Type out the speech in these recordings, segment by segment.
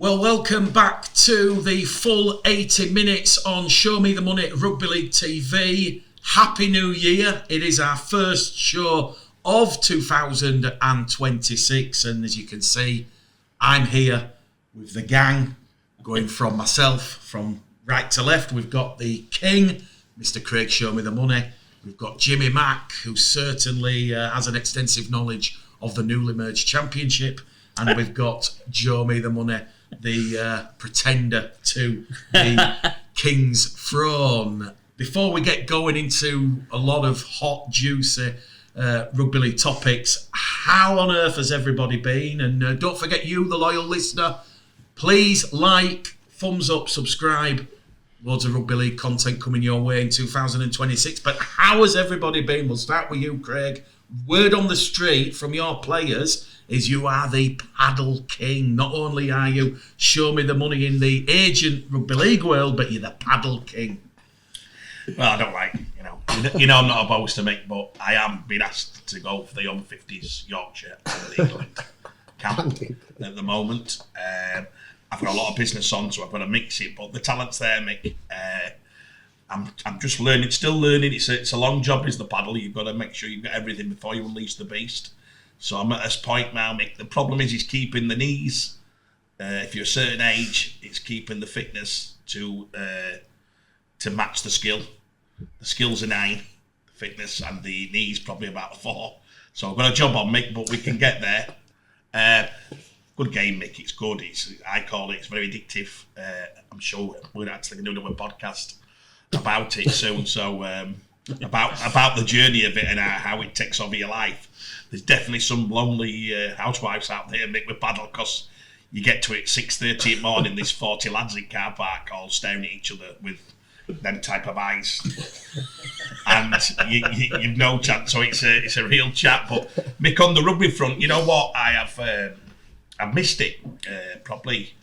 Well, welcome back to the full 80 minutes on Show Me the Money Rugby League TV. Happy New Year. It is our first show of 2026, and as you can see, I'm here with the gang, going from myself, from right to left. We've got the King, Mr. Craig Show Me the Money. We've got Jimmy Mack, who certainly has an extensive knowledge of the newly merged championship, and we've got Joe Me the Money, the pretender to the King's throne. Before we get going into a lot of hot, juicy rugby league topics, how on earth has everybody been? And don't forget, you, the loyal listener, please like, thumbs up, subscribe. Loads of rugby league content coming your way in 2026. But how has everybody been? We'll start with you, Craig. Word on the street from your players is you are the paddle king. Not only are you Show Me the Money in the agent rugby league world, but you're the paddle king. Well, I don't like, I'm not a boaster, Mick, but I am being asked to go for the under-50s Yorkshire England camp at the moment. I've got a lot of business on, so I've got to mix it, but the talent's there, Mick. I'm just learning, still learning. It's a long job, is the paddle. You've got to make sure you've got everything before you unleash the beast. So I'm at this point now, Mick. The problem is keeping the knees. If you're a certain age, it's keeping the fitness to match the skill. The skills are 9, the fitness, and the knees probably about 4. So I've got a job on, Mick, but we can get there. Good game, Mick. It's good. I call it. It's very addictive. I'm sure we're actually going to do a podcast about it soon. So about the journey of it and how it takes over your life. There's definitely some lonely housewives out there, Mick, with paddle, because you get to it 6:30 in the morning. There's 40 lads in car park all staring at each other with them type of eyes, and you've no chance. So it's a real chat. But Mick, on the rugby front, you know what? I've missed it. Probably,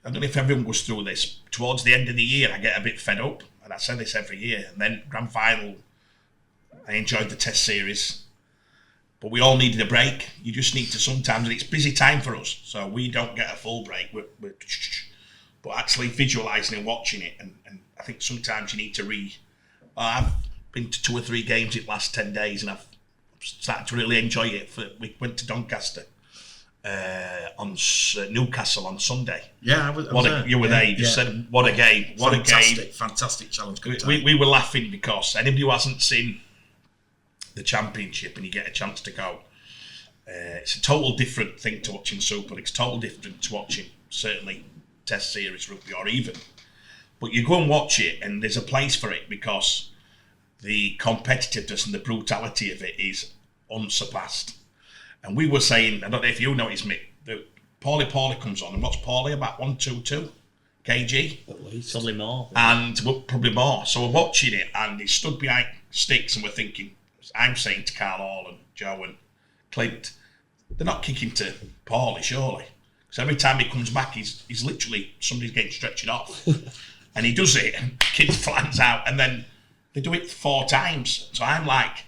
I don't know if everyone goes through this. Towards the end of the year, I get a bit fed up, and I say this every year. And then grand final, I enjoyed the Test series, but we all needed a break. You just need to sometimes, and it's busy time for us, so we don't get a full break. But actually visualising and watching it, and I think sometimes you need to I've been to 2 or 3 games in the last 10 days, and I've started to really enjoy it. We went to Doncaster on Newcastle on Sunday. Yeah, I was there. You were there. You just said, what a game. What a game. Fantastic challenge. We were laughing because anybody who hasn't seen the championship and you get a chance to go, it's a total different thing to watching Super League. It's total different to watching, certainly, Test series rugby or even. But you go and watch it and there's a place for it because the competitiveness and the brutality of it is unsurpassed. And we were saying, I don't know if you noticed, Mick, that Paulie comes on, and what's Paulie, about 122 kg? At least. Probably more. And probably more. So we're watching it and he stood behind sticks and we're thinking, I'm saying to Carl Hall and Joe and Clint, they're not kicking to Paulie, surely. Because every time he comes back, he's literally, somebody's getting stretched off. And he does it, and kid flies out, and then they do it 4 times. So I'm like,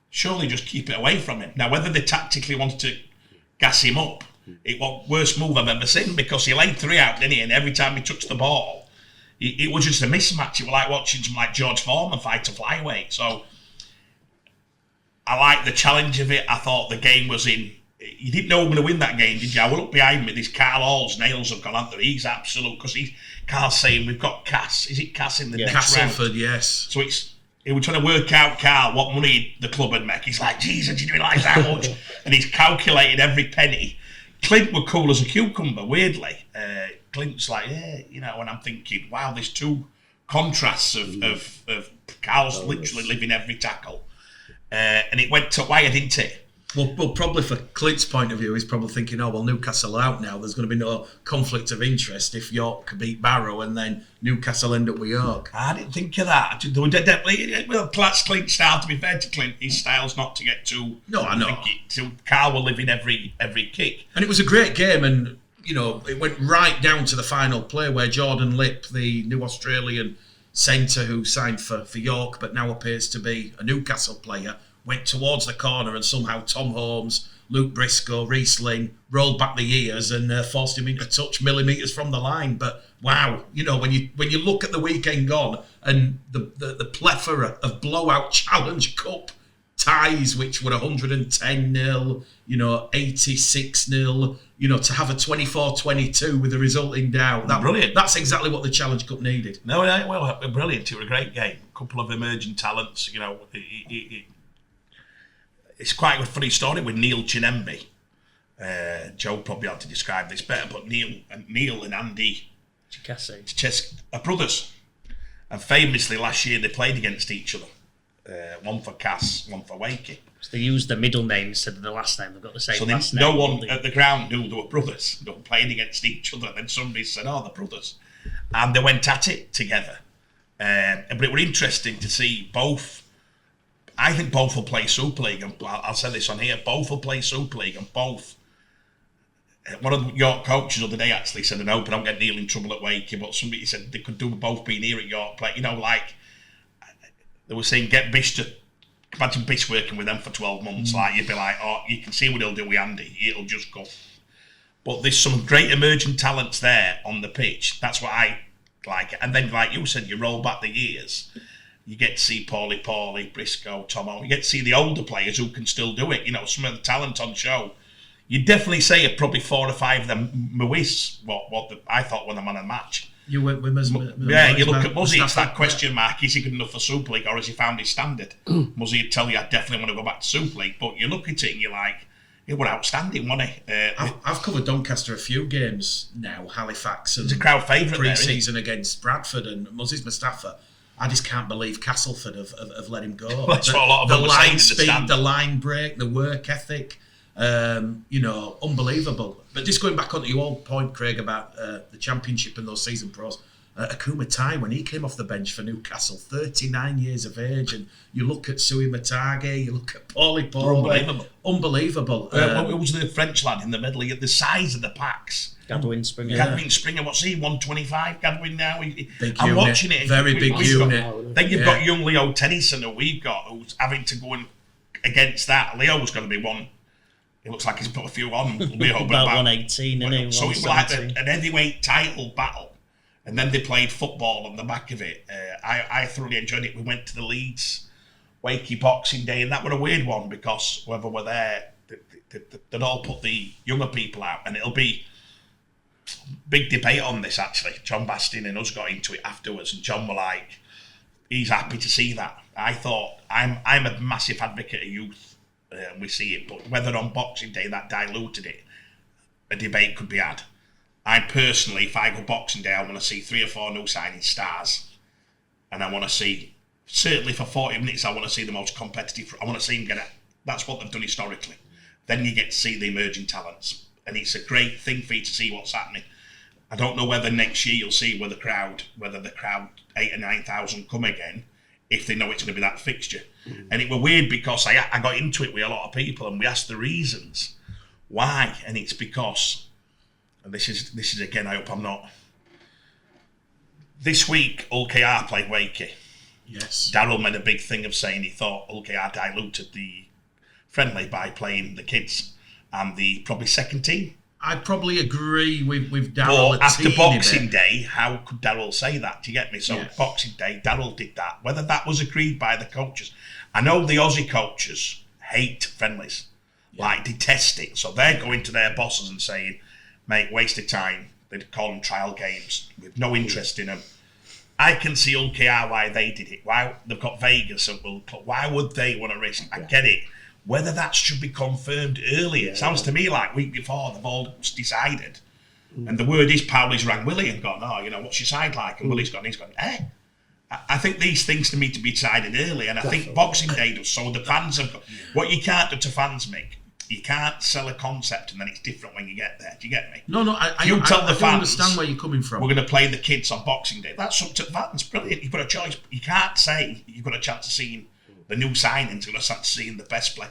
surely just keep it away from him. Now, whether they tactically wanted to gas him up, it was the worst move I've ever seen, because he laid 3 out, didn't he? And every time he touched the ball, it was just a mismatch. It was like watching some like George Foreman fight a flyweight. So I like the challenge of it. I thought the game was in. You didn't know we were going to win that game, did you? I will look behind me. This Carl Hall's nails have gone out there. He's absolute, because Carl's saying we've got Cass. Is it Cass in the next round? Castleford, yes. So he was trying to work out, Carl, what money the club had make. He's like, Jesus, you didn't realise how much? And he's calculated every penny. Clint were cool as a cucumber, weirdly. Clint's like, and I'm thinking, wow, there's 2 contrasts of Carl's literally living every tackle. And it went to wire, didn't it? Well, probably for Clint's point of view, he's probably thinking, Newcastle are out now. There's going to be no conflict of interest if York beat Barrow and then Newcastle end up with York. I didn't think of that. Well, that's Clint's style. To be fair to Clint, his style's not to get too... No, I know. Carl will live in every kick. And it was a great game, and, it went right down to the final play where Jordan Lipp, the new Australian centre who signed for York but now appears to be a Newcastle player, went towards the corner and somehow Tom Holmes, Luke Briscoe, Reece Lynn rolled back the ears and forced him into touch millimetres from the line. But wow, when you look at the weekend gone and the plethora of blowout Challenge Cup ties, which were 110-0, 86-0, to have a 24-22 with the resulting doubt. Brilliant. That's exactly what the Challenge Cup needed. No, well, brilliant. It was a great game. A couple of emerging talents. It's quite a funny story with Neil Chinembi. Joe probably had to describe this better, but Neil and Andy Chikase are brothers. And famously last year they played against each other. One for Cass, one for Wakey. So they used the middle name instead of the last name. They've got the same last name. No one at the ground knew they were brothers. They were playing against each other. And then somebody said, "Oh, they're brothers," and they went at it together. But it was interesting to see both. I think both will play Super League, and I'll say this on here: both will play Super League, and both. One of the York coaches the other day actually said, "I hope I don't get Neil in trouble at Wakey," but somebody said they could do both being here at York. Play, they were saying, get Bish to. Imagine Bish working with them for 12 months. You'd be like, oh, you can see what he'll do with Andy. It'll just go. But there's some great emerging talents there on the pitch. That's what I like. And then, like you said, you roll back the years. You get to see Paulie, Briscoe, Tomo. You get to see the older players who can still do it. Some of the talent on show. You definitely say probably 4 or 5 of them. Mawis, I thought were the man of the match. You went with you look at Muzzy, it's that question mark, is he good enough for Super League or has he found his standard? Muzzy would tell you, I definitely want to go back to Super League, but you look at it and you're like, it was outstanding, wasn't it? I've covered Doncaster a few games now, Halifax, and it's a crowd favourite pre-season against Bradford, and Muzzy's Mustafa. I just can't believe Castleford have let him go. That's what a lot of them were saying in the stand. The line break, the work ethic, unbelievable. But just going back onto your old point, Craig, about the Championship and those season pros, Akuma Tai, when he came off the bench for Newcastle, 39 years of age, and you look at Sui Matage, you look at Paulie, unbelievable. It was the French lad in the middle. He had the size of the packs. Gadwin Springer. Gadwin Springer, what's he? 125. Gadwin now. I'm watching it. Very big unit. Then you've got young Leo Tennyson, who we've got, who's having to go against that. Leo's going to be one. It looks like he's put a few on. About 118, isn't he? So it was like an heavyweight title battle. And then they played football on the back of it. I thoroughly enjoyed it. We went to the Leeds Wakey Boxing Day, and that was a weird one because whoever were there, they'd all put the younger people out, and it'll be big debate on this actually. John Bastin and us got into it afterwards, and John were like, he's happy to see that. I thought, I'm a massive advocate of youth, and we see it, but whether on Boxing Day that diluted it, a debate could be had. I personally, if I go Boxing Day, I want to see 3 or 4 new signing stars, and I want to see, certainly for 40 minutes, I want to see the most competitive. I want to see them get it. That's what they've done historically. Then you get to see the emerging talents, and it's a great thing for you to see what's happening. I don't know whether next year you'll see whether the crowd 8,000 or 9,000 come again, if they know it's going to be that fixture. And it was weird because I got into it with a lot of people, and we asked the reasons why, and it's because. And this is again, I hope I'm not. This week, Hull KR played Wakey. Yes. Darryl made a big thing of saying he thought Hull KR diluted the friendly by playing the kids and the probably second team. I probably agree with Darryl. But after Boxing Day, how could Darryl say that? Do you get me? So yes. Boxing Day, Darryl did that. Whether that was agreed by the coaches. I know the Aussie coaches hate friendlies, detest it. So they're going to their bosses and saying, mate, waste of time. They'd call them trial games with no interest in them. I can see Hull KR why they did it. Why they've got Vegas, and why would they want to risk? I get it. Whether that should be confirmed earlier. It sounds to me like week before they've all decided. And the word is Powley's rang Willie and gone, what's your side like? And Willie's gone, I think these things to me to be decided early, and I think Boxing Day does. So the fans have got, what you can't do to fans, Mick, you can't sell a concept and then it's different when you get there. Do you get me? No, I fans, understand where you're coming from. We're going to play the kids on Boxing Day. That's up to the fans. Brilliant. You've got a choice. You can't say you've got a chance of seeing the new signings, you've got a chance of seeing the best play.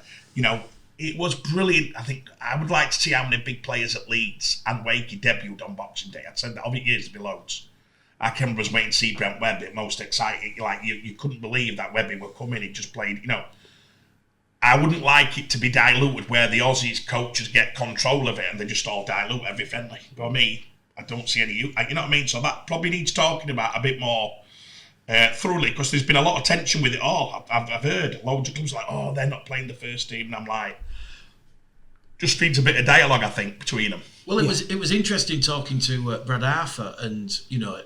It was brilliant. I think I would like to see how many big players at Leeds and Wakey debuted on Boxing Day. I'd said that over years there'd be loads. I can remember waiting to see Brent Webby, most exciting. Like you couldn't believe that Webby were coming. He just played, I wouldn't like it to be diluted where the Aussies coaches get control of it and they just all dilute every friendly. For me, I don't see any, you know what I mean? So that probably needs talking about a bit more thoroughly, because there's been a lot of tension with it all. I've heard loads of clubs like, oh, they're not playing the first team, and I'm like, just needs a bit of dialogue, I think, between them. Well, it was interesting talking to Brad Arthur, and you know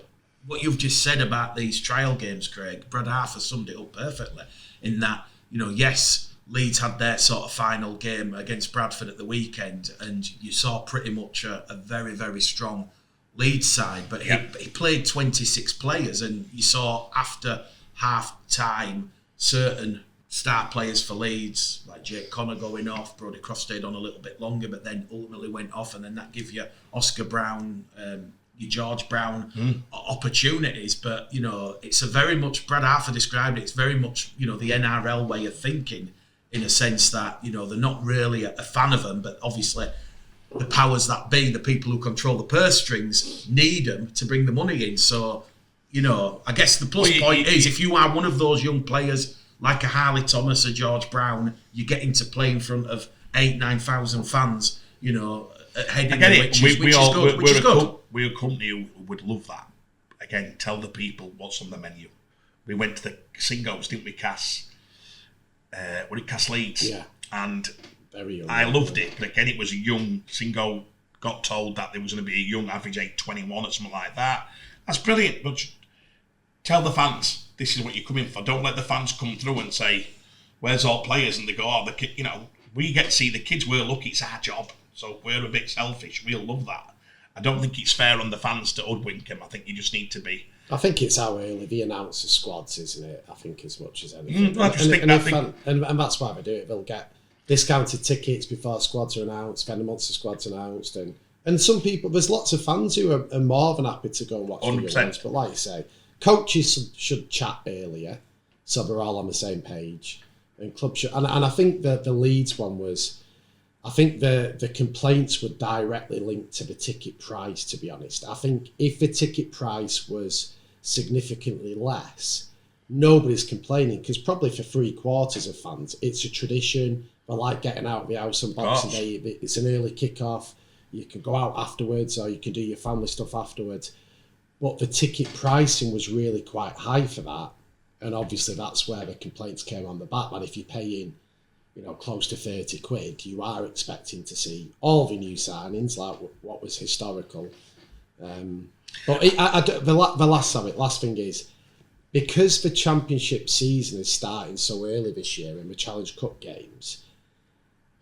what you've just said about these trial games, Craig. Brad Arthur summed it up perfectly in that, you know, yes, Leeds had their sort of final game against Bradford at the weekend, and you saw pretty much a very, very strong Leeds side, but he played 26 players, and you saw after half time certain start players for Leeds like Jake Connor going off, Brodie Croft stayed on a little bit longer but then ultimately went off, and then that gives you Oscar Brown, your George Brown opportunities. But you know, it's a very much, Brad Arthur described it, it's very much, you know, the NRL way of thinking, in a sense that, you know, they're not really a fan of them, but obviously the powers that be, the people who control the purse strings, need them to bring the money in. So, you know, I guess the plus point is, if you are one of those young players like a Harley Thomas or George Brown, you're getting to play in front of 8,000-9,000 fans, you know, heading, which is good. We're a company who would love that. Again, tell the people what's on the menu. We went to the Singos, didn't we, Cass? Cass Leeds? Yeah. And very young, I loved it, but again, it was a young Singo. Got told that there was going to be a young average age 21 or something like that. That's brilliant, but tell the fans this is what you're coming for. Don't let the fans come through and say, "Where's all players?" And they go, "Oh, the kid." You know, we get to see the kids. We're lucky; it's our job, so we're a bit selfish. We'll love that. I don't think it's fair on the fans to hoodwink them. I think you just need to be. I think it's how early they announce the squads, isn't it? I think as much as anything. And that's why they do it. They'll get discounted tickets before squads are announced, then once the squad's announced, and some people, there's lots of fans who are more than happy to go and watch the games, but like you say, coaches should chat earlier so they're all on the same page, and clubs should, and I think that the Leeds one was, I think the complaints were directly linked to the ticket price, to be honest. I think if the ticket price was significantly less, nobody's complaining, because probably for 3/4 of fans, it's a tradition. They like getting out of the house on Boxing Day. It's an early kick-off. You can go out afterwards, or you can do your family stuff afterwards. But the ticket pricing was really quite high for that. And obviously that's where the complaints came on the back. And if you're paying, you know, close to 30 quid, you are expecting to see all the new signings, like what was historical. But the last thing is, because the championship season is starting so early this year in the Challenge Cup games,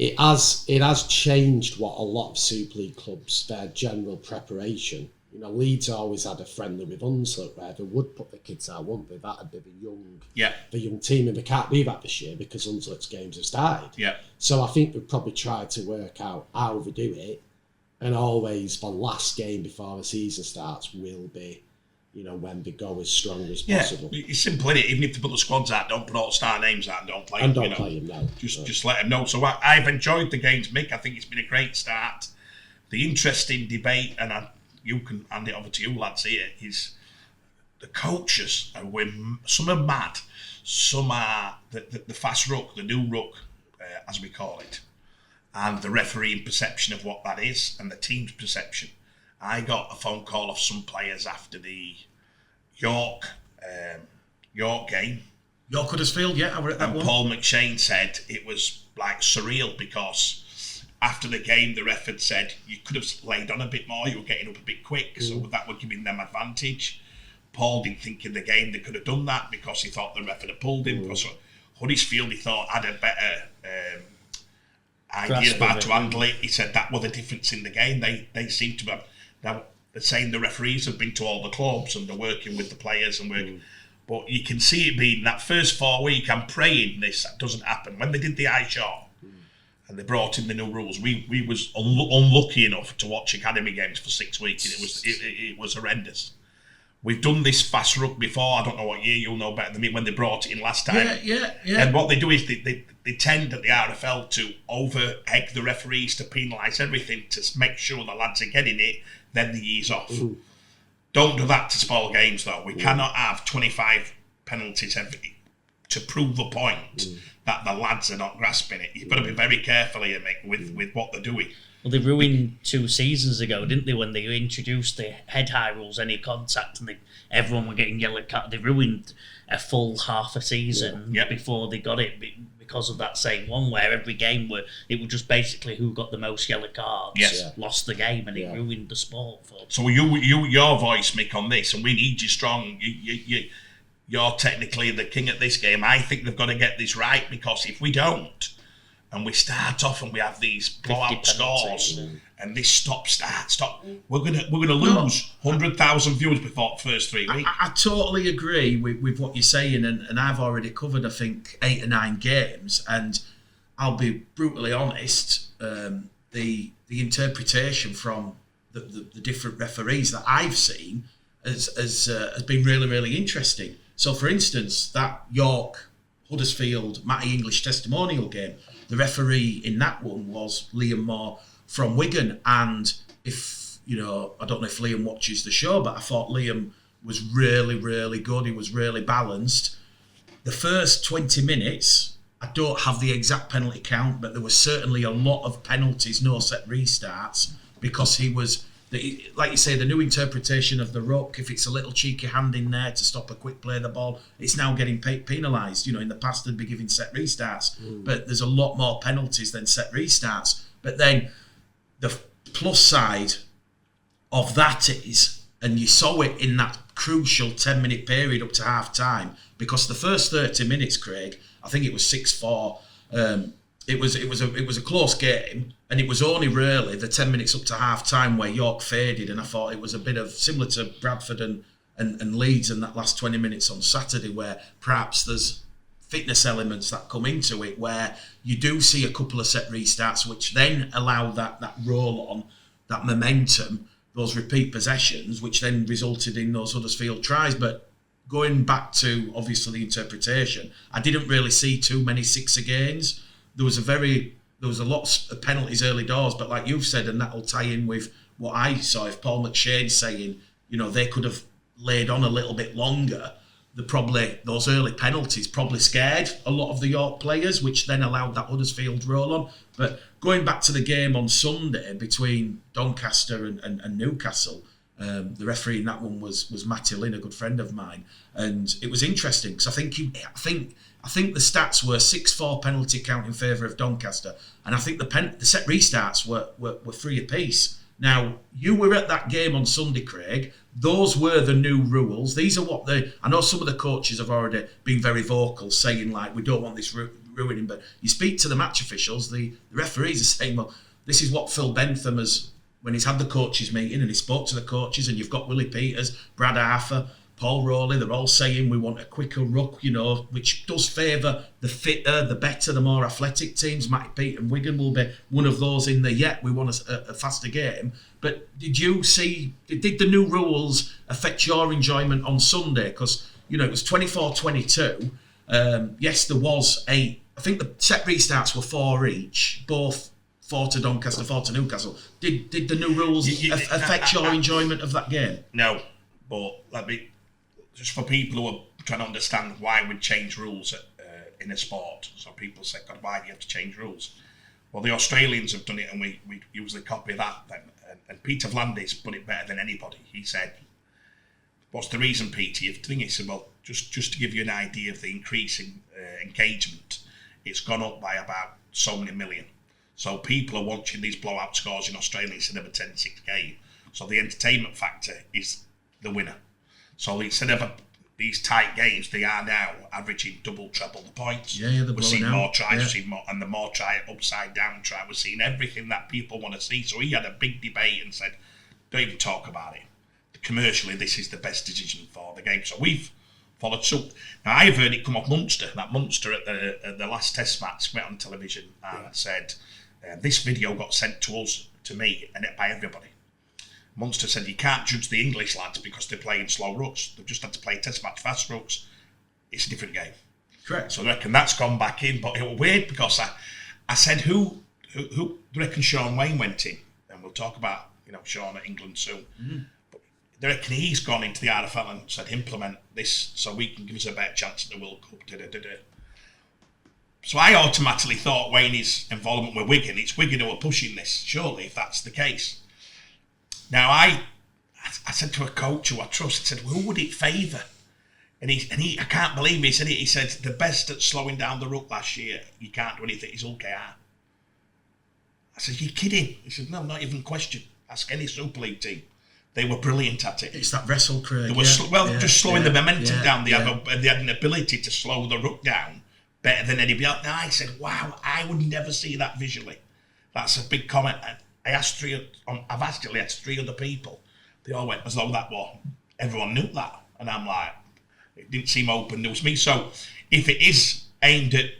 it has changed what a lot of Super League clubs, their general preparation. You know, Leeds always had a friendly with Hunslet where they would put the kids out, wouldn't they? That'd be the young team, and they can't do that this year because Hunslet's games have started. Yeah. So I think we've probably tried to work out how they do it, and always the last game before the season starts will be, you know, when they go as strong as possible. Yeah, it's simple, isn't it? Even if they put the squads out, don't put all star names out and don't play them. And don't play them, no. Just let them know. So I've enjoyed the games, Mick. I think it's been a great start. The interesting debate, and you can hand it over to you lads here, is the coaches. Some are mad. Some are the fast ruck, the new ruck, as we call it. And the refereeing perception of what that is, and the team's perception. I got a phone call of some players after the York game. York Huddersfield, yeah, I were at that one. And Paul McShane said it was like surreal, because after the game the ref had said you could have laid on a bit more, you were getting up a bit quick, so that would giving them advantage. Paul didn't think in the game they could have done that because he thought the ref had pulled him. Because Huddersfield, he thought, had a better idea about how to handle it. He said that was the difference in the game. They seem to have. Now, they're saying the referees have been to all the clubs and they're working with the players and working. But you can see it being that first 4 weeks, I'm praying this doesn't happen. When they did the eye shot and they brought in the new rules, we was unlucky enough to watch academy games for 6 weeks, and it was horrendous. We've done this fast ruck before. I don't know what year, you'll know better than me, when they brought it in last time. Yeah. And what they do is they tend at the RFL to over-egg the referees to penalise everything to make sure the lads are getting it, then they ease off. Don't do that to spoil games, though. We cannot have 25 penalties to prove a point that the lads are not grasping it. You've got to be very careful here, Mick, with what they're doing. Well, they ruined 2 seasons ago, didn't they, when they introduced the head high rules, any contact, and everyone were getting yellow card. They ruined a full half a season before they got it because of that same one, where every game it was just basically who got the most yellow cards lost the game, and it ruined the sport. So your voice, Mick, on this, and we need you strong. You're technically the king at this game. I think they've got to get this right, because if we don't, and we start off and we have these blowout scores, and this stop, we're gonna lose 100,000 viewers before the first 3 weeks. I totally agree with what you're saying, and I've already covered, I think, 8 or 9 games, and I'll be brutally honest, the interpretation from the different referees that I've seen has been really, really interesting. So, for instance, that York Huddersfield Matty English testimonial game, the referee in that one was Liam Moore from Wigan, and if I don't know if Liam watches the show, but I thought Liam was really, really good. He was really balanced. The first 20 minutes, I don't have the exact penalty count, but there was certainly a lot of penalties, no set restarts, because he was, like you say, the new interpretation of the ruck. If it's a little cheeky hand in there to stop a quick play of the ball, it's now getting penalised. In the past they'd be giving set restarts, but there's a lot more penalties than set restarts. But then the plus side of that is, and you saw it in that crucial 10-minute period up to half time, because the first 30 minutes, Craig, I think it was 6-4. It was a close game, and it was only really the 10 minutes up to half time where York faded, and I thought it was a bit of similar to Bradford and Leeds in that last 20 minutes on Saturday, where perhaps there's fitness elements that come into it, where you do see a couple of set restarts, which then allow that roll on, that momentum, those repeat possessions, which then resulted in those Huddersfield tries. But going back to, obviously, the interpretation, I didn't really see too many 6 agains. There was a lot of penalties early doors, but like you've said, and that'll tie in with what I saw, if Paul McShane's saying, they could have laid on a little bit longer, those early penalties probably scared a lot of the York players, which then allowed that Huddersfield roll on. But going back to the game on Sunday between Doncaster and Newcastle, the referee in that one was Matty Lynn, a good friend of mine, and it was interesting because I think the stats were 6-4 penalty count in favour of Doncaster, and I think the set restarts were 3 apiece. Now, you were at that game on Sunday, Craig. Those were the new rules. These are what I know some of the coaches have already been very vocal, saying, like, we don't want this ruining, but you speak to the match officials, the referees are saying, well, this is what Phil Bentham has, when he's had the coaches meeting and he spoke to the coaches, and you've got Willie Peters, Brad Arthur, Paul Rowley, they're all saying we want a quicker ruck, which does favour the fitter, the better, the more athletic teams. Matty Pete and Wigan will be one of those in there. We want a faster game. But did the new rules affect your enjoyment on Sunday? Because, it was 24-22. Yes, there was I think the set restarts were 4 each, both 4 to Doncaster, 4 to Newcastle. Did the new rules affect your enjoyment of that game? No, but just for people who are trying to understand why we'd change rules in a sport. So people say, God, why do you have to change rules? Well, the Australians have done it, and we usually copy that then. And Peter Vlandis put it better than anybody. He said, what's the reason, Peter? He said, well, just to give you an idea of the increase in engagement, it's gone up by about so many million. So people are watching these blowout scores in Australia instead of a 10-6 game. So the entertainment factor is the winner. So instead of these tight games, they are now averaging double, treble the points. Yeah, we're seeing more tries, we're seeing more, and the more try, upside down try, we're seeing everything that people want to see. So he had a big debate and said, don't even talk about it. Commercially, this is the best decision for the game. So we've followed suit. Now, I've heard it come off Munster. That Munster at the last test match went on television and said, this video got sent to me, and by everybody. Munster said you can't judge the English lads because they're playing slow rucks. They've just had to play test match fast rucks. It's a different game. Correct. So I reckon that's gone back in. But it was weird because I said, who do you reckon Sean Wayne went in? And we'll talk about Sean at England soon. Mm. But they reckon he's gone into the RFL and said, implement this so we can give us a better chance at the World Cup. So I automatically thought Wayne's involvement with Wigan, it's Wigan who are pushing this, surely, if that's the case. Now, I said to a coach who I trust, I said, well, who would it favour? And he, I can't believe he said it. He said, the best at slowing down the ruck last year, you can't do anything, is Hull KR. I said, you're kidding. He said, no, not even question. Ask any Super League team. They were brilliant at it. It's that wrestle, Craig. They were just slowing the momentum down. They had an ability to slow the ruck down better than anybody else. Now I said, wow, I would never see that visually. That's a big comment. I've asked three other people. They all went as though that was, everyone knew that. And I'm like, it didn't seem open news to me. So if it is aimed at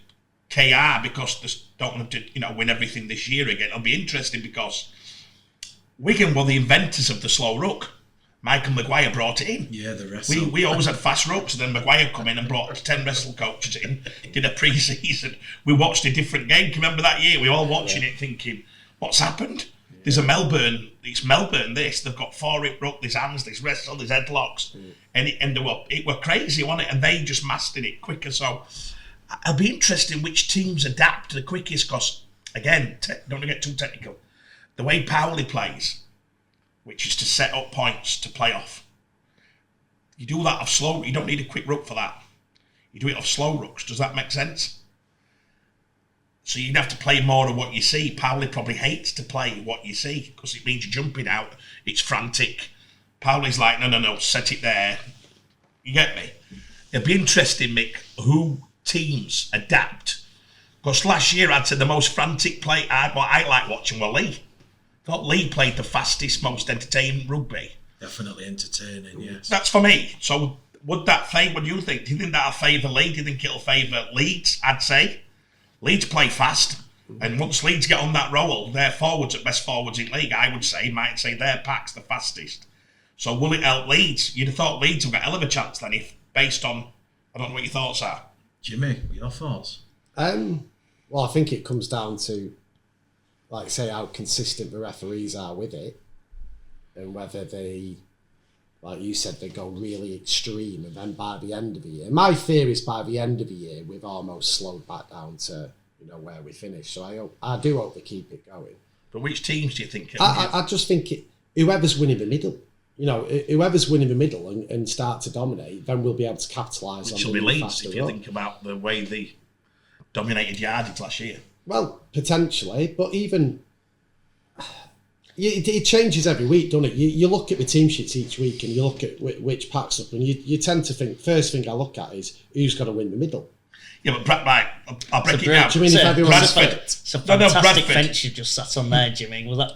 KR because they don't want them to, win everything this year again, it'll be interesting because Wigan were the inventors of the slow ruck. Michael Maguire brought it in. Yeah, the wrestle. We always had fast rucks, and then Maguire come in and brought 10 wrestle coaches in, did a pre-season. We watched a different game. Can you remember that year? We were all watching it thinking, what's happened? Yeah. There's it's Melbourne this. They've got 4 hip ruck, there's hands, there's wrestle, there's headlocks. And it were crazy, wasn't it? And they just mastered it quicker. So it'll be interesting which teams adapt the quickest because, again, don't want to get too technical. The way Powley plays, which is to set up points to play off. You do that off slow, you don't need a quick ruck for that. You do it off slow rucks. Does that make sense? So you'd have to play more of what you see. Powley probably hates to play what you see because it means you're jumping out. It's frantic. Powley's like, no, set it there. You get me? It'd be interesting, Mick, who teams adapt. Because last year I'd say the most frantic play I like watching were Lee. I thought Lee played the fastest, most entertaining rugby. Definitely entertaining, yes. That's for me. So would that favour, what do you think? Do you think that'll favour Lee? Do you think it'll favour Leeds? I'd say. Leeds play fast. And once Leeds get on that roll, their forwards are best forwards in league, I would say. Might say their pack's the fastest. So will it help Leeds? You'd have thought Leeds have got a hell of a chance then, if based on, I don't know what your thoughts are. Jimmy, your thoughts? Well, I think it comes down to, like say, how consistent the referees are with it, and whether they, like you said, they go really extreme, and then by the end of the year, my theory is by the end of the year, we've almost slowed back down to where we finish. So I do hope they keep it going. But which teams do you think? I just think whoever's winning the middle. Whoever's winning the middle and start to dominate, then we'll be able to capitalise on. Which will be Leeds if you think about the way they dominated yardage last year. Well, potentially, but even it changes every week, doesn't it? You look at the team sheets each week and you look at which packs up, and you tend to think, first thing I look at is who's going to win the middle. Yeah, but I'll break it down. Do you mean if everyone's Bradford? It's a fantastic fence you just sat on there, Jimmy. Was that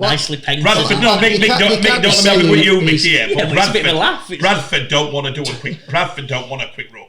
nicely painted? Bradford, no, Mick, don't let me put you, Mick, here. But it's a bit of a laugh. Bradford don't want to do a quick. Bradford don't want a quick ruck.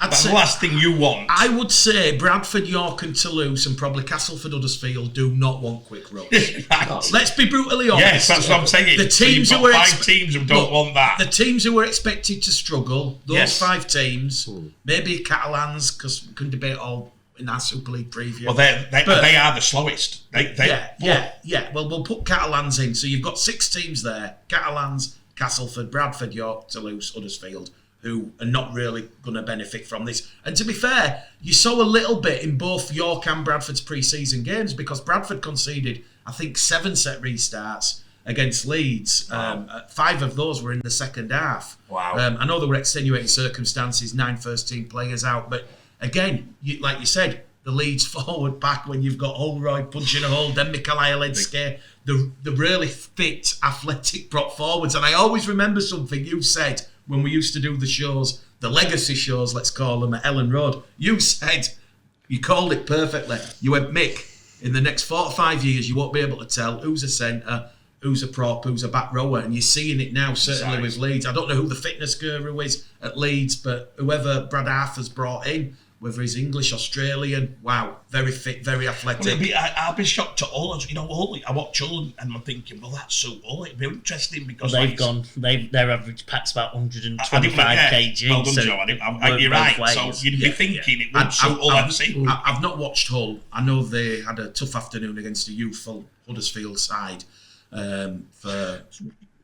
That's the last thing you want. I would say Bradford, York and Toulouse and probably Castleford, Huddersfield do not want quick rucks. Right. Let's be brutally honest. Yes, that's what I'm saying. The teams so five teams who don't want that. The teams who were expected to struggle, those 5 teams, maybe Catalans, because we can debate all in our Super League preview. Well, they are the slowest. Yeah. Well, we'll put Catalans in. So you've got 6 teams there. Catalans, Castleford, Bradford, York, Toulouse, Huddersfield, who are not really going to benefit from this. And to be fair, you saw a little bit in both York and Bradford's pre-season games because Bradford conceded, I think, 7 set restarts against Leeds. Wow. 5 of those were in the second half. Wow. I know there were extenuating circumstances, 9 first-team players out, but again, like you said, the Leeds forward pack when you've got Holroyd punching a hole, then Mikel Ayeletske, the really fit, athletic prop forwards. And I always remember something you said when we used to do the shows, the legacy shows, let's call them, at Ellen Road. You said, you called it perfectly. You went, Mick, in the next 4 or 5 years, you won't be able to tell who's a centre, who's a prop, who's a back rower, and you're seeing it now, certainly with Leeds. I don't know who the fitness guru is at Leeds, but whoever Brad Arthur's brought in, whether he's English, Australian, wow, very fit, very athletic. I'll be shocked to all. I watch all and I'm thinking, well, that's so all. It'd be interesting because their average pack's about 125 kg. Well done, Joe. You're right. So you'd be thinking it would suit all I've seen. I've not watched Hull. I know they had a tough afternoon against a youthful Huddersfield side.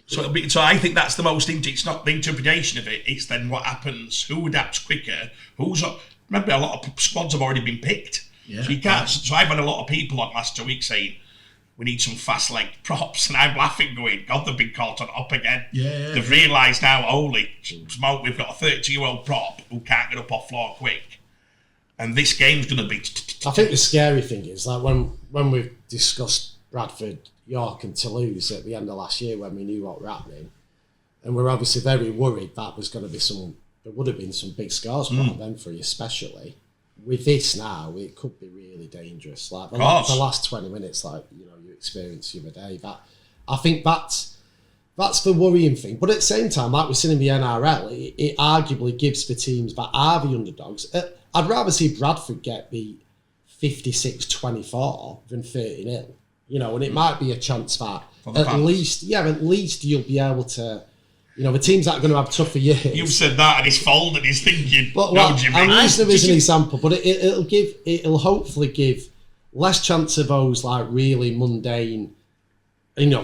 So I think that's the most. It's not the interpretation of it. It's then what happens. Who adapts quicker? Remember, a lot of squads have already been picked. Yeah. So you can't. So I've had a lot of people on last 2 weeks saying we need some fast leg props, and I'm laughing, going, God, they've been caught on up again. Yeah. They've realised now, holy smoke, we've got a 32-year-old prop who can't get up off floor quick, and this game's going to be. I think the scary thing is like when we've discussed Bradford, York, and Toulouse at the end of last year when we knew what were happening, and we're obviously very worried that was going to be there would have been some big scores from them for you, especially. With this now, it could be really dangerous. Like the last 20 minutes, like you experienced the other day. That I think that's the worrying thing. But at the same time, like we've seen in the NRL, it arguably gives the teams that are the underdogs. I'd rather see Bradford get the 56-24 than 30-0. And it might be a chance that at least you'll be able to. The teams that are going to have tougher years. You've said that and he's folded, he's thinking, I'm using it as an example, but it'll hopefully give less chance of those like really mundane,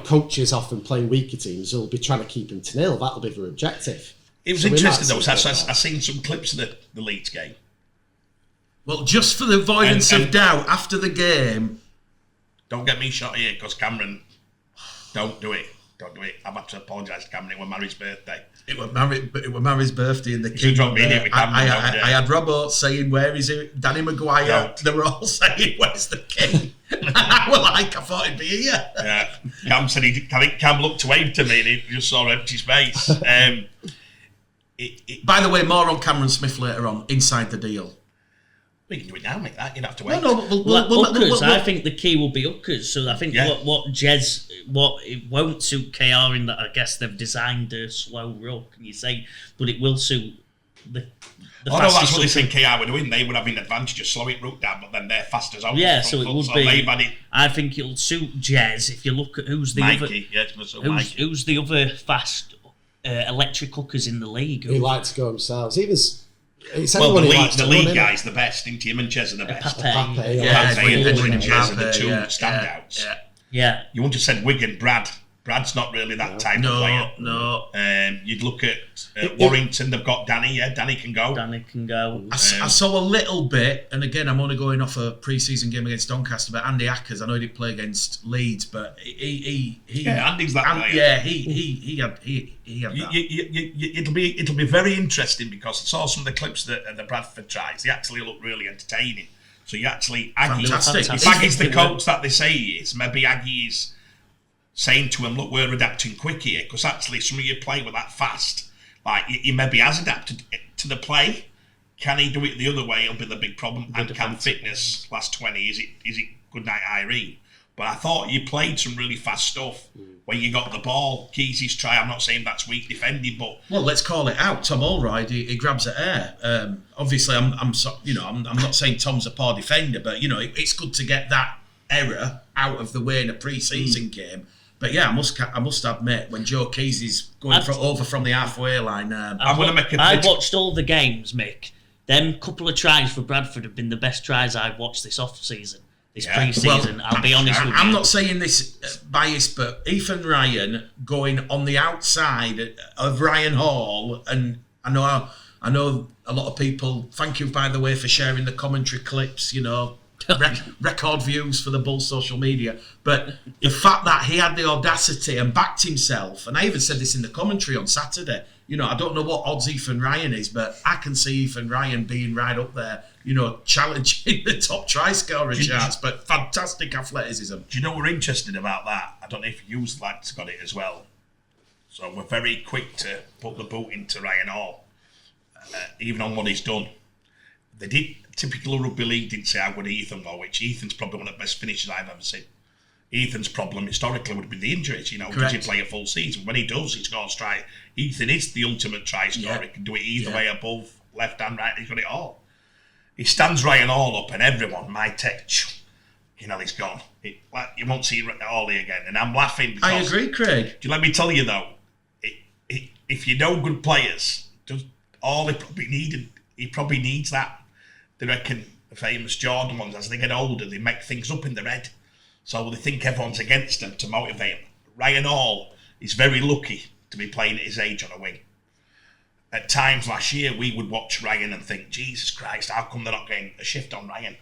coaches often playing weaker teams who'll be trying to keep them to nil. That'll be their objective. It was interesting though, I've seen some clips of the Leeds game. Well, just for the avoidance of doubt, after the game... Don't get me shot here, because Cameron, don't do it. I've had to apologise to Cameron. It was Mary's birthday. It was Mary's birthing and the king. I had Rob Oates saying, "Where is it?" Danny Maguire. They were all saying, "Where's the king?" And I thought he'd be here. Yeah. Cam said I think Cam looked to wave to me and he just saw empty space. By the way, more on Cameron Smith later on, inside the deal. We can do it now, mate. That you don't have to wait. Hookers. I think the key will be hookers. So I think what it won't suit KR in that I guess they've designed a slow ruck, can you say, but it will suit the that's what they think KR were doing. They would have an advantage of slowing route down, but then they're fast as out. Yeah, so it would be. I think it'll suit Jez if you look at who's the who's the other fast electric hookers in the league. Who like to go themselves. The league guy's the best, isn't he? Him and Ches are the best. Pape, Edwin and Ches are the two standouts. Yeah. You wouldn't have said Wigan, Brad's not really that type of player. No. You'd look at Warrington, they've got Danny, Danny can go. I saw a little bit, and again, I'm only going off a pre-season game against Doncaster, but Andy Ackers, I know he did play against Leeds, but Andy's that player. Yeah, he had that. It'll be very interesting because I saw some of the clips that the Bradford tries. They actually look really entertaining. So you actually, fantastic. If Aggie's the coach that they say he is, maybe Aggie is saying to him, look, we're adapting quick here, because actually some of you play with that fast. Like, he maybe has adapted to the play. Can he do it the other way? It'll be the big problem. And can fitness last 20? Is it good night, Irene? But I thought you played some really fast stuff when you got the ball. Kesey's try, I'm not saying that's weak defending, but... Well, let's call it out. Tom Allroyd, he grabs at air. Obviously, I'm not saying Tom's a poor defender, but, it's good to get that error out of the way in a pre-season game. But yeah, I must admit, when Joe Kesey's going over from the halfway line... I watched all the games, Mick. Them couple of tries for Bradford have been the best tries I've watched this off-season. This pre-season, well, I'll be honest with you. I'm not saying this biased, but Ethan Ryan going on the outside of Ryan Hall, and I know a lot of people, thank you, by the way, for sharing the commentary clips, record views for the Bulls social media, but the fact that he had the audacity and backed himself, and I even said this in the commentary on Saturday, I don't know what odds Ethan Ryan is, but I can see Ethan Ryan being right up there, challenging the top try scorer charts, but fantastic athleticism. Do you know what we're interested about that? I don't know if you lads got it as well. So we're very quick to put the boot into Ryan Hall, even on what he's done. They did, typical Rugby League didn't say how good Ethan was, which Ethan's probably one of the best finishers I've ever seen. Ethan's problem historically would have been the injuries, does he play a full season? When he does, he scores try. Ethan is the ultimate try scorer. He can do it either way, above, left and right, he's got it all. He stands Ryan Hall up and everyone, my tech, he's gone. You won't see Hawley again. And I'm laughing because... I agree, Craig. Do you let me tell you though, if you know good players, all he probably needs that. They reckon the famous Jordan ones, as they get older, they make things up in their head. So they think everyone's against them to motivate them. Ryan Hall He's very lucky to be playing at his age on a wing. At times last year, we would watch Ryan and think, Jesus Christ, how come they're not getting a shift on Ryan?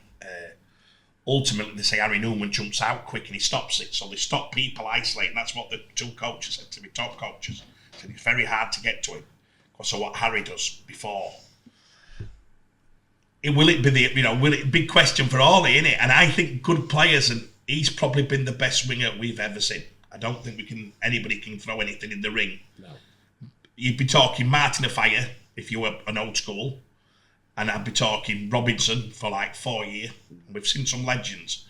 Ultimately, they say Harry Newman jumps out quick and he stops it. So they stop people isolating. That's what the two coaches said to me, top coaches. Said it's very hard to get to him because of what Harry does before. Will it be big question for Ollie, innit? And I think good players, and he's probably been the best winger we've ever seen. I don't think anybody can throw anything in the ring. No. You'd be talking Martin Afire if you were an old school, and I'd be talking Robinson for like 4 years. We've seen some legends,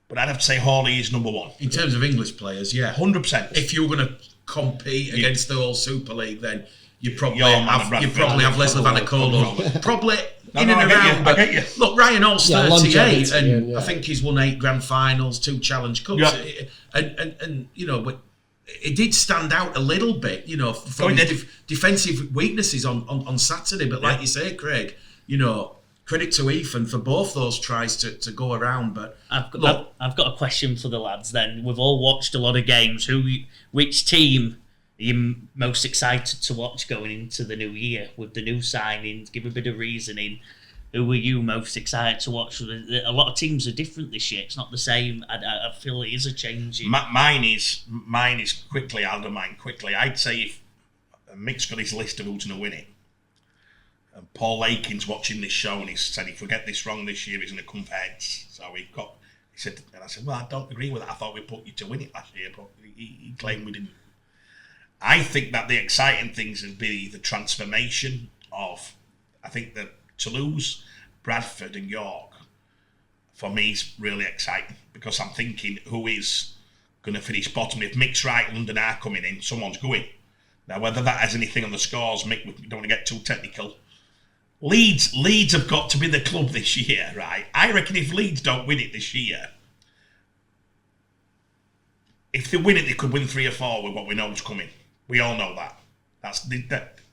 but I'd have to say Hawley is number one. In terms of English players, yeah. 100%. If you were going to compete against the whole Super League, then you probably have Leslie Van der Kolen. Probably in and around. I get you. Look, Ryan Hall's 38, and I think he's won 8 grand finals, 2 Challenge Cups. Yeah. And but it did stand out a little bit, from his defensive weaknesses on Saturday. But like you say, Craig, credit to Ethan for both those tries to go around. But I've got a question for the lads. Then we've all watched a lot of games. Which team are you most excited to watch going into the new year with the new signings? Give a bit of reasoning. Who are you most excited to watch? A lot of teams are different this year. It's not the same. I feel it is a change. Mine is quickly. I'll do mine quickly. I'd say if Mick's got his list of who's going to win it, and Paul Aiken's watching this show and he said if we get this wrong this year, he's going to come for heads. So he said, and I said, well, I don't agree with that. I thought we put you to win it last year, but he claimed we didn't. I think that the exciting things would be the transformation of, I think that Toulouse, Bradford and York, for me, is really exciting because I'm thinking who is going to finish bottom. If Mick's right, London are coming in, someone's going. Now, whether that has anything on the scores, Mick, we don't want to get too technical. Leeds have got to be the club this year, right? I reckon if Leeds don't win it this year, if they win it, they could win 3 or 4 with what we know is coming. We all know that.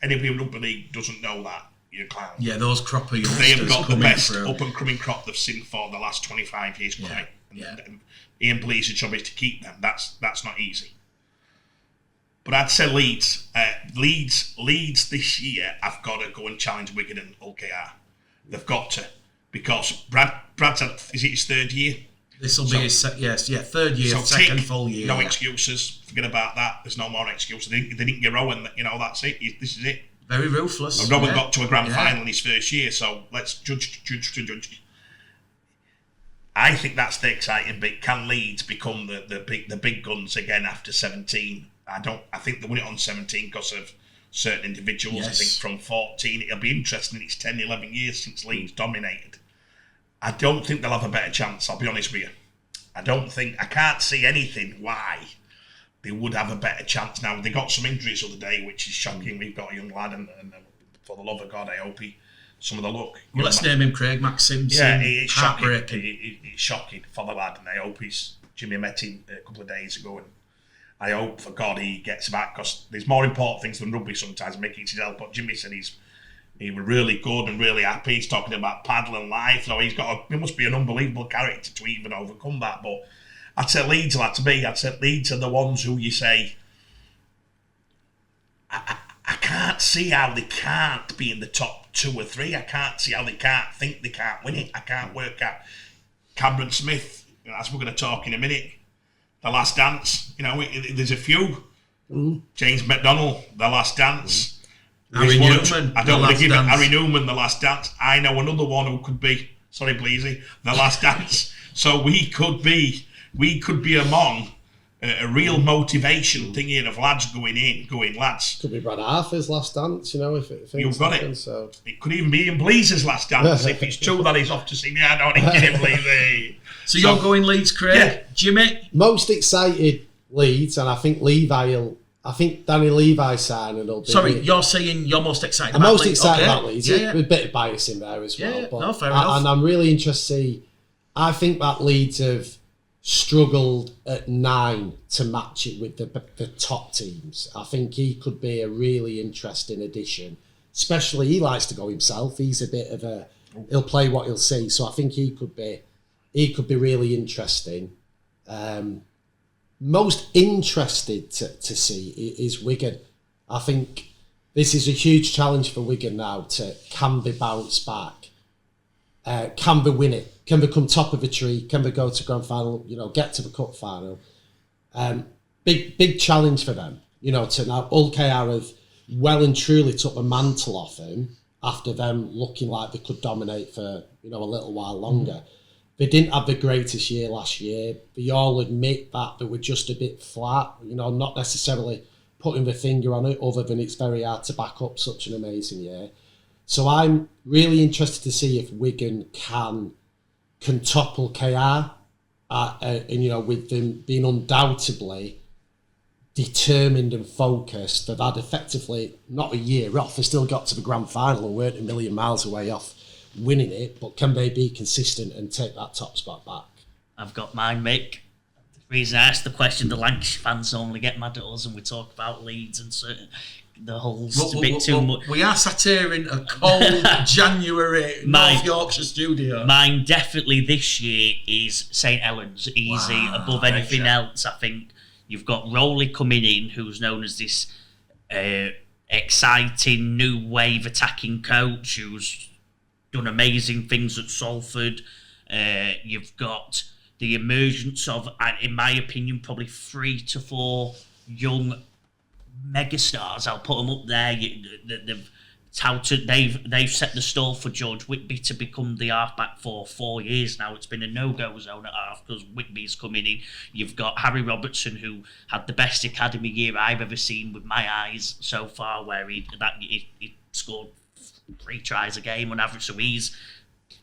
Anybody in Rugby League doesn't know that. You're a clown. Yeah, those cropper youngsters. They have got the best up-and-coming crop they've seen for the last 25 years coming. Yeah. And Ian Bleaser's job is to keep them. That's not easy. But I'd say Leeds. Leeds this year have got to go and challenge Wigan and Hull KR. They've got to. Because Brad's had, is it his 3rd year? This will be his 3rd year, second full year. No excuses. Forget about that. There's no more excuses. They didn't get Rowan. That's it. This is it. Very ruthless. And Rowan got to a grand final in his first year, so let's judge. I think that's the exciting bit. Can Leeds become the big guns again after 17? I think they won it on 17 because of certain individuals. Yes. I think from 14, it'll be interesting. It's 10, 11 years since Leeds dominated. I don't think they'll have a better chance, I'll be honest with you. I can't see anything why they would have a better chance now. They got some injuries the other day, which is shocking. We've got a young lad, and for the love of God, I hope some of the luck. Well, let's name him Craig Max Simpson. Yeah, it's shocking. It's shocking for the lad, and I hope Jimmy met him a couple of days ago, and I hope for God he gets back because there's more important things than rugby sometimes. Mick needs his help, but Jimmy said he was really good and really happy. He's talking about paddling life, so he must be an unbelievable character to even overcome that. But I'd say Leeds are Leeds are the ones who you say I can't see how they can't be in the top 2 or 3. I can't see how they can't think they can't win it. I can't work out. Cameron Smith, as we're going to talk in a minute, The Last Dance. There's a few. James McDonnell, The Last Dance. Harry Newman. I don't want to give it Harry Newman, The Last Dance. I know another one who could be, sorry, Bleasy, The Last Dance. So we could be among a real motivation thing here of lads going, lads. Could be Brad Arthur's Last Dance, if you've got it. So. It could even be in Bleaser's Last Dance if it's true that he's off to see me. I don't think Bleasy. So you're going Leeds, Craig? Yeah. Jimmy? Most excited Leeds, and I think Danny Levi signing will be... Sorry, you're saying you're most excited about Leeds? I'm most excited about Leeds. Yeah. With a bit of bias in there as well. Yeah, but fair enough. And I'm really interested to see... I think that Leeds have struggled at 9 to match it with the top teams. I think he could be a really interesting addition. Especially, he likes to go himself. He's a bit of a... He'll play what he'll see. So I think he could be really interesting. most interested to see is Wigan. I think this is a huge challenge for Wigan now can they bounce back? Can they win it? Can they come top of a tree? Can they go to grand final? Get to the cup final? Big challenge for them. To now Hull KR have well and truly took the mantle off them after them looking like they could dominate for a little while longer. They didn't have the greatest year last year. They all admit that they were just a bit flat. Not necessarily putting the finger on it, other than it's very hard to back up such an amazing year. So I'm really interested to see if Wigan can topple KR, and with them being undoubtedly determined and focused. They've had effectively not a year off. They still got to the grand final and weren't a million miles away off winning it. But can they be consistent and take that top spot back? I've got mine, Mick. The reason I asked the question, the Lancashire fans normally get mad at us and we talk about Leeds and certain the Hull's a bit too much. We are sat here in a cold January North Yorkshire studio. Mine definitely this year is St Helens, easy above anything else. I think you've got Rowley coming in, who's known as this exciting new wave attacking coach who's done amazing things at Salford. You've got the emergence of, in my opinion, probably 3 to 4 young megastars. I'll put them up there. They've set the stall for George Whitby to become the halfback for 4 years now. It's been a no-go zone at half because Whitby's coming in. You've got Harry Robertson, who had the best academy year I've ever seen with my eyes so far, where he scored 3 tries a game on average. So he's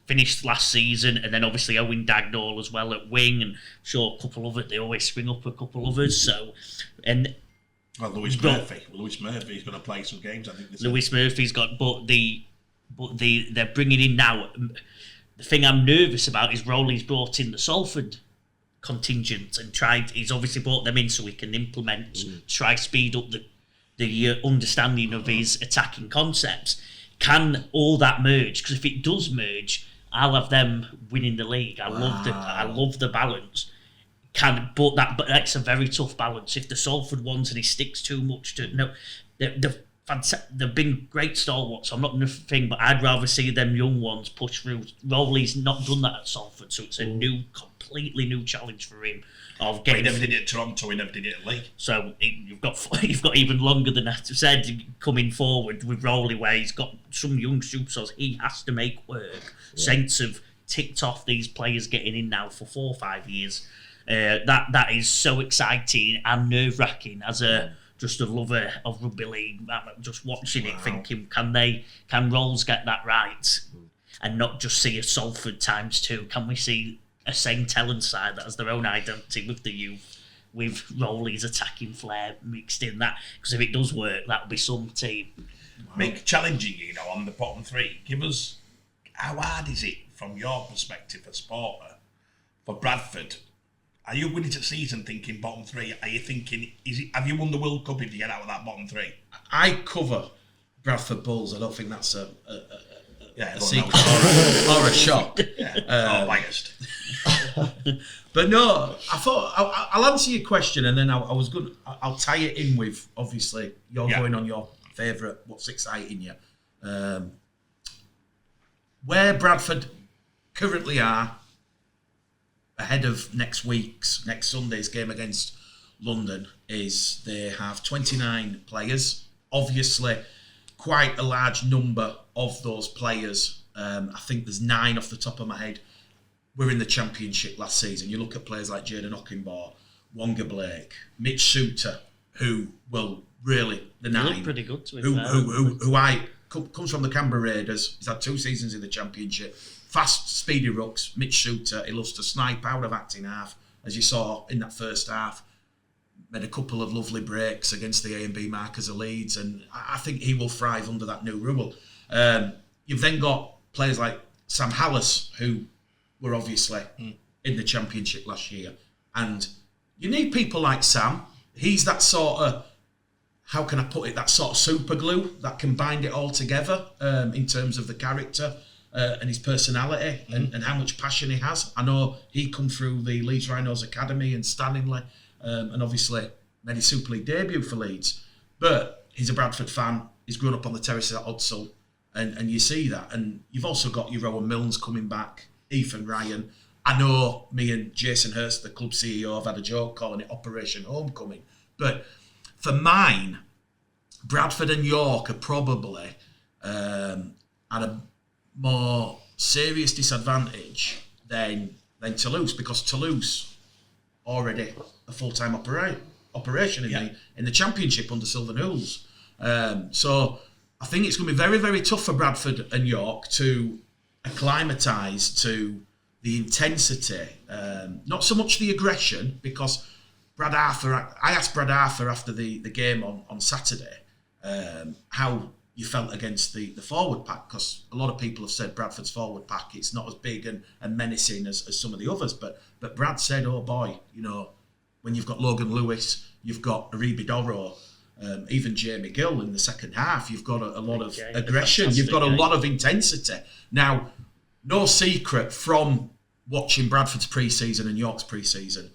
finished last season, and then obviously Owen Dagnall as well at wing, and sure a couple of it. They always spring up a couple others. So Well, Lewis Murphy's going to play some games, I think. Lewis Murphy's got, but they're bringing in now. The thing I'm nervous about is Rowley's brought in the Salford contingent and he's obviously brought them in so he can implement, try speed up the understanding of his attacking concepts. Can all that merge? Because if it does merge, I'll have them winning the league. I love the balance. But that's a very tough balance. If the Salford ones and he sticks too much to they've been great stalwarts. I'm not nothing, but I'd rather see them young ones push through. Rowley's not done that at Salford, so it's a completely new challenge for him. He never did it at Toronto. He never did it at League. So you've got even longer than that said coming forward with Rowley, where he's got some young superstars. He has to make work. Yeah. Saints have ticked off these players getting in now for 4 or 5 years. That is so exciting and nerve-wracking as just a lover of rugby league. Just watching it, thinking, can Rolls get that right, and not just see a Salford ×2? Can we see a St Helens side that has their own identity with the youth, with Rowley's attacking flair mixed in that? Because if it does work, that'll be some team. Mick, challenging you on the bottom 3. Give us, how hard is it from your perspective as supporter for Bradford? Are you winning the season thinking bottom 3? Are you thinking, have you won the World Cup if you get out of that bottom 3? I cover Bradford Bulls. I don't think that's a secret or a shock. Biased. But no, I thought I'll answer your question, and then I'll tie it in with, obviously, you're going on your favourite, what's exciting you. Where Bradford currently are, ahead of next Sunday's game against London, is they have 29 players. Obviously, quite a large number of those players. I think there's 9 off the top of my head. We're in the Championship last season. You look at players like Jaden Ockenbaugh, Wonga Blake, Mitch Suter, who will really the 9. Look pretty good to him. Who comes from the Canberra Raiders. He's had 2 seasons in the Championship. Fast, speedy rucks. Mitch Suter, he loves to snipe out of acting half, as you saw in that first half. Made a couple of lovely breaks against the A and B markers of Leeds, and I think he will thrive under that new rule. You've then got players like Sam Hallis, who were obviously in the Championship last year. And you need people like Sam. He's that sort of, how can I put it, that sort of super glue that can bind it all together in terms of the character and his personality and how much passion he has. I know he come through the Leeds Rhinos Academy and Stanley, and obviously made his Super League debut for Leeds. But he's a Bradford fan. He's grown up on the terraces at Odsall, and you see that. And you've also got your Rowan Milnes coming back, Ethan Ryan. I know me and Jason Hurst, the club CEO, have had a joke calling it Operation Homecoming. But for mine, Bradford and York are probably at a more serious disadvantage than Toulouse, because Toulouse already a full-time operation in the Championship under Sylvan Hills. So I think it's going to be very, very tough for Bradford and York to acclimatise to the intensity, not so much the aggression, because I asked Brad Arthur after the game on Saturday how you felt against the forward pack, because a lot of people have said Bradford's forward pack, it's not as big and menacing as some of the others, but Brad said, oh boy, when you've got Logan Lewis, you've got Aribi Doro, even Jamie Gill in the second half, you've got a lot of aggression, you've got a lot of intensity. Now, no secret from watching Bradford's pre-season and York's pre-season,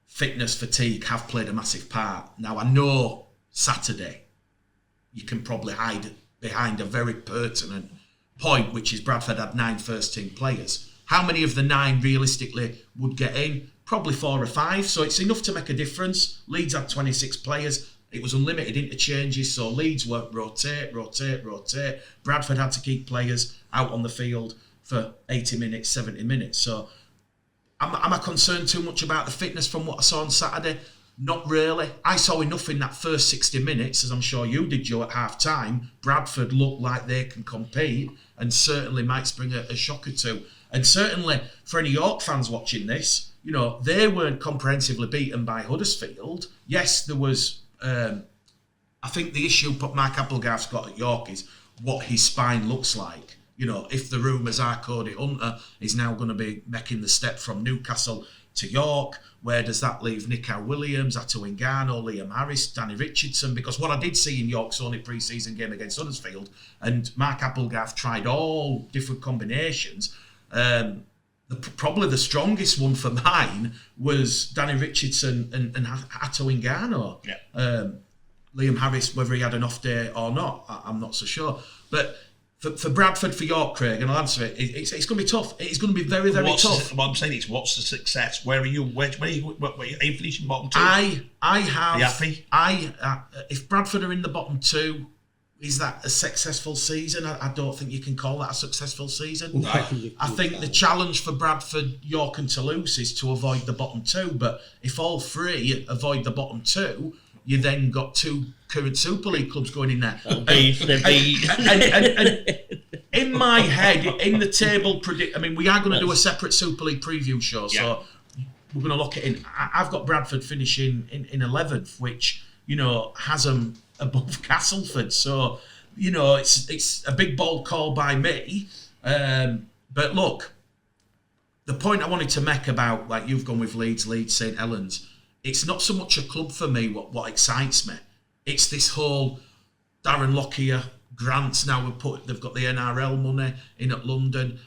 fitness, fatigue have played a massive part. Now, I know Saturday you can probably hide behind a very pertinent point, which is Bradford had 9 first-team players. How many of the 9 realistically would get in? Probably 4 or 5, so it's enough to make a difference. Leeds had 26 players. It was unlimited interchanges, so Leeds were rotate. Bradford had to keep players out on the field for 80 minutes, 70 minutes. So am I concerned too much about the fitness from what I saw on Saturday? Not really. I saw enough in that first 60 minutes, as I'm sure you did, Joe, at half-time. Bradford looked like they can compete and certainly might spring a shock or two. And certainly for any York fans watching this, they weren't comprehensively beaten by Huddersfield. Yes, there was... I think the issue Mark Applegarth's got at York is what his spine looks like. If the rumours are Cody Hunter is now going to be making the step from Newcastle to York, where does that leave Nico Williams, Ato Ingano, Liam Harris, Danny Richardson? Because what I did see in York's only pre-season game against Huddersfield, and Mark Applegarth tried all different combinations, probably the strongest one for mine was Danny Richardson and Ato Ingano. Yeah. Liam Harris, whether he had an off day or not, I'm not so sure. But for Bradford, for York, Craig, and I'll answer it, it's going to be tough. It's going to be very, very tough. What I'm saying is, what's the success? Where are you? Where are you finishing bottom 2? I have... Are you happy? If Bradford are in the bottom 2, is that a successful season? I don't think you can call that a successful season. I think the challenge for Bradford, York and Toulouse is to avoid the bottom 2. But if all 3 avoid the bottom 2, you then got 2 current Super League clubs going in there. And in my head, in the table we are going to do a separate Super League preview show, so we're going to lock it in. I've got Bradford finishing in 11th, which has them above Castleford. So it's a big bold call by me. But look, the point I wanted to make about, like you've gone with Leeds, St Helens, it's not so much a club for me. What excites me, it's this whole Darren Lockyer grants. Now they've got the NRL money in at London.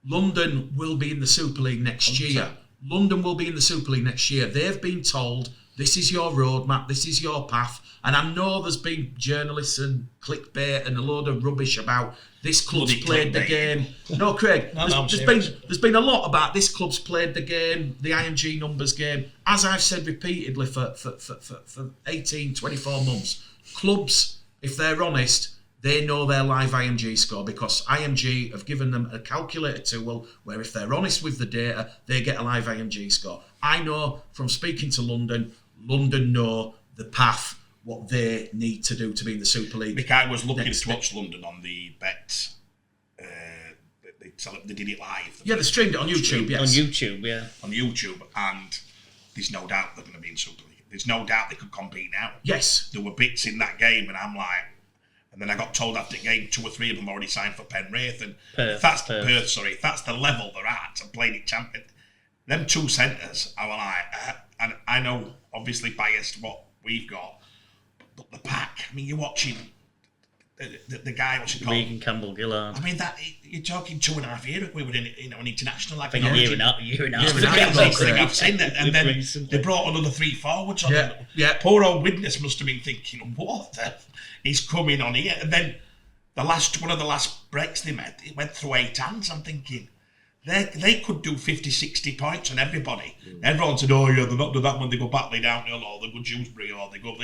London will be in the Super League next year. London will be in the Super League next year. They've been told, this is your roadmap, this is your path. And I know there's been journalists and clickbait and a load of rubbish about this club's played the game. No, Craig, there's been a lot about this club's played the game, the IMG numbers game. As I've said repeatedly for 18, 24 months, clubs, if they're honest, they know their live IMG score, because IMG have given them a calculator tool where if they're honest with the data, they get a live IMG score. I know from speaking to London know the path, what they need to do to be in the Super League. Mick, I was looking to watch London on the Bet. They did it live. Yeah, they streamed it on YouTube, yes. On YouTube, yeah. On YouTube, and there's no doubt they're going to be in Super League. There's no doubt they could compete now. Yes. There were bits in that game, and I'm like... And then I got told after the game, 2 or 3 of them already signed for Penrith. And if that's the level they're at and playing it champion, them 2 centres, I was like, and I know, obviously biased what we've got, but the pack, you're watching, the guy, what's he called? Regan Campbell-Gillard. I mean, you're talking 2.5 years we were in an international, like an a year and a half. I've seen it, and then they brought another 3 forwards on. Poor old Widnes must have been thinking, what the? He's coming on here, and then one of the last breaks they made, it went through 8 hands. I'm thinking, they could do 50, 60 points on everybody. Everyone said, oh yeah, they're not doing that when they go Batley downhill, or they go Dewsbury, or they go...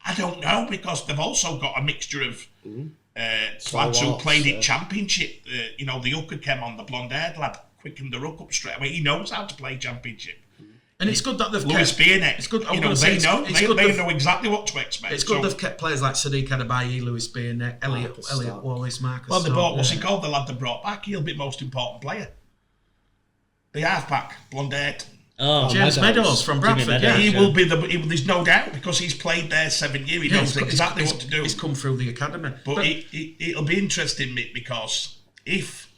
I don't know, because they've also got a mixture of lads who played it championship. The hooker came on, the blonde-haired lad, quickened the ruck up straight away. He knows how to play championship. And it's good that they've Lewis Bearneck. It's good. They know exactly what to expect. It's good they've kept players like Sadiq Adabayi, Lewis Bearneck, Elliot Wallace, Marcus. Well, they brought what's he called? The lad they brought back. He'll be the most important player. The halfback, blonde-haired. Oh, James Meadows from Bradford. He will be there's no doubt, because he's played there 7 years. He knows exactly what to do. He's come through the academy. But it'll be interesting, Mick, because if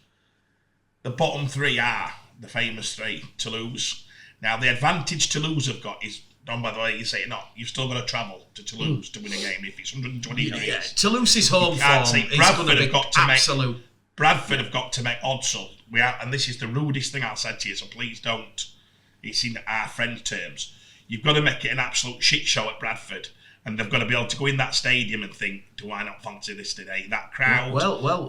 the bottom 3 are the famous 3, Toulouse. Now, the advantage Toulouse have got is, by the way, you say it not, you've still got to travel to Toulouse to win a game if it's 120 degrees. Yeah. Toulouse's home form is going to be absolute. Bradford have got to make oddsal. And this is the rudest thing I'll say to you, so please don't. It's in our friend terms. You've got to make it an absolute shit show at Bradford, and they've got to be able to go in that stadium and think, do I not fancy this today? That crowd,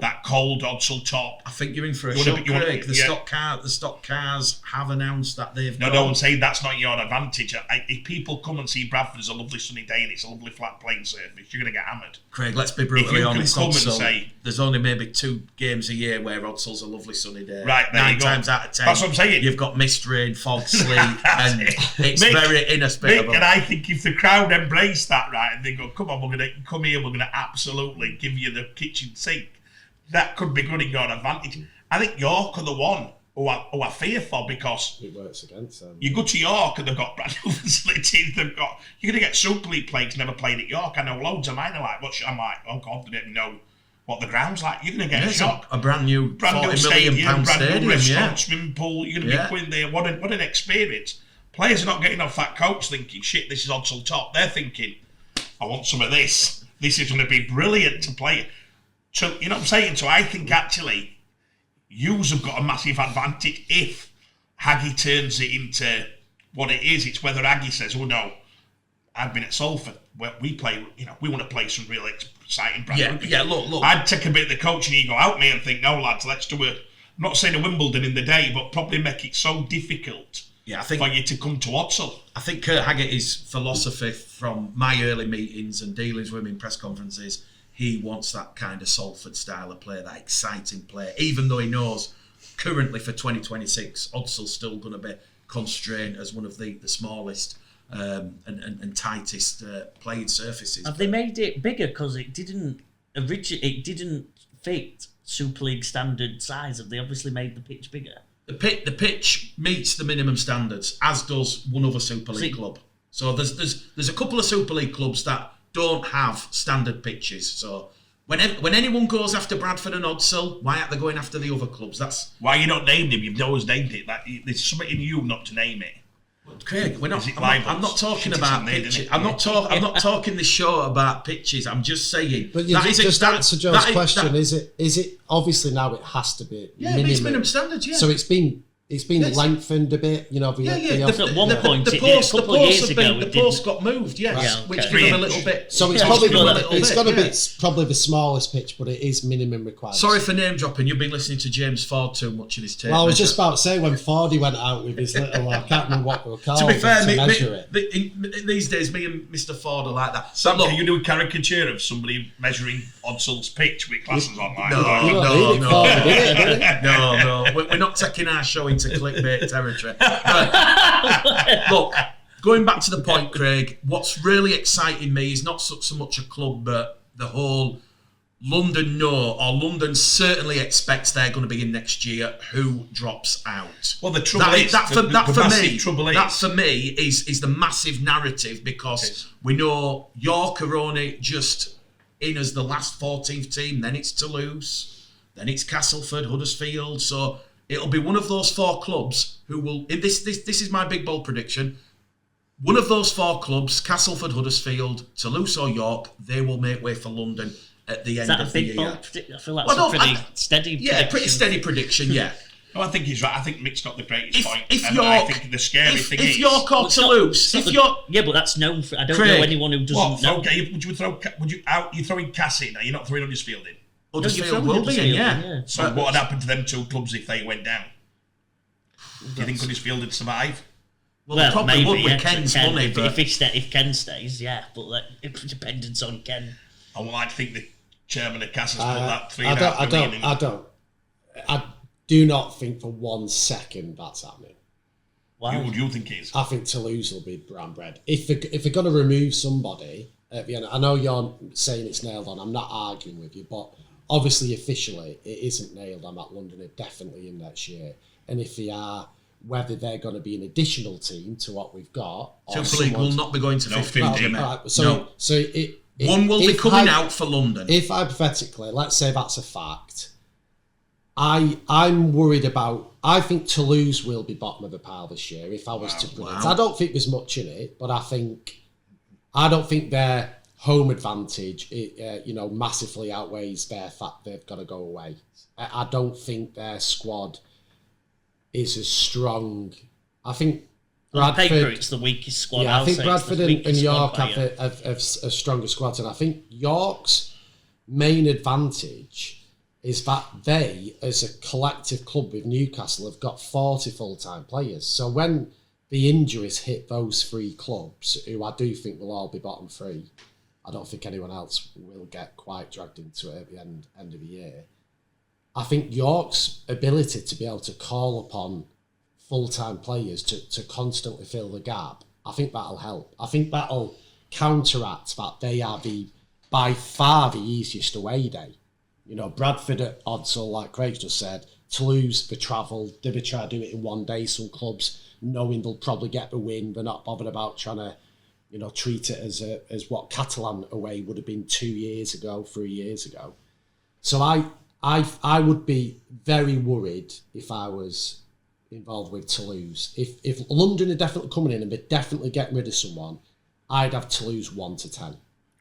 that cold Odsal top. I think you're in for a shock, Craig. The stock cars have announced that they've No, I'm saying that's not your advantage. If people come and see Bradford as a lovely sunny day and it's a lovely flat playing surface, you're going to get hammered. Craig, let's be brutally honest. Come and say, there's only maybe 2 games a year where Oddsal's a lovely sunny day. Right, there 9 you go. times out of 10. That's what I'm saying. You've got mist, rain, fog, sleet, and it's Mick, very inhospitable. Mick, and I think if the crowd embrace that, right, and they go, come on, we're going to come here, we're going to absolutely give you the kitchen sink, that could be good in your advantage. I think York are the one who I fear for, because it works against them. You go to York and they've got brand new facilities. You're going to get Super League players never played at York. I know loads of mine are like, I'm like, oh God, they didn't know what the ground's like. You're going to get a shock. A brand new £40 million brand new restaurant, swimming pool. You're going to be going there. What an experience. Players are not getting off that coach thinking, shit, this is Odsal top. They're thinking, I want some of this. This is going to be brilliant to play. So, you know what I'm saying? So I think actually, yous have got a massive advantage if Haggy turns it into what it is. It's whether Haggy says, oh no, I've been at Salford where we play, we want to play some really exciting brand rugby. Look. I'd take a bit of the coaching ego out me and think, no lads, let's do I'm not saying a Wimbledon in the day, but probably make it so difficult for you to come to Odsal. I think Kurt Haggerty's philosophy from my early meetings and dealings with him in press conferences, he wants that kind of Salford style of play, that exciting play, even though he knows currently for 2026, Oddsal's still going to be constrained as one of the smallest and tightest playing surfaces. Have they made it bigger because it didn't fit Super League standard size? Have they obviously made the pitch bigger? The pitch meets the minimum standards, as does one other Super League club. So there's a couple of Super League clubs that don't have standard pitches. So when anyone goes after Bradford and Odsal, why aren't they going after the other clubs? That's why you not named him. You've always named it. There's something in you not to name it. Craig, I'm not talking about pitches. I'm not talking this show about pitches. I'm just saying. But you just answer Joe's question. Is it obviously now it has to be minimum standards. Yeah. So it's been lengthened a bit. At one point, the post got moved. Yes, which gave them a little bit. So it's probably it's probably the smallest pitch, but it is minimum required. Sorry for name dropping. You've been listening to James Ford too much in his tape. Well, I was just about to say when Fordy went out with his little, I can't remember what we were called. To be fair, measure it. These days, me and Mr. Ford are like that. Sam, can you do a caricature of somebody measuring Oddsal's pitch with glasses on? No. We're not taking our show into clickbait territory. Look, going back to the point, Craig, what's really exciting me is not so much a club, but the whole London London certainly expects they're going to be in next year. Who drops out? Well, the trouble is that for me is the massive narrative, because we know York are only just in as the last 14th team, then it's Toulouse, then it's Castleford, Huddersfield. So it'll be one of those 4 clubs who will. This is my big bold prediction. One of those 4 clubs, Castleford, Huddersfield, Toulouse or York, they will make way for London at the end that of a the big year. bold? I feel that's a pretty steady prediction. Yeah, pretty steady prediction, yeah. No, I think he's right. I think Mick's got the greatest point. If and York, I think the scary thing is... If York or Toulouse... Yeah, but that's known for... I don't know anyone who doesn't know. You're throwing Cass in, are you not throwing Huddersfield in? Huddersfield will be in, yeah. So what would happen to them two clubs if they went down? Do you think Huddersfield would survive? Well, they probably maybe, would with Ken's money, but... If Ken stays, yeah, but it depends on Ken. I would like to think the chairman of Cass has put that $3.5 million in. I do not think for 1 second that's happening. Why? Who do you think it is? I think Toulouse will be brown bread. If they're going to remove somebody at the end, I know you're saying it's nailed on. I'm not arguing with you, but obviously officially it isn't nailed on. That London are definitely in next year, and if they are, whether they're going to be an additional team to what we've got, Super League will not be going to 15. One will be coming out for London. If hypothetically, let's say that's a fact, I'm worried about. I think Toulouse will be bottom of the pile this year. If I was to predict, I don't think there's much in it, but I don't think their home advantage, massively outweighs their fact they've got to go away. I don't think their squad is as strong. I think Bradford. On paper, it's the weakest squad. Yeah, I think Bradford and York have a stronger squad, and I think York's main advantage is that they, as a collective club with Newcastle, have got 40 full-time players. So when the injuries hit those three clubs, who I do think will all be bottom three, I don't think anyone else will get quite dragged into it at the end of the year. I think York's ability to be able to call upon full-time players to constantly fill the gap, I think that'll help. I think that'll counteract that they are by far the easiest away day. Bradford at Odsall, like Craig just said, Toulouse, the travel, they would try to do it in 1 day. Some clubs, knowing they'll probably get the win, they're not bothered about trying to, treat it as what Catalan away would have been 2 years ago, 3 years ago. So I would be very worried if I was involved with Toulouse. If London are definitely coming in and they're definitely getting rid of someone, I'd have Toulouse 1 to 10.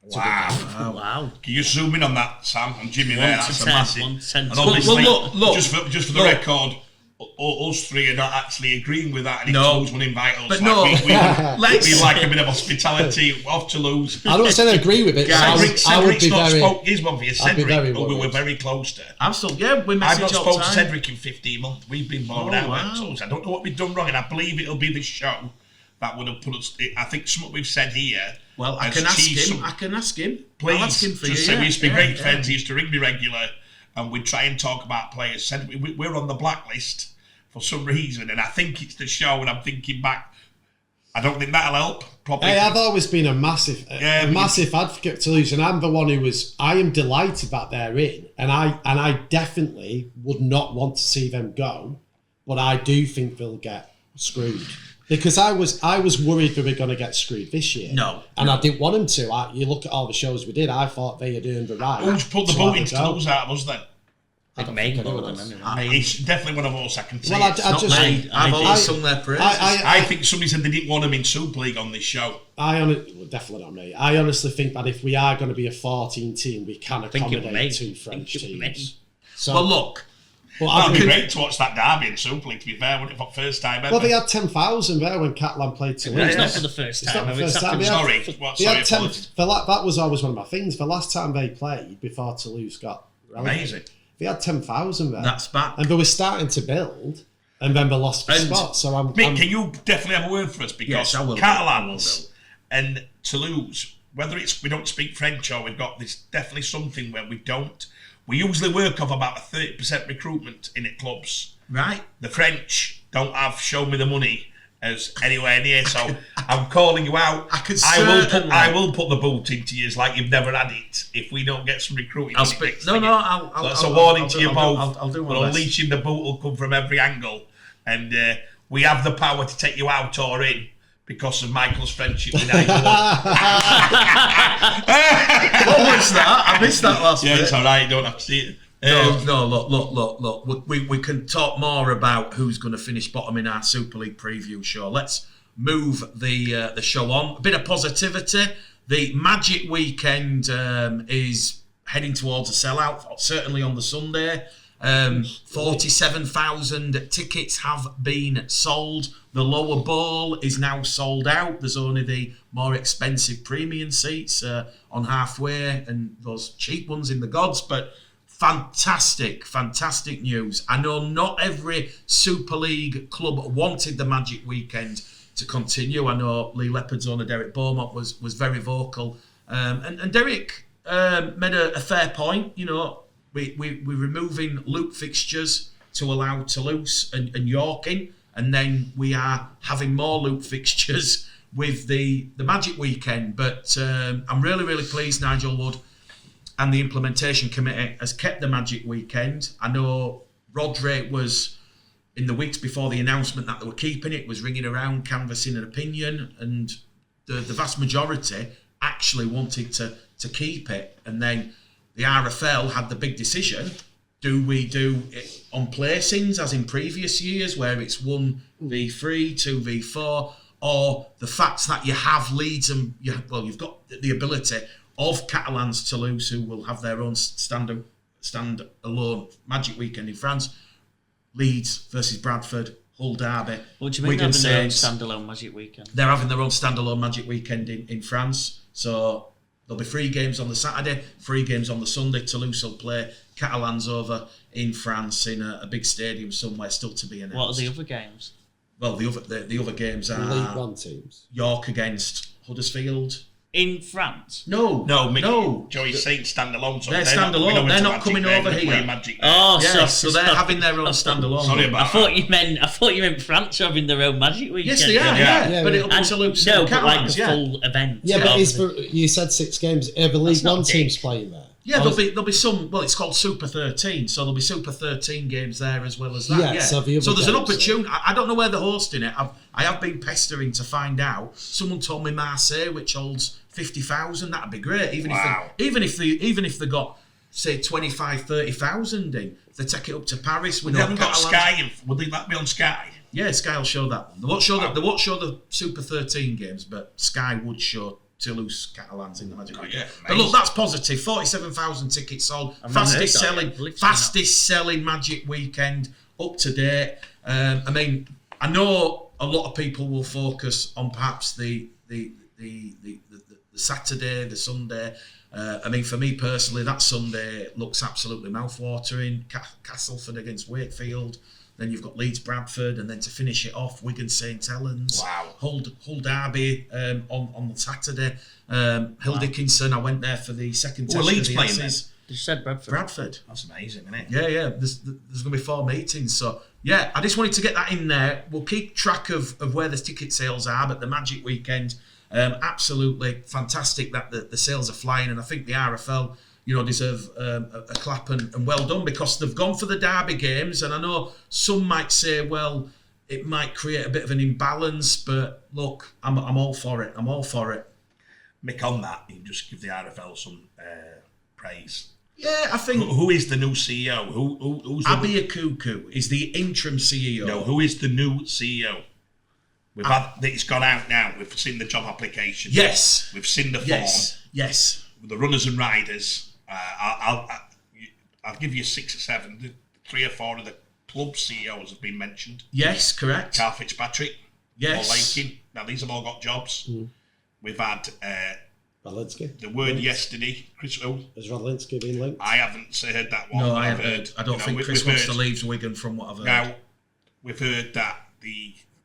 Wow. Can you zoom in on that, Sam? And Jimmy there, that's a massive... And obviously, look, just for the record, us three are not actually agreeing with that, and if Toulouse won't invite us, but we'd like a bit of hospitality off Toulouse. I don't say I agree with it. Cedric's not spoke. Here's one for you, Cedric, who we were very close to. I'm still, we message I've not spoken to time. Cedric in 15 months. We've been blown out at Toulouse. I don't know what we've done wrong, and I believe it'll be the show that would have put us... I think something we've said here... Well, I can ask him. Please, I'll ask him for just you. Say we used to be great friends. He used to ring me regular, and we'd try and talk about players. Said we're on the blacklist for some reason, and I think it's the show. And I'm thinking back, I don't think that'll help. Probably. Hey, I've always been a massive advocate to Toulouse, and I'm the one who was. I am delighted that they're in, and I definitely would not want to see them go, but I do think they'll get screwed. Because I was worried they were going to get screwed this year. I didn't want them to. You look at all the shows we did, I thought they had earned the right. Who's put the boat into Toulouse out of us then? I think May. It's definitely one of us, I can say. Well, I've always sung their praises. I think somebody said they didn't want them in Super League on this show. Definitely not me. I honestly think that if we are going to be a 14 team, we can accommodate 2 French teams. So, well, look. Well, it'd be great to watch that derby in Super League, to be fair, wouldn't it, for the first time ever? Well, they had 10,000 there when Catalan played Toulouse. It's not for the first time. Sorry, that was always one of my things. The last time they played, before Toulouse got relegated, amazing. They had 10,000 there. That's back. And they were starting to build, and then they lost the spot. So Mick, can you definitely have a word for us? Because Catalans and Toulouse, whether it's we don't speak French or we've got this, definitely something where we don't. We usually work off about a 30% recruitment in at clubs. Right. The French don't have show me the money as anywhere near, so I'm calling you out. I will put the boot into you like you've never had it if we don't get some recruiting. That's a warning to you both. I'll do my but best. Unleashing the boot will come from every angle, and we have the power to take you out or in. Because of Michael's friendship with Nigel. What was that? I missed that last bit. Yeah, it's all right. You don't have to see it. Look. We can talk more about who's going to finish bottom in our Super League preview show. Let's move the show on. A bit of positivity. The Magic Weekend is heading towards a sellout, certainly on the Sunday. 47,000 tickets have been sold. The lower bowl is now sold out. There's only the more expensive premium seats on halfway and those cheap ones in the gods, but fantastic news. I know not every Super League club wanted the Magic Weekend to continue. I know Lee Leopard's owner Derek Beaumont was very vocal, and Derek made a fair point. You know, we're removing loop fixtures to allow Toulouse and York in, and then we are having more loop fixtures with the Magic Weekend. But I'm really pleased Nigel Wood and the implementation committee has kept the Magic Weekend. I know Rodri was, in the weeks before the announcement that they were keeping it, was ringing around canvassing an opinion, and the vast majority actually wanted to keep it. And then the RFL had the big decision: do we do it on placings as in previous years where it's 1v3, 2v4, or the fact that you have Leeds and you've got the ability of Catalans Toulouse, who will have their own stand-alone Magic Weekend in France. Leeds versus Bradford, Hull Derby. What do you mean having their own standalone Magic Weekend? They're having their own standalone Magic Weekend in France. So there'll be 3 games on the Saturday, 3 games on the Sunday. Toulouse will play Catalans over in France in a big stadium somewhere, still to be announced. What are the other games? Well, the other games are League One teams. York against Huddersfield. In France? No. Joey's saying standalone. So they're standalone. They're not coming over here. Oh, so they're having their own standalone. Sorry about that. I thought you meant France having their own Magic Weekend. Yes, they are. Yeah. But it'll be Toulouse. No, but like a full event. Yeah, but you said 6 games. Are the League One teams playing there? Yeah, there'll be some. Well, it's called Super 13, so there'll be Super 13 games there as well as that. Yeah. So there's an opportunity. I don't know where they're hosting it. I have been pestering to find out. Someone told me Marseille, which holds 50,000. That'd be great. Even if they got, say, 25,000-30,000 in, if they take it up to Paris. They haven't got Sky. Would that be on Sky? Yeah, Sky will show that one. They won't show They won't show the Super 13 games, but Sky would show Toulouse Catalans in the Magic Weekend. Yeah, but look, that's positive. 47,000 tickets sold. Fastest selling Magic Weekend up to date. I mean, I know a lot of people will focus on perhaps the Saturday, the Sunday. I mean, for me personally, that Sunday looks absolutely mouthwatering. Castleford against Wakefield. Then you've got Leeds Bradford, and then to finish it off, Wigan St Helens. Wow. Hull Derby on the Saturday. Hill Dickinson, I went there for the second test. Leeds of the playing S's. then? You said Bradford. That's amazing, isn't it? Yeah. There's going to be 4 meetings. So, yeah, I just wanted to get that in there. We'll keep track of where the ticket sales are, but the Magic Weekend, absolutely fantastic that the sales are flying. And I think the RFL, deserve a clap and well done, because they've gone for the derby games. And I know some might say, well, it might create a bit of an imbalance, but look, I'm all for it. Mick, on that, you can just give the RFL some praise. Yeah, I think. Who is the new CEO? Who's Abi Akuku is the interim CEO. No, who is the new CEO? We've had it's gone out now. We've seen the job application. Yes. We've seen the form. Yes. The runners and riders. I'll give you 6 or 7. 3 or 4 of the club CEOs have been mentioned. Yes, correct. Carl Fitzpatrick. Yes. Paul Lakin. Now these have all got jobs. We've had Radlinski. The word yesterday. Chris. Has Radlinski been linked? I haven't heard that one. No, I haven't heard. I don't think Chris wants to leave Wigan from what I've heard. Now we've heard that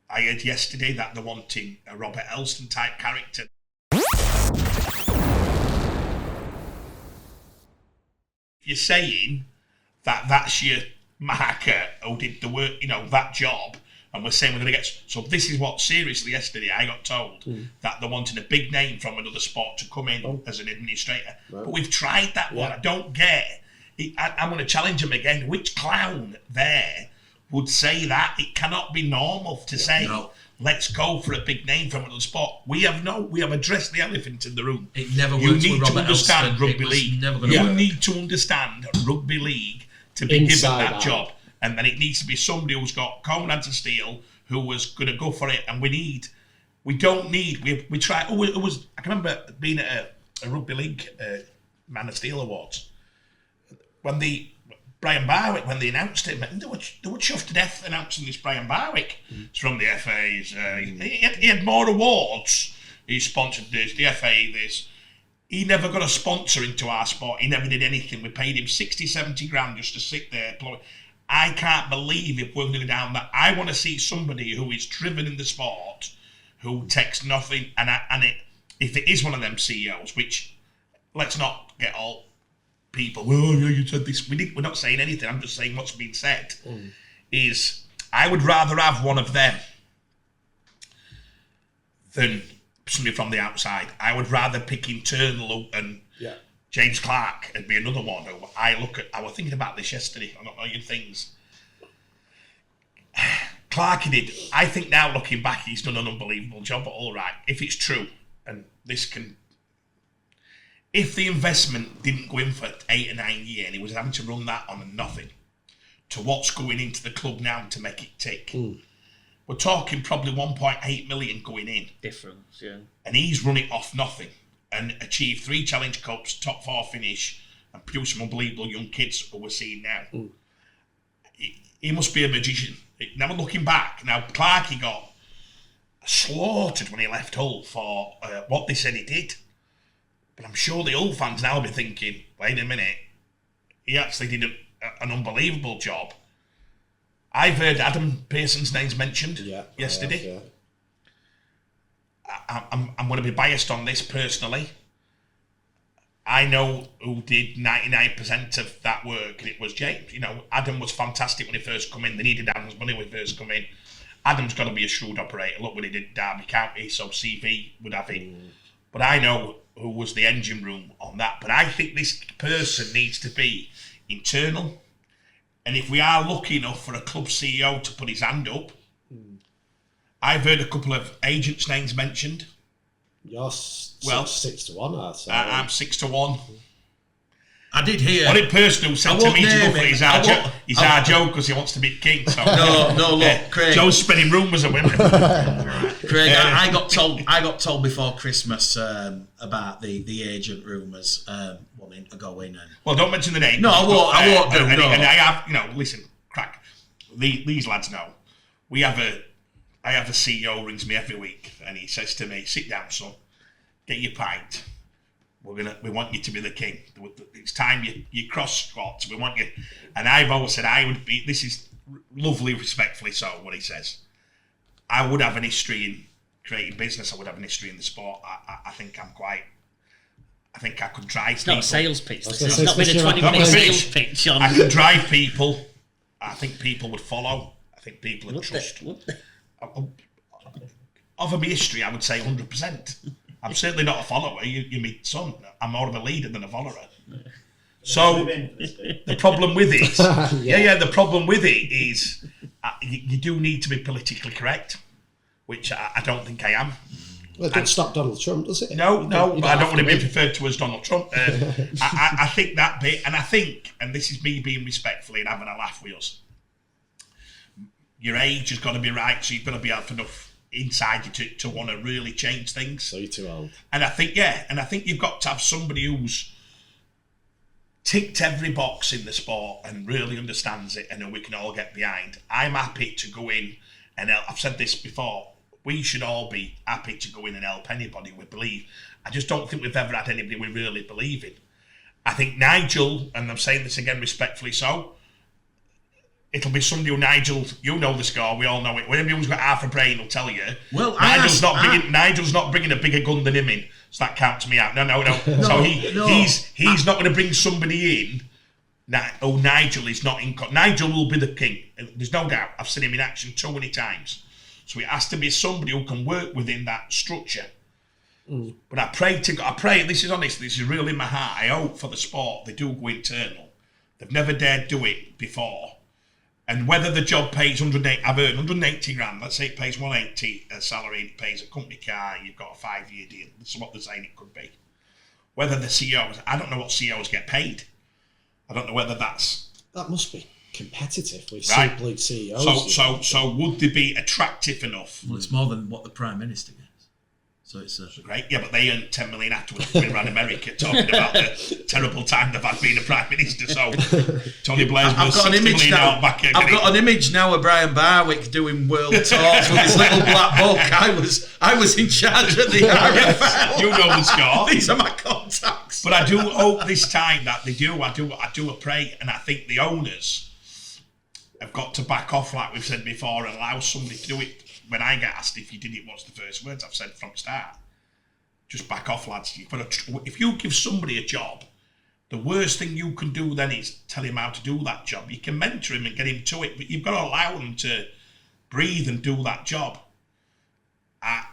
I heard yesterday that they're wanting a Robert Elston type character. You're saying that that's your marker who did the work, that job, and we're saying we're going to get. So this is what, seriously, yesterday I got told that they're wanting a big name from another sport to come in as an administrator. Right. But we've tried that one. I don't get it. I'm going to challenge them again. Which clown there would say that? It cannot be normal to say. No. Let's go for a big name from another sport. We have addressed the elephant in the room. It never works with Robert Elston. Rugby league. You need to understand rugby league to be given that job, and then it needs to be somebody who's got common hands of steel, who was going to go for it. And we try. I can remember being at a rugby league Man of Steel Awards, when Brian Barwick, when they announced it, they were chuffed to death announcing this Brian Barwick. It's from the FA. He had more awards. He sponsored this, the FA this. He never got a sponsor into our sport. He never did anything. We paid him 60, 70 grand just to sit there. I can't believe if we're going down that. I want to see somebody who is driven in the sport, who takes nothing. If it is one of them CEOs, which, let's not get all people, well, you said this. We're not saying anything. I'm just saying what's been said. Is I would rather have one of them than somebody from the outside. I would rather pick internal and James Clark would be another one who I was thinking about this yesterday on all your things. Clark did. I think now looking back, he's done an unbelievable job. But all right, if it's true, and this can, if the investment didn't go in for 8 or 9 years, and he was having to run that on nothing, to what's going into the club now to make it tick. We're talking probably 1.8 million going in. Difference, yeah. And he's run it off nothing and achieved 3 Challenge Cups, top 4 finish, and produced some unbelievable young kids who we're seeing now. He must be a magician. Now looking back, Clarkey got slaughtered when he left Hull for what they said he did. But I'm sure the Hull fans now will be thinking, wait a minute, he actually did an unbelievable job. I've heard Adam Pearson's name's mentioned yesterday. I'm going to be biased on this personally. I know who did 99% of that work, and it was James. Adam was fantastic when he first come in. They needed Adam's money when he first come in. Adam's got to be a shrewd operator. Look what he did at Derby County, so CV would have it. But I know who was the engine room on that. But I think this person needs to be internal. And if we are lucky enough for a club CEO to put his hand up, I've heard a couple of agents' names mentioned. You're 6-1, I'd say. I'm 6-1. I did hear. What did Personal said to me to go for it? He's our Joe because he wants to be king. So. No, look, Craig. Joe's spreading rumours of women. Craig, I got told before Christmas about the agent rumours wanting to go in. Well, don't mention the name. No, I won't do. And I have, listen, crack. These lads know. I have a CEO rings me every week, and he says to me, "Sit down, son. Get your pint. We want you to be the king. It's time you cross squats. We want you." And I've always said I would be. This is lovely, respectfully so. What he says, I would have an history in creating business. I would have an history in the sport. I think I think I could drive. It's people. not a sales pitch. It's not been a 20-minute sales pitch. I could drive people. I think people would follow. I think people would trust. Of my history, I would say 100%. I'm certainly not a follower. You're my son. I'm more of a leader than a follower. So the problem with it, the problem with it is you do need to be politically correct, which I don't think I am. Well, it don't stop Donald Trump, does it? No, but I don't want to be referred to as Donald Trump. I think that bit, and this is me being respectful and having a laugh with us. Your age has got to be right, so you've got to be have enough inside you to want to really change things. So you're too old. And I think you've got to have somebody who's ticked every box in the sport and really understands it and who we can all get behind. I'm happy to go in, and I've said this before, we should all be happy to go in and help anybody we believe. I just don't think we've ever had anybody we really believe in. I think Nigel, and I'm saying this again respectfully so, it'll be somebody who Nigel, you know the score, we all know it. When anyone's got half a brain will tell you. Well, Nigel's not bringing a bigger gun than him in, so that counts me out. No. So he's not going to bring somebody in. Nigel is not in. Nigel will be the king. There's no doubt. I've seen him in action too many times. So it has to be somebody who can work within that structure. But I pray, this is honest, this is really in my heart, I hope for the sport they do go internal. They've never dared do it before. And whether the job pays 180, I've earned 180 grand, let's say it pays 180 salary, it pays a company car, you've got a 5-year deal. This is what they're saying it could be. Whether the CEOs, I don't know what CEOs get paid. I don't know whether that's... That must be competitive with Super League CEOs. So would they be attractive enough? Well, it's more than what the Prime Minister gets. So it's great. Yeah, but they earned 10 million afterwards when around America talking about the terrible time they've had being a Prime Minister. So Tony Blair's worth 60 million out back in. I've got an image now of Brian Barwick doing world tours with his little black book. I was in charge of the RFL. You know the score. These are my contacts. But I do hope this time that they do. I do pray, and I think the owners have got to back off, like we've said before, and allow somebody to do it. When I get asked if you did it, what's the first words I've said from the start? Just back off, lads. If you give somebody a job, the worst thing you can do then is tell him how to do that job. You can mentor him and get him to it, but you've got to allow him to breathe and do that job. I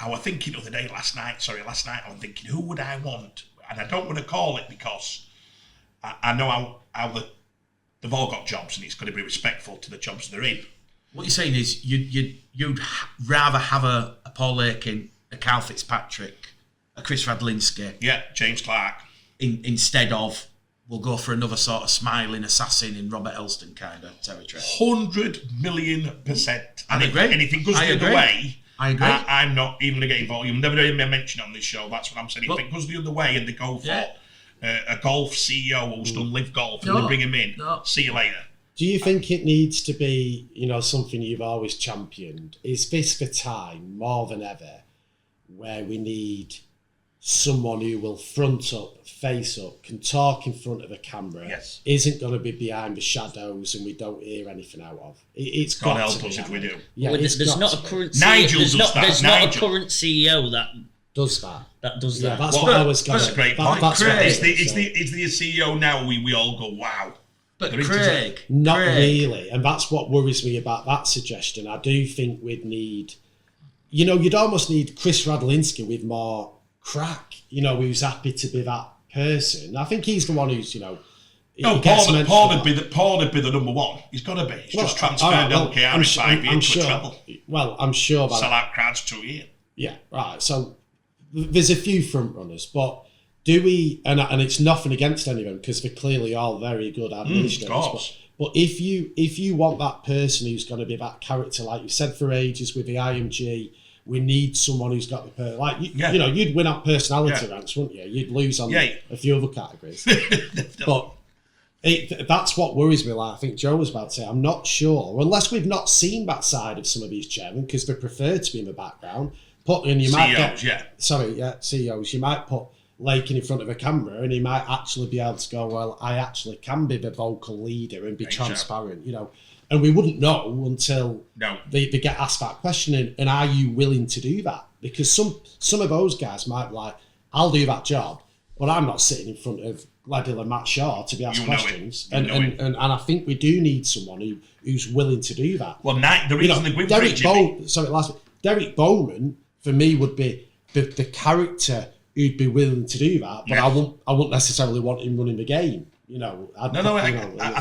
was thinking last night I was thinking, who would I want? And I don't want to call it because I know how they've all got jobs and it's got to be respectful to the jobs they're in. What you're saying is you'd rather have a Paul Akin, a Carl Fitzpatrick, a Chris Radlinski. Yeah, James Clark. Instead of, we'll go for another sort of smiling assassin in Robert Elston kind of territory. 100,000,000%. I agree. And if it goes the other way, I agree. I'm not even going to get involved. You'll never hear me mention on this show. That's what I'm saying. If it goes the other way and they go for a golf CEO who's done live golf and they bring him in, see you later. Do you think it needs to be, something you've always championed? Is this the time, more than ever, where we need someone who will front up, face up, can talk in front of a camera, isn't going to be behind the shadows and we don't hear anything out of? It's God got help to us if we do. Yeah, there's not a current CEO. Nigel does that. There's not a current CEO that does that. That does that. That's what I was going to... That's a great point. Is the CEO now we all go, wow. But Craig... Not really. And that's what worries me about that suggestion. I do think we'd need... you'd almost need Chris Radlinski with more crack, who's happy to be that person. I think he's the one who's, No, Paul would be the number one. He's got to be. He's just transferred LKR in 5 years to a treble. Well, I'm sure... Sell out crowds 2 years. Yeah, right. So there's a few front runners, but... Do we, and it's nothing against any of them because they're clearly all very good administrators. But if you want that person who's going to be that character, like you said for ages with the IMG, we need someone who's got the you'd win out personality ranks, wouldn't you? You'd lose on a few other categories. But that's what worries me. Like I think Joe was about to say, I'm not sure unless we've not seen that side of some of these chairmen because they prefer to be in the background. CEOs. You might put Lakin in front of a camera and he might actually be able to go, well, I actually can be the vocal leader and be transparent, and we wouldn't know until they get asked that question, and are you willing to do that? Because some of those guys might be like, I'll do that job, but I'm not sitting in front of Gladhill and Matt Shaw to be asked questions, and I think we do need someone who's willing to do that. Well, the reason Derek Bowman for me would be the character who'd be willing to do that, but I wouldn't necessarily want him running the game. I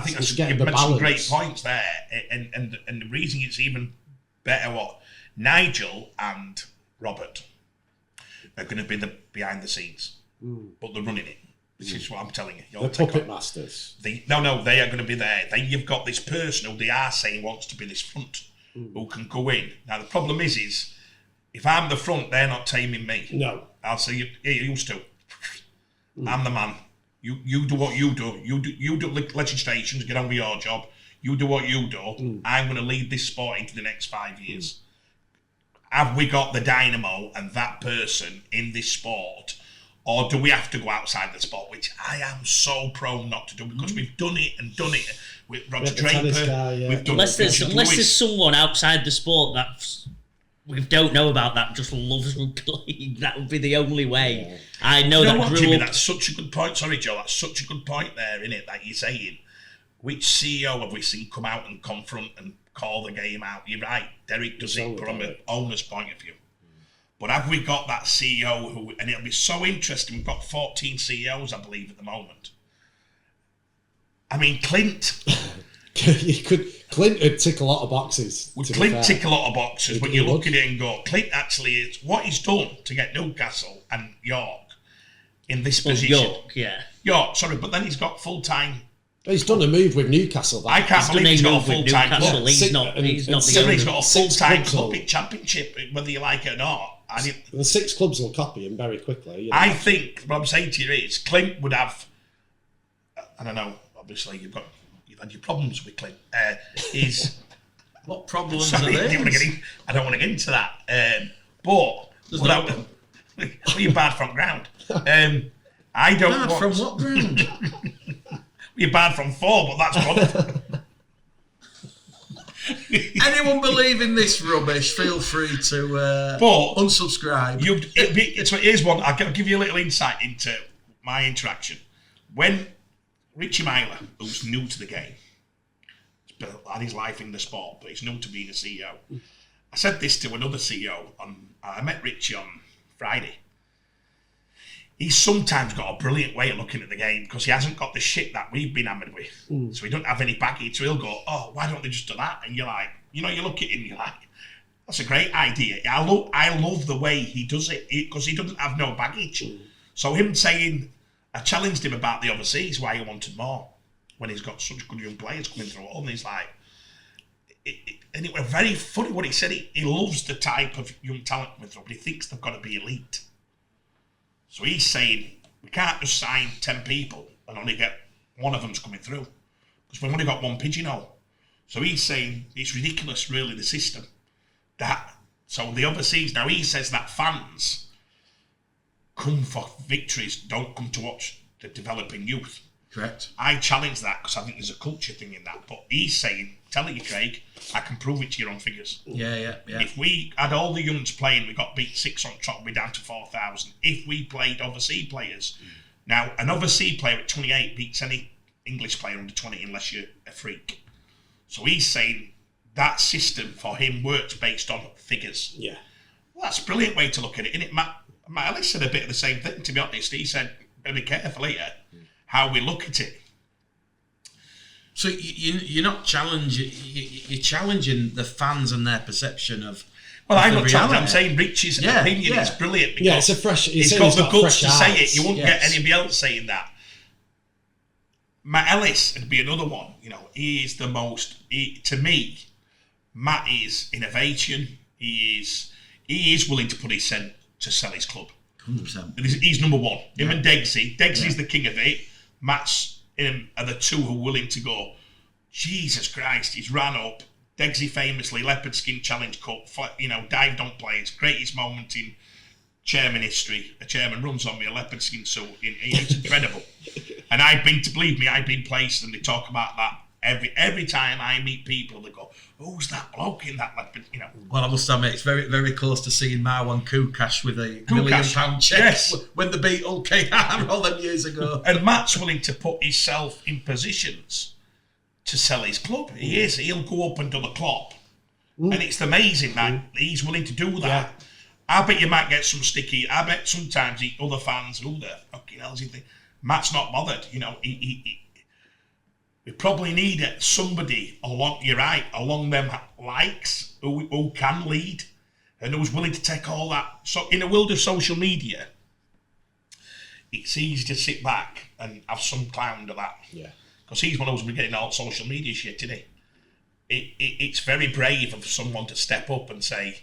think you've mentioned some great points there, and the reason it's even better, Nigel and Robert are going to be the behind the scenes, but they're running it. This is what I'm telling you. The puppet masters. They are going to be there. Then you've got this person who they are saying wants to be this front, who can go in. Now the problem is if I'm the front, they're not taming me. No. I'll say, you used to. I'm the man. You do what you do. You do legislations, get on with your job. You do what you do. I'm going to lead this sport into the next 5 years. Have we got the dynamo and that person in this sport? Or do we have to go outside the sport, which I am so prone not to do because we've done it with Roger Draper. We've done unless there's someone outside the sport that we don't know about that just loves rugby league. That would be the only way. Yeah. I know that. Jimmy, that's such a good point. Sorry, Joe, that's such a good point there, isn't it? That you're saying. Which CEO have we seen come out and confront and call the game out? You're right. Derek does it from an owner's point of view. But have we got that CEO who? And it'll be so interesting. We've got 14 CEOs, I believe, at the moment. I mean, Clint. Clint would tick a lot of boxes. Would Clint tick a lot of boxes, but you look at it and go, Clint actually is what he's done to get Newcastle and York in this position. York, sorry, but then he's got full-time. He's done a move with Newcastle. I can't believe he's got a full-time club. He's not the owner. He's got a full-time club in Championship, whether you like it or not. The 6 clubs will copy him very quickly. You know? I think what I'm saying to you is Clint would have. I don't know. Obviously, you've had your problems with Clint. What problems sorry, are they? I don't want to get into that. But you're bad from ground. I don't. Bad from what ground? You're bad from 4, but that's one. Anyone believing this rubbish, feel free to unsubscribe. Here's one. I'll give you a little insight into my interaction. When Richie Myler, who's new to the game, he's had his life in the sport, but he's new to being a CEO. I said this to another CEO. I met Richie on Friday. He's sometimes got a brilliant way of looking at the game because he hasn't got the shit that we've been hammered with. So he don't have any baggage. So he'll go, oh, why don't they just do that? And you're like, you look at him, you're like, that's a great idea. I love the way he does it because he doesn't have no baggage. So him saying, I challenged him about the overseas, why he wanted more when he's got such good young players coming through. And he's like, and it was very funny what he said. He loves the type of young talent coming through, but he thinks they've got to be elite. So he's saying, we can't just sign 10 people and only get one of them's coming through. Because we've only got one pigeonhole. So he's saying, it's ridiculous, really, the system. So the overseas, now he says that fans come for victories, don't come to watch the developing youth. Correct. I challenge that because I think there's a culture thing in that. But he's saying, telling you, Craig, I can prove it to your own figures. Yeah. If we had all the youngs playing, we got beat 6 on top, we're down to 4,000. If we played overseas players, now an overseas player at 28 beats any English player under 20 unless you're a freak. So he's saying that system for him works based on figures. Yeah. Well, that's a brilliant way to look at it, isn't it? Matt Ellis said a bit of the same thing, to be honest. He said, better be careful here how we look at it. So you're not challenging. You're challenging the fans and their perception of. Well, I'm not challenging. I'm saying Richie's opinion is brilliant because it's a fresh. He's got the guts to say it. You won't Yes. get anybody else saying that. Matt Ellis would be another one. He is the most. To me, Matt is innovation. He is willing to put his cent to sell his club. 100%. He's number one. Him and Degsy. Degsy's the king of it. Matt's him are the two who are willing to go. Jesus Christ, he's ran up. Degsy famously, Leopard Skin Challenge Cup, dived on players, greatest moment in chairman history. A chairman runs on me a leopard skin suit. It's incredible. And I've been placed, and they talk about that every time I meet people. They go, "Who's that bloke in that leopard?" Well, I must admit, it's very, very close to seeing Marwan Kukash with a £1 million check. Yes. When they beat Hull KR all them years ago. And Matt's willing to put himself in positions to sell his club. He is. He'll go up and do the Klopp. And it's amazing that he's willing to do that. Yeah. I bet you might get some sticky. I bet sometimes other fans, who the fucking hell is he think? Matt's not bothered. We probably need somebody along them likes who can lead and who's willing to take all that. So in a world of social media, it's easy to sit back and have some clown to that. Yeah. Because he's one who's been getting all social media shit, isn't he? It's very brave of someone to step up and say,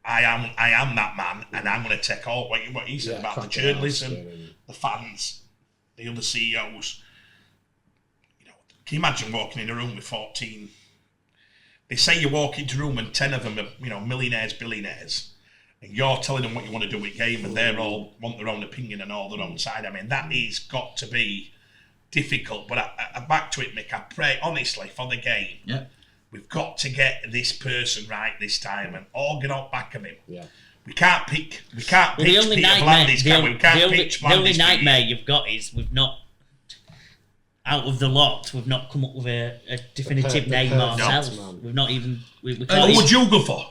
I am that man, and I'm going to take all what he said about the journalism, the fans, the other CEOs. Can you imagine walking in a room with 14? They say you walk into a room and 10 of them are, millionaires, billionaires, and you're telling them what you want to do with game, and they all want their own opinion and all their own side. I mean, that is got to be difficult. But I back to it, Mick. I pray honestly for the game. Yeah. We've got to get this person right this time and all get out back of him. Yeah. We can't pitch Peter Blandis, can we? We can't pitch Blandis. The only nightmare you've got is we've not, out of the lot, we've not come up with a definitive name ourselves. We've not even... We can't what would you go for?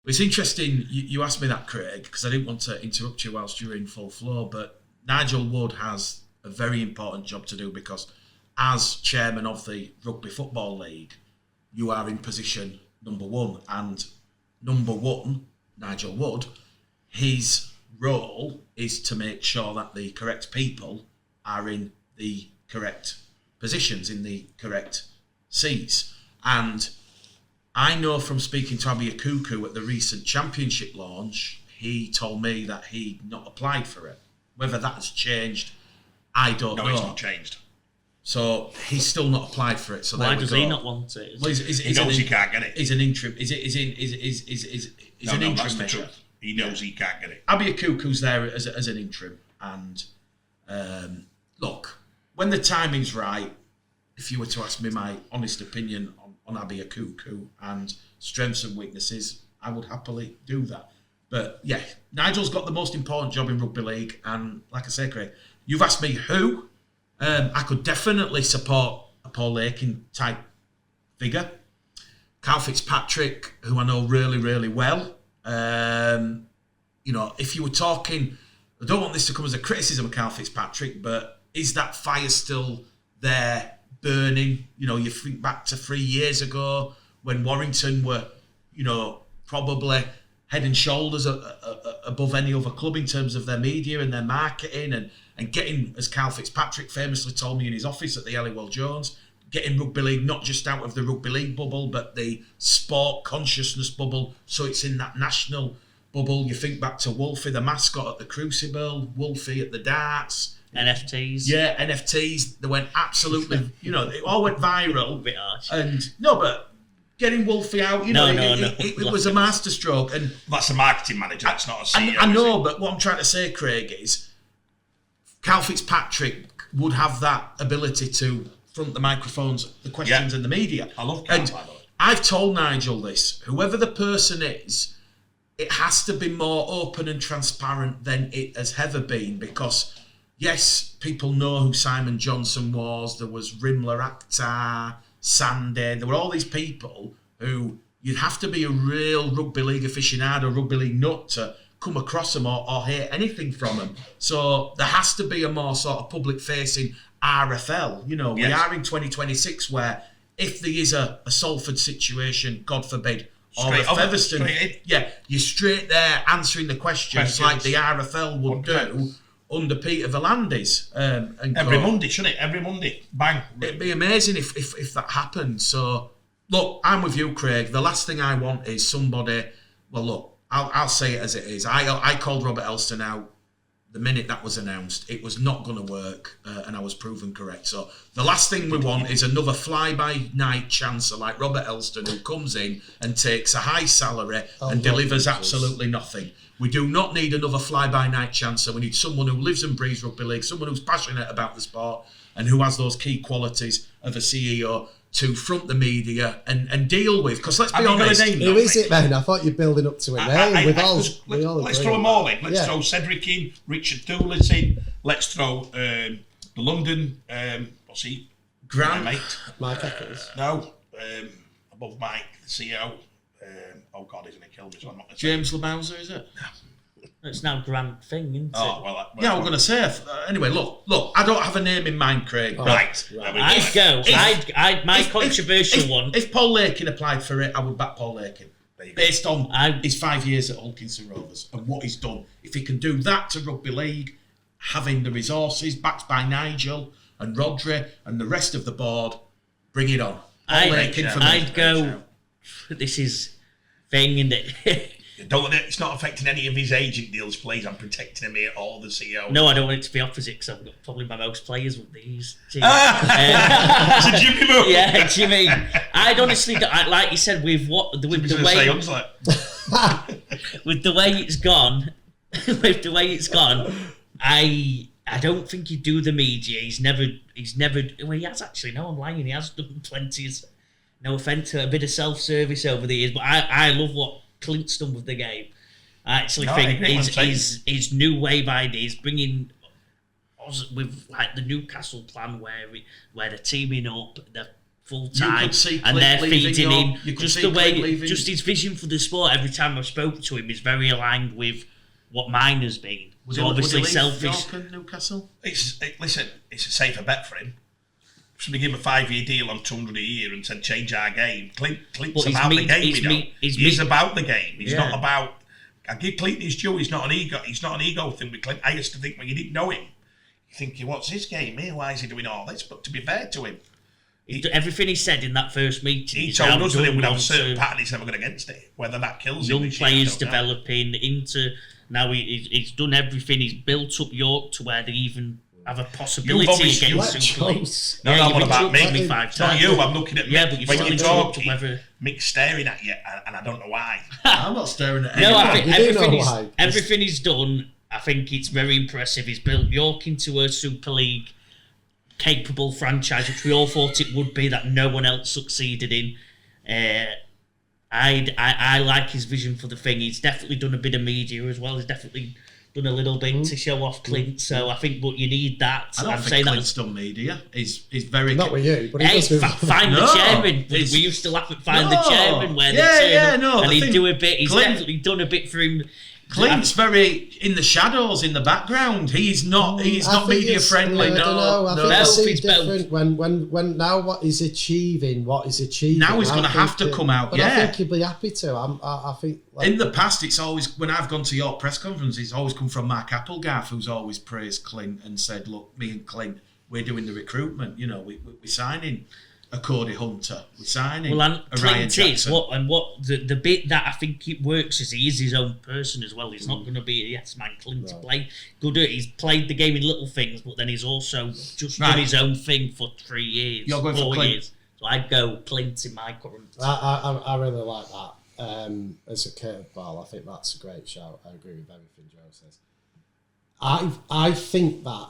It's interesting you asked me that, Craig, because I didn't want to interrupt you whilst you were in full flow, but Nigel Wood has a very important job to do because as chairman of the Rugby Football League, you are in position number one. And number one, Nigel Wood, his role is to make sure that the correct people are in the correct positions, in the correct seats. And I know from speaking to Abby Akuku at the recent championship launch, he told me that he'd not applied for it. Whether that has changed, I don't know. No, it's not changed. So he's still not applied for it. So why does he not want it? Well, he knows he can't get it. He's an interim. Is an interim that's measure. the truth. He knows he can't get it. Abby Akuku's there as an interim, and look, when the timing's right, if you were to ask me my honest opinion on Abby Akuku and strengths and weaknesses, I would happily do that. But yeah, Nigel's got the most important job in rugby league, and like I say, Craig, you've asked me who. I could definitely support a Paul Lakin type figure. Carl Fitzpatrick, who I know really, really well. If you were talking, I don't want this to come as a criticism of Carl Fitzpatrick, but is that fire still there burning? You think back to 3 years ago when Warrington were, probably head and shoulders above any other club in terms of their media and their marketing and getting, as Carl Fitzpatrick famously told me in his office at the Halliwell Jones, getting rugby league not just out of the rugby league bubble, but the sport consciousness bubble, so it's in that national bubble. You think back to Wolfie, the mascot at the Crucible, Wolfie at the darts. NFTs. Yeah, NFTs. They went absolutely, it all went viral. A bit harsh. But getting Wolfie out, it was a masterstroke. And that's a marketing manager, that's not a CEO. I know, but what I'm trying to say, Craig, is Carl Fitzpatrick would have that ability to front the microphones, the questions and the media. I love Carl, and by the way. I've told Nigel this, whoever the person is, it has to be more open and transparent than it has ever been, because yes, people know who Simon Johnson was, there was Rimler Akhtar, Sandy, there were all these people who you'd have to be a real rugby league aficionado, rugby league nut to come across them or hear anything from them. So there has to be a more sort of public-facing RFL. We are in 2026 where if there is a Salford situation, God forbid, or a Featherstone, you're straight there answering the questions like the RFL would do under Peter Volandis. Every Monday, shouldn't it? Every Monday, bang. It'd be amazing if that happened. So, look, I'm with you, Craig. The last thing I want is somebody, well, look, I'll say it as it is. I called Robert Elston out the minute that was announced. It was not going to work, and I was proven correct. So the last thing we want is another fly-by-night chancer like Robert Elston who comes in and takes a high salary and delivers absolutely nothing. We do not need another fly-by-night chancer. We need someone who lives and breathes rugby league, someone who's passionate about the sport and who has those key qualities of a CEO to front the media and deal with. Because let's be honest, who is it, man? I thought you're building up to it now. Let's throw them all in. Let's throw Cedric in, Richard Doolis in. Let's throw the London. What's he? Grant, Mike Eccles. No, above Mike, the CEO. Oh God, isn't he killed me? So I'm not James LeBowser, is it? It's now Grant Thing, isn't it? Oh, well, yeah, I'm going to say. Anyway, look, I don't have a name in mind, Craig. Right. I'd go. My controversial one. If Paul Lakin applied for it, I would back Paul Lakin. Based on his 5 years at Hulkinson Rovers and what he's done. If he can do that to rugby league, having the resources, backed by Nigel and Rodri and the rest of the board, bring it on. I'd go. This is thing, isn't it? It's not affecting any of his agent deals, please. I'm protecting him here, all the CEO. No, I don't want it to be opposite because I've got probably my most players with these. It's a Jimmy move. Yeah, Jimmy. I'd honestly, like you said, with the way it's gone, I don't think he'd do the media. He's never. Well, he has actually. No, I'm lying. He has done plenty. No offence, a bit of self-service over the years, but I love what Clint's done with the game. I actually think his new wave ideas, bringing us with like the Newcastle plan where they're teaming up, they're full time, and they're feeding in. Just the way, just his vision for the sport. Every time I've spoken to him, is very aligned with what mine has been. So obviously selfish. Newcastle. Listen, it's a safer bet for him. Somebody give him a 5-year deal on 200 a year and said change our game. Clint's about the game. He's about the game. He's not about. I give Clint his due. He's not an ego. He's not an ego thing with Clint. I used to think when you didn't know him, you think, what's his game here? Why is he doing all this? But to be fair to him, Everything he said in that first meeting. He told us that without certain pattern, he's never going against it. Whether that kills him. Young players developing into. Now he's done everything. He's built up York to where they even have a possibility against Super League. No, what about me? 5 times. Not you. I'm looking at but you've when you talk. whether Mick's staring at you, and I don't know why. I'm not staring at anyone. anyone. I think everything he's done. I think it's very impressive. He's built York into a Super League capable franchise, which we all thought it would be, that no one else succeeded in. I like his vision for the thing. He's definitely done a bit of media as well. He's definitely done a little bit to show off Clint. So I think, but you need that. I don't think Clint's done media. He's very... Not with you, but he does find the chairman. We used to laugh at find the chairman where they turn up and he'd do a bit. He's definitely done a bit for him. Clint's very in the shadows, in the background. He's not media friendly. I think it's different when now what he's achieving. Now he's going to have to come out. But I think he'll be happy to. I think in the past, it's always when I've gone to York press conferences, it's always come from Mark Applegarth, who's always praised Clint and said, "Look, me and Clint, we're doing the recruitment. You know, we're signing a Cody Hunter. We're signing a Ryan Jackson." The bit that I think it works is he is his own person as well. He's not going to be a yes man. Clint's played good. He's played the game in little things, but then he's also just done his own thing for 3 years. You're going 4 years. So I'd go Clint in my current. I really like that. As a curveball, I think that's a great shout. I agree with everything Joe says. I think that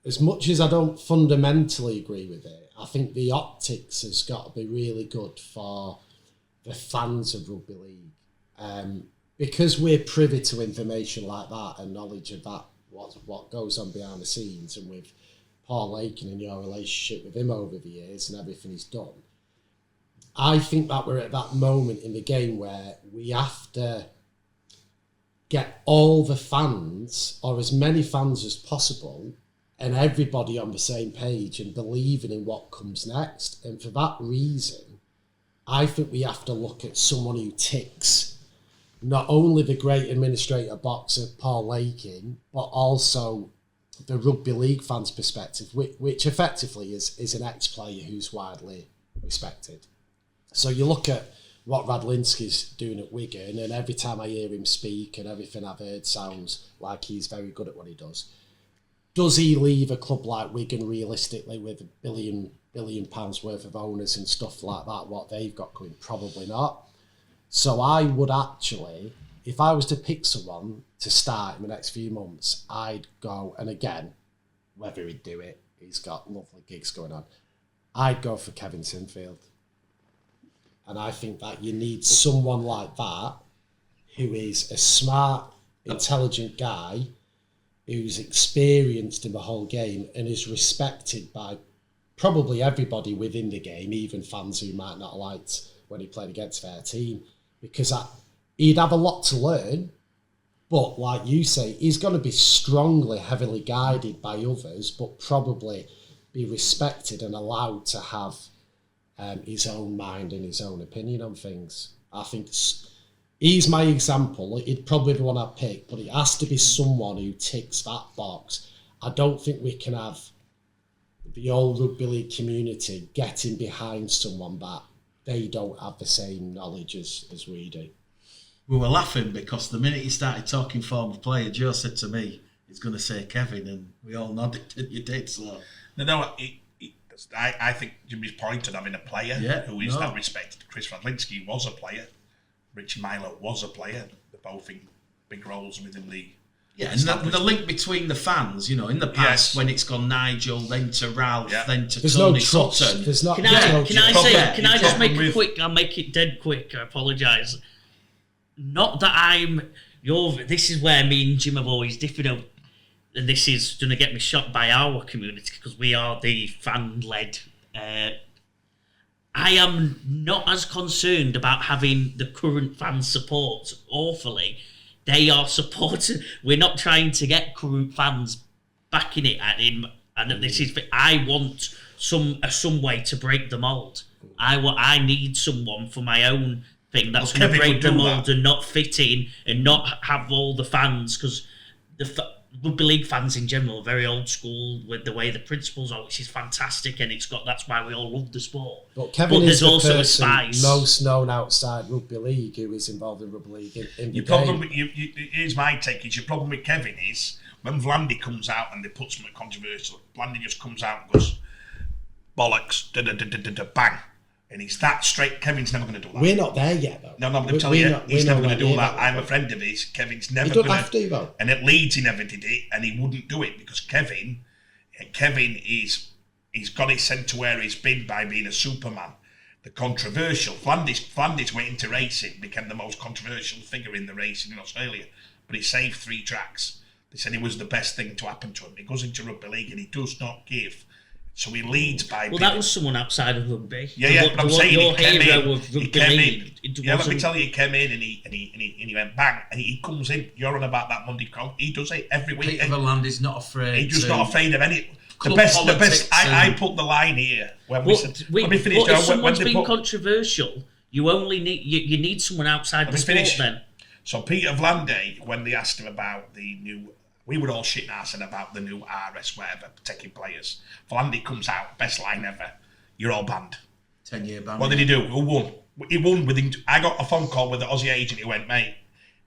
as much as I don't fundamentally agree with it, I think the optics has got to be really good for the fans of rugby league, because we're privy to information like that and knowledge of that, what goes on behind the scenes, and with Paul Aiken and your relationship with him over the years and everything he's done. I think that we're at that moment in the game where we have to get all the fans, or as many fans as possible, and everybody on the same page and believing in what comes next. And for that reason, I think we have to look at someone who ticks not only the great administrator box of Paul Aiken, but also the rugby league fans' perspective, which effectively is an ex-player who's widely respected. So you look at what Radlinski's doing at Wigan, and every time I hear him speak and everything I've heard sounds like he's very good at what he does. Does he leave a club like Wigan realistically with £1 billion worth of owners and stuff like that, what they've got going? Probably not. So I would actually, if I was to pick someone to start in the next few months, I'd go, and again, whether he'd do it, he's got lovely gigs going on, I'd go for Kevin Sinfield. And I think that you need someone like that who is a smart, intelligent guy who's experienced in the whole game and is respected by probably everybody within the game, even fans who might not have liked when he played against their team, because he'd have a lot to learn, but like you say, he's going to be strongly, heavily guided by others, but probably be respected and allowed to have his own mind and his own opinion on things. I think he's my example. He'd probably be the one I'd pick, but it has to be someone who ticks that box. I don't think we can have the old rugby league community getting behind someone that they don't have the same knowledge as we do. We were laughing because the minute he started talking former player, Joe said to me, he's going to say Kevin, and we all nodded. You did, so. I think Jimmy's point on having a player who is that respected. Chris Radlinski was a player. Richie Milo was a player. They're both in big roles within the... Yeah, and the link between the fans, you know, in the past when it's gone Nigel, then to Ralph, then to Tony Sutton. There's not. Can I just make it quick? I'll make it dead quick. I apologise. Not that I'm... This is where me and Jim have always differed. And this is going to get me shot by our community because we are the fan-led. I am not as concerned about having the current fans support awfully. They are supporting. We're not trying to get current fans backing it at him. And this is. I want some way to break the mould. I need someone for my own thing that's going to break the mould and not fit in and not have all the fans because rugby league fans in general are very old school with the way the principles are, which is fantastic, and that's why we all love the sport. But Kevin is there's the also a person spice. most known outside rugby league who is involved in rugby league in your problem with, here's my take, is your problem with Kevin is when Vlandy comes out and they put something controversial, Vlandy just comes out and goes, bollocks, bang. And he's that straight. Kevin's never going to do that. We're not there yet, though. No, I'm telling you, he's never going to do that. I'm a friend of his. Kevin's never going to. He don't have to, though. And at Leeds, he never did it, and he wouldn't do it because Kevin he's got his sent to where he's been by being a Superman. The controversial, Vlandy's waiting to race it, became the most controversial figure in the racing in Australia, but he saved 3 tracks. They said it was the best thing to happen to him. He goes into rugby league and he does not give. So he leads by... Well, that was someone outside of rugby. Yeah, but I'm saying he came in. Let me tell you, he came in and he went bang, and he comes in. You're on about that Monday call. He does it every week. Peter Verland is not afraid. He's just not afraid of any... The best. I put the line here when we said... Let me finish. If someone's been controversial, you need someone outside the sport then. So Peter Vlandy, when they asked him about the new... We were all shitting arsing about the new RS whatever, taking players. Vlandy comes out, best line ever. You're all banned. 10-year ban. What did he do? Who won? He won within... I got a phone call with the Aussie agent. He went, mate,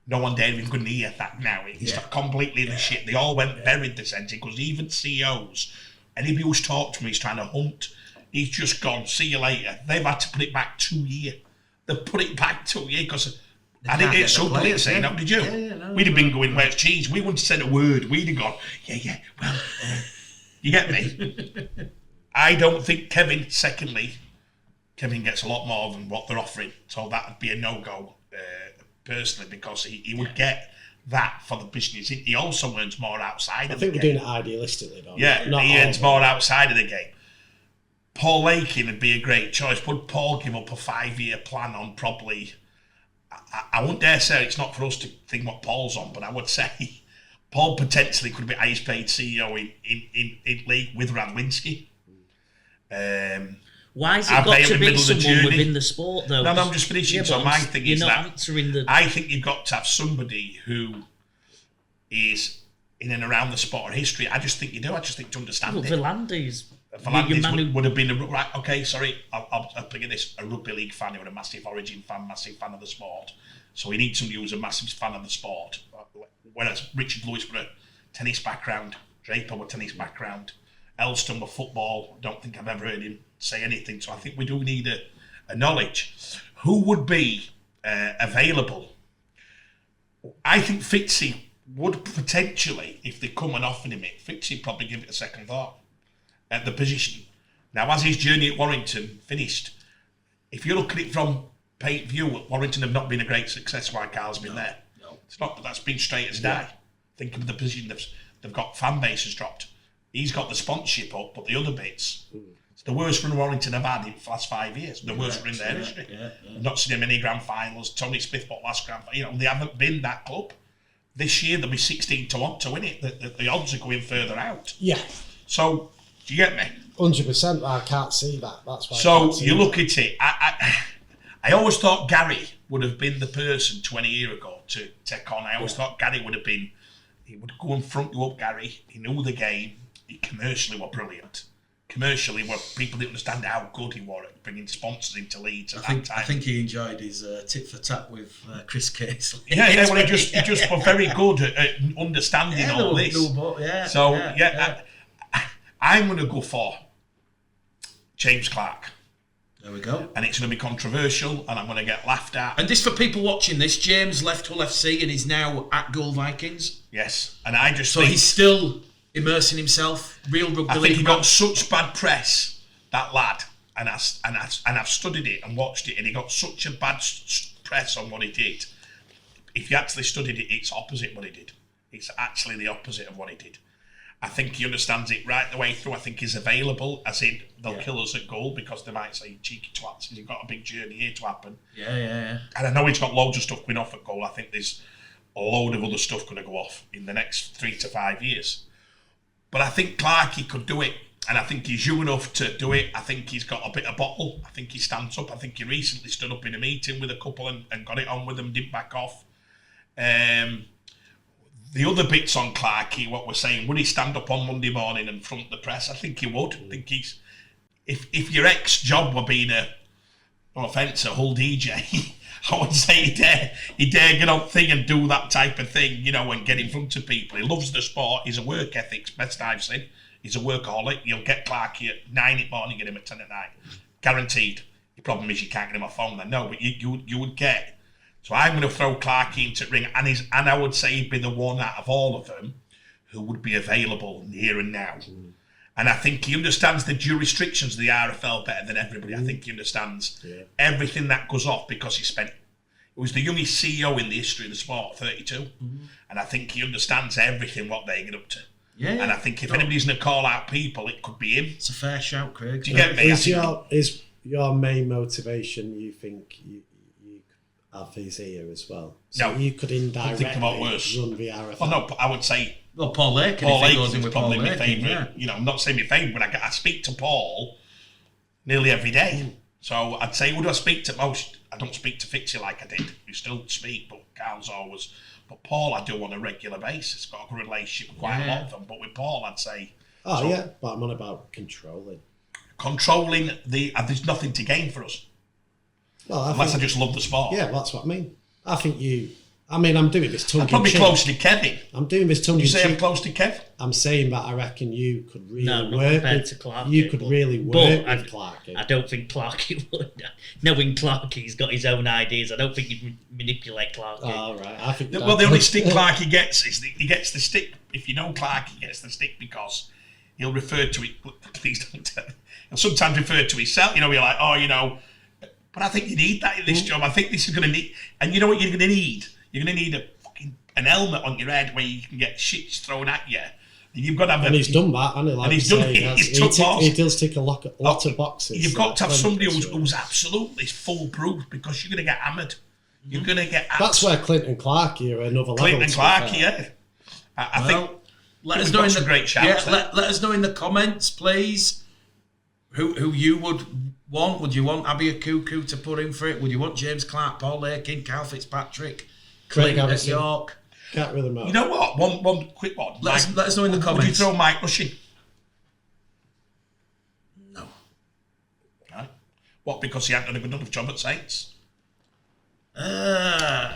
no one dare even couldn't hear that now. He's completely in the shit. They all went buried this end because even CEOs, anybody who's talked to me is trying to hunt. He's just gone, see you later. They've had to put it back 2 years. They've put it back 2 years because... I didn't get Super League saying that, did you? No, we'd have been going, where's cheese? We wouldn't have said a word. We'd have gone, well, you get me? I don't think Kevin gets a lot more than what they're offering. So that would be a no-go, personally, because he would get that for the business. He also earns more outside of the game. I think we're doing it idealistically, though. Yeah, he earns more outside of the game. Paul Lakin would be a great choice. Would Paul give up a 5-year plan on probably... I wouldn't dare say it's not for us to think what Paul's on, but I would say Paul potentially could be highest paid CEO in league with Radlinski. Why has it got to be someone within the sport, though? No, I'm just finishing. So my thing is that answering I think you've got to have somebody who is in and around the sport or history. I just think you do. I just think to understand it. Vlandy's would have been right. Okay, sorry, I'll bring in this. A rugby league fan, or a massive Origin fan, massive fan of the sport. So we need somebody who's a massive fan of the sport. Whereas Richard Lewis with a tennis background, Draper with tennis background, Elston with football. Don't think I've ever heard him say anything. So I think we do need a knowledge. Who would be available? I think Fitzy would potentially, if they come and offered him it, Fitzy probably give it a second thought at the position. Now, as his journey at Warrington finished, if you look at it from pay view, Warrington have not been a great success while Carl's been there. No. It's not, but that's been straight as die. Think of the position they've got. Fan base has dropped. He's got the sponsorship up, but the other bits, it's the worst run Warrington have had in the last 5 years. The worst run in their history. I've not seen him in any grand finals. Tony Smith bought last grand final. They haven't been that club. This year they'll be 16-1 to win it. The odds are going further out. Yeah. So, do you get me? 100%. I can't see that. That's why. So you look at it. I always thought Gary would have been the person 20 years ago to take on. I always thought Gary would have been. He would go and front you up, Gary. He knew the game. He commercially were brilliant. Commercially, where people didn't understand how good he was at bringing sponsors into Leeds at that time. I think he enjoyed his tit for tat with Chris Casely. Yeah. Well, he just was very good at understanding all this. I'm going to go for James Clark. There we go. And it's going to be controversial, and I'm going to get laughed at. And this, for people watching this, James left Hull FC and is now at Goal Vikings. Yes, and I just so think... he's still immersing himself, real rugby league. I think he got such bad press, that lad, and I've studied it and watched it, and he got such a bad press on what he did. If you actually studied it, it's opposite what he did. It's actually the opposite of what he did. I think he understands it right the way through. I think he's available, as in they'll kill us at goal because they might say, cheeky twats, he's got a big journey here to happen. Yeah. And I know he's got loads of stuff going off at goal. I think there's a load of other stuff going to go off in the next 3 to 5 years. But I think Clarkey could do it, and I think he's young enough to do it. I think he's got a bit of bottle. I think he stands up. I think he recently stood up in a meeting with a couple and got it on with them, didn't back off. The other bits on Clarkey, what we're saying, would he stand up on Monday morning and front the press? I think he would. I think he's... If your ex-job were being no offence, a Hull DJ, I would say he dare get on thing and do that type of thing, you know, and get in front of people. He loves the sport. He's a work ethic, best I've seen. He's a workaholic. You'll get Clarkey at 9 in the morning, get him at 10 at night. Guaranteed. The problem is you can't get him a phone then. No, but you would get. So I'm going to throw Clarkey into the ring, and I would say he'd be the one out of all of them who would be available here and now. And I think he understands the due restrictions of the RFL better than everybody. I think he understands everything that goes off because he was the youngest CEO in the history of the sport, 32. And I think he understands everything what they get up to. Yeah. And I think if anybody's going to call out people, it could be him. It's a fair shout, Craig. Do you get me? Is your main motivation, you think, you have his ear as well? So you could indirectly run the RFL? Well, no, I would say... Well, Paul Aiken. Paul Aiken is probably my favourite. Yeah. You know, I'm not saying my favourite, but I speak to Paul nearly every day. So I'd say, who do I speak to most? I don't speak to Fitzy like I did. We still speak, but Carl's always... But Paul, I do on a regular basis. Got a good relationship with quite a lot of them. But with Paul, I'd say... but I'm on about controlling. Controlling there's nothing to gain for us. Well, I just love the sport. Yeah, that's what I mean. I think I'm doing this tongue in cheek. I'm probably close to Kevin. I'm doing this tongue in cheek. You say I'm close to Kev? I'm saying that I reckon you could really work with Clarkey. You could really work with Clarkey. I don't think Clarkey would. Knowing Clarkey's got his own ideas, I don't think he'd manipulate Clarkey. Oh, right. I think the only stick Clarkey gets is he gets the stick. If you know Clarkey, he gets the stick because he'll refer to it. Please don't tell me. He'll sometimes refer to himself. You know, you're like, but I think you need that in this job. I think this is going to need... And you know what you're going to need? You're going to need an helmet on your head where you can get shits thrown at you. And you've got to have... And he's done that, hasn't he? Like he's done it. He does tick a lot of boxes. You've got to have somebody who's absolutely foolproof because you're going to get hammered. You're going to get... That's where Clint and Clarkey are another level. Clint and Clarkey, yeah. I think... Let us know in the great shouts. Let us know in the comments, please, who you would want. Would you want Abby Cuckoo to put in for it? Would you want James Clark, Paul Aiken, Carl Fitzpatrick, Clint at York? Can't really know. You know what? One quick one. Let us know in the comments. Would you throw Mike Rushing? No. Right. What? Because he hasn't done a good enough job at Saints?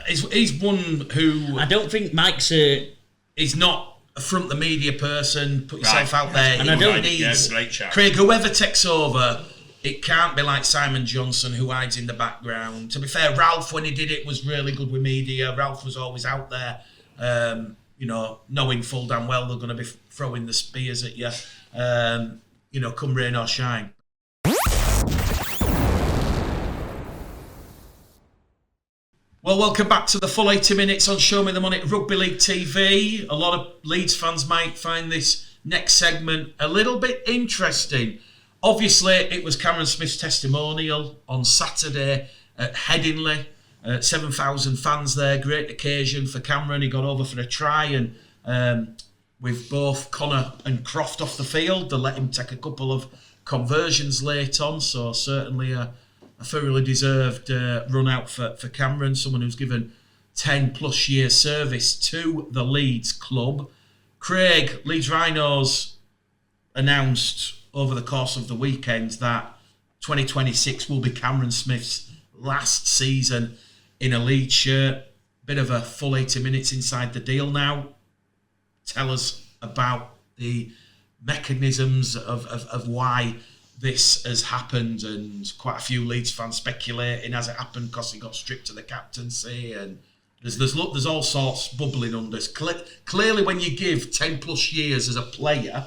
He's one who... I don't think Mike's he's not a front the media person, put yourself out there. And I don't need... great shout. Craig, whoever takes over... It can't be like Simon Johnson who hides in the background. To be fair, Ralph, when he did it, was really good with media. Ralph was always out there, knowing full damn well they're going to be throwing the spears at you, come rain or shine. Well, welcome back to the full 80 minutes on Show Me the Money Rugby League TV. A lot of Leeds fans might find this next segment a little bit interesting. Obviously, it was Cameron Smith's testimonial on Saturday at Headingley. 7,000 fans there. Great occasion for Cameron. He got over for a try, and with both Connor and Croft off the field, they let him take a couple of conversions late on. So certainly a thoroughly deserved run out for Cameron, someone who's given 10 plus years service to the Leeds club. Craig, Leeds Rhinos announced over the course of the weekend that 2026 will be Cameron Smith's last season in a Leeds shirt. Bit of a full 80 minutes inside the deal now. Tell us about the mechanisms of why this has happened, and quite a few Leeds fans speculating, has it happened because he got stripped of the captaincy, and there's all sorts bubbling under this. Clearly, when you give 10 plus years as a player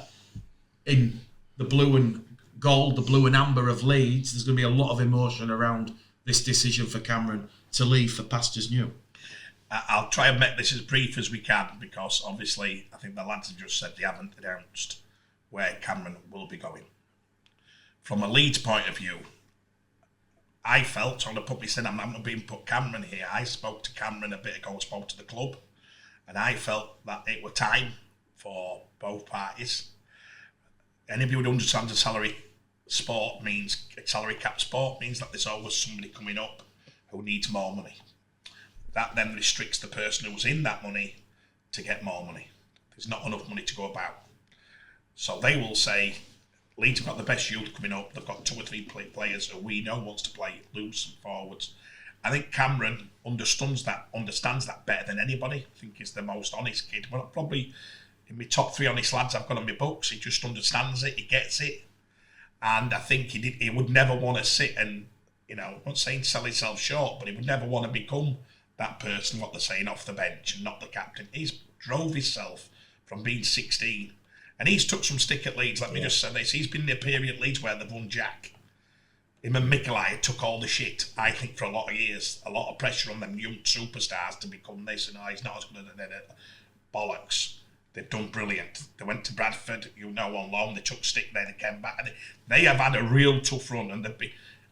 in the blue and gold, the blue and amber of Leeds, there's going to be a lot of emotion around this decision for Cameron to leave for pastures new. I'll try and make this as brief as we can, because obviously I think the lads have just said they haven't announced where Cameron will be going. From a Leeds point of view, I felt, I'm going to put this in, I'm not being put Cameron here, I spoke to Cameron a bit ago, spoke to the club, and I felt that it was time for both parties. Anybody who understands a salary cap sport means that there's always somebody coming up who needs more money. That then restricts the person who's in that money to get more money. There's not enough money to go about. So they will say, Leeds have got the best youth coming up. They've got 2 or 3 players who we know wants to play loose and forwards. I think Cameron understands that better than anybody. I think he's the most honest kid. Well, probably in my top 3 honest lads I've got on my books. He just understands it. He gets it. And I think he would never want to sit and, I'm not saying sell himself short, but he would never want to become that person, what they're saying, off the bench and not the captain. He's drove himself from being 16. And he's took some stick at Leeds, let me just say this. He's been in a period at Leeds where they've won Jack. Him and Mick took all the shit, I think, for a lot of years. A lot of pressure on them young superstars to become this, and he's not as good as bollocks. They've done brilliant. They went to Bradford, on loan. They took stick there, they came back. And they have had a real tough run. And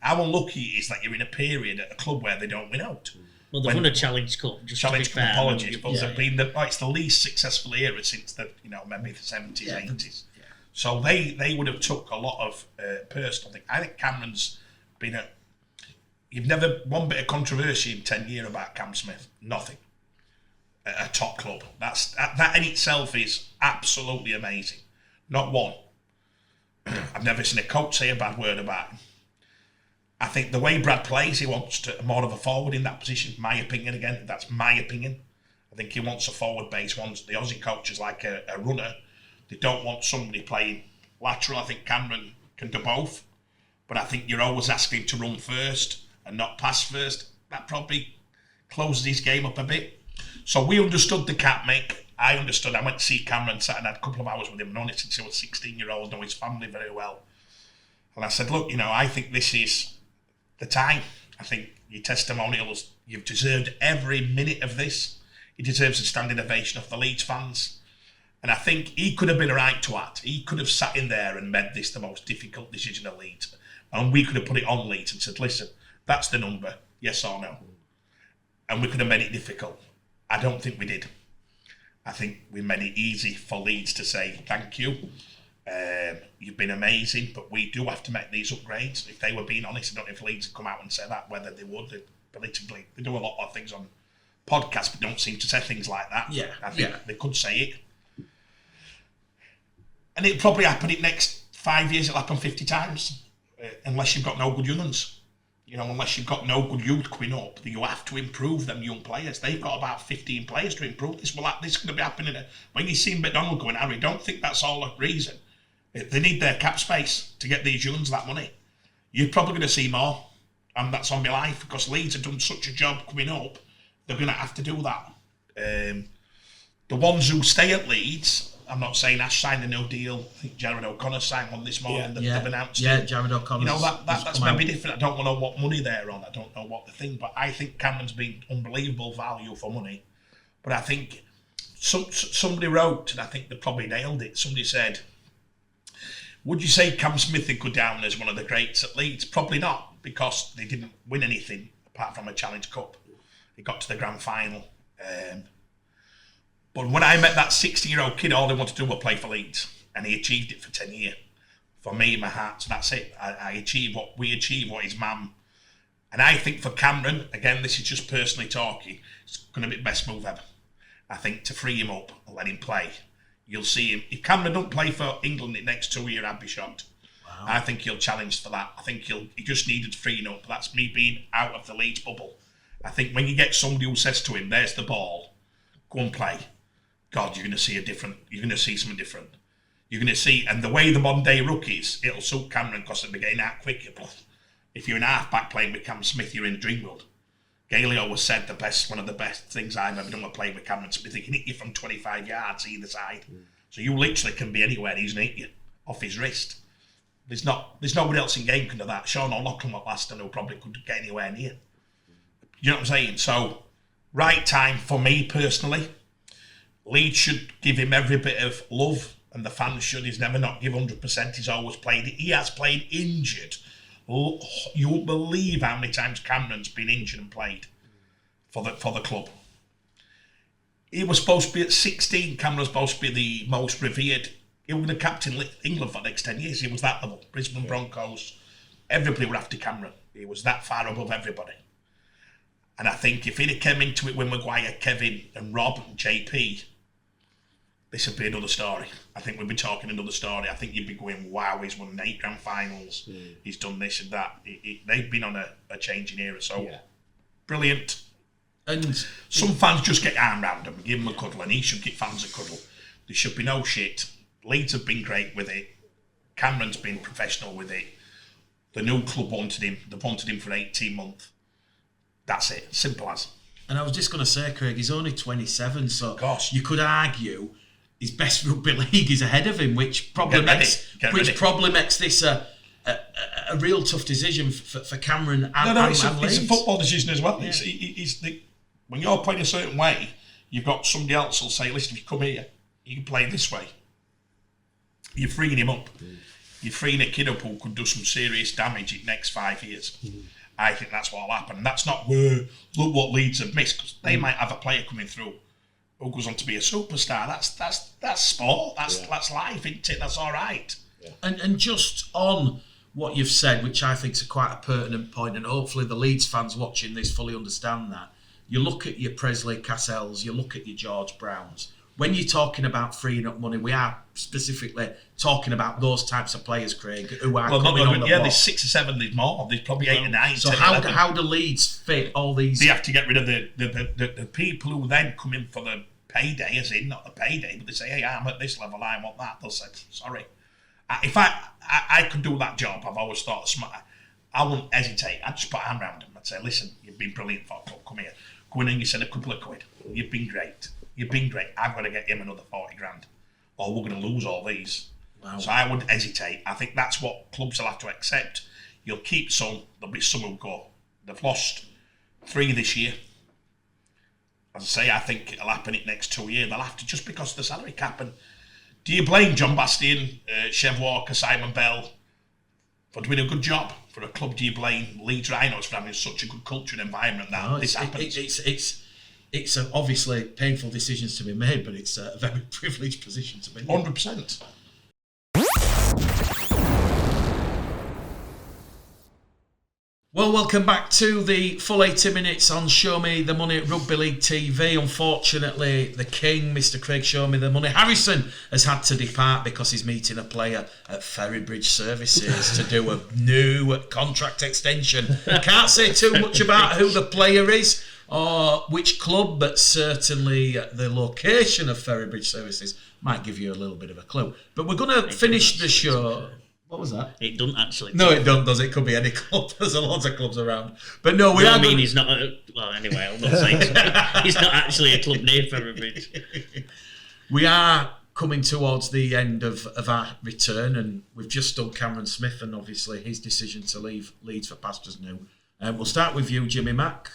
how unlucky it is that you're in a period at a club where they don't win out. Well, they've won a Challenge Cup. Challenge Cup, apologies, but they've been it's the least successful era since maybe the 70s, 80s. Yeah. So they would have took a lot of personal things. I think Cameron's been you've never one bit of controversy in 10 years about Cam Smith. Nothing. At a top club. That in itself is absolutely amazing. Not one. I've never seen a coach say a bad word about him. I think the way Brad plays, he wants more of a forward in that position. My opinion, again, that's my opinion. I think he wants a forward base. Wants the Aussie coaches like a runner. They don't want somebody playing lateral. I think Cameron can do both, but I think you're always asking him to run first and not pass first. That probably closes his game up a bit. So we understood the cap, Mick. I understood. I went to see Cameron, sat and had a couple of hours with him, known it since he was 16-year-old, know his family very well. And I said, look, I think this is the time. I think your testimonials, you've deserved every minute of this. He deserves a standing ovation of the Leeds fans. And I think he could have been a right twat. He could have sat in there and made this the most difficult decision of Leeds. And we could have put it on Leeds and said, listen, that's the number, yes or no. And we could have made it difficult. I don't think we did. I think we made it easy for Leeds to say, thank you. You've been amazing, but we do have to make these upgrades. If they were being honest, I don't know if Leeds had come out and said that, whether they would. Politically, they do a lot of things on podcasts, but don't seem to say things like that. Yeah, I think they could say it. And it'll probably happen in the next 5 years, it'll happen 50 times, unless you've got no good young ones. Unless you've got no good youth coming up, you have to improve them young players. They've got about 15 players to improve. This is going to be happening. When you see McDonald going, Harry, don't think that's all a reason. They need their cap space to get these youngs that money. You're probably going to see more, and that's on my life, because Leeds have done such a job coming up, they're going to have to do that. The ones who stay at Leeds, I'm not saying Ash signed a no deal. I think Jared O'Connor signed one this morning. They've announced it. Yeah, Jared O'Connor. That's maybe different. I don't know what money they're on. I don't know what the thing. But I think Cameron's been unbelievable value for money. But I think somebody wrote, and I think they probably nailed it. Somebody said, would you say Cam Smith would go down as one of the greats at Leeds? Probably not, because they didn't win anything apart from a Challenge Cup. They got to the grand final. But when I met that 16-year-old kid, all he wanted to do was play for Leeds. And he achieved it for 10 years. For me, my heart. So that's it. I achieved what his mum. And I think for Cameron, again, this is just personally talking, it's going to be the best move ever. I think to free him up and let him play. You'll see him. If Cameron don't play for England in the next 2 years, I'd be shocked. Wow. I think he'll challenge for that. I think he just needed freeing up. That's me being out of the Leeds bubble. I think when you get somebody who says to him, there's the ball, go and play. God, you're going to see something different. You're going to see, and the way the modern day rookies, it'll suit Cameron because they'll be getting out quick. If you're an half-back playing with Cam Smith, you're in a dream world. Gailey always said one of the best things I've ever done was playing with Cameron Smith. He can hit you from 25 yards either side. So you literally can be anywhere. He's going to hit you off his wrist. There's nobody else in game can do that. Sean O'Loughlin was last time who probably couldn't get anywhere near. You know what I'm saying? So, right time for me personally. Leeds should give him every bit of love, and the fans should. He's never not give 100%. He's always played it. He has played injured. You won't believe how many times Cameron's been injured and played for the club. He was supposed to be at 16. Cameron was supposed to be the most revered. He was the captain of England for the next 10 years. He was that level. Brisbane Broncos. Everybody were after Cameron. He was that far above everybody. And I think if he'd have come into it with Maguire, Kevin and Rob and JP, this would be another story. I think we'd be talking another story. I think you'd be going, wow, he's won 8 grand finals. He's done this and that. They've been on a changing era. So, brilliant. And some fans just get arm around him, give him a cuddle, and he should give fans a cuddle. There should be no shit. Leeds have been great with it. Cameron's been professional with it. The new club wanted him. They've wanted him for 18 months. That's it. Simple as. And I was just going to say, Craig, he's only 27, so you could argue his best rugby league is ahead of him, which probably makes this a real tough decision for Cameron and it's a football decision as well. Yeah. When you're playing a certain way, you've got somebody else who'll say, listen, if you come here, you can play this way. You're freeing him up. You're freeing a kid up who could do some serious damage in the next 5 years. I think that's what'll happen. That's not look what Leeds have missed, because they might have a player coming through who goes on to be a superstar. That's sport. That's life, isn't it? That's all right. Yeah. And just on what you've said, which I think is quite a pertinent point, and hopefully the Leeds fans watching this fully understand that. You look at your Presley Cassells, you look at your George Browns. When you're talking about freeing up money, we are specifically talking about those types of players, Craig, who are coming on the block. There's 6 or 7, there's more. There's probably 8 or 9. So 10, how do Leeds fit all these? They have to get rid of the people who then come in for the payday, as in not the payday, but they say, hey, I'm at this level, I want that. They'll say, sorry. If I could do that job, I've always thought smart. I wouldn't hesitate. I'd just put a hand around him. I'd say, listen, you've been brilliant for a club. Come here. Go in and you send a couple of quid. You've been great. You've been great. I'm going to get him another 40 grand. Or we're going to lose all these. Wow. So I wouldn't hesitate. I think that's what clubs will have to accept. You'll keep some. There'll be some who go. They've lost 3 this year. As I say, I think it'll happen in the next 2 years. They'll have to, just because of the salary cap. And do you blame John Bastian, Chev Walker, Simon Bell for doing a good job for a club? Do you blame Leeds Rhinos for having such a good culture and environment that this happens? It's obviously painful decisions to be made, but it's a very privileged position to be in. 100%. Well, welcome back to the full 80 minutes on Show Me the Money Rugby League TV. Unfortunately, the king, Mr. Craig Show Me the Money Harrison, has had to depart because he's meeting a player at Ferrybridge Services to do a new contract extension. Can't say too much about who the player is or which club, but certainly the location of Ferrybridge Services might give you a little bit of a clue. But we're going to finish the show. What was that? It doesn't actually. No, it doesn't, does it? It could be any club. There's lots of clubs around. But no, we are. I mean, he's not. Well, anyway, I'll not say he's not actually a club near Ferrybridge. We are coming towards the end of our return, and we've just done Cameron Smith and obviously his decision to leave Leeds for pastures new. We'll start with you, Jimmy Mack.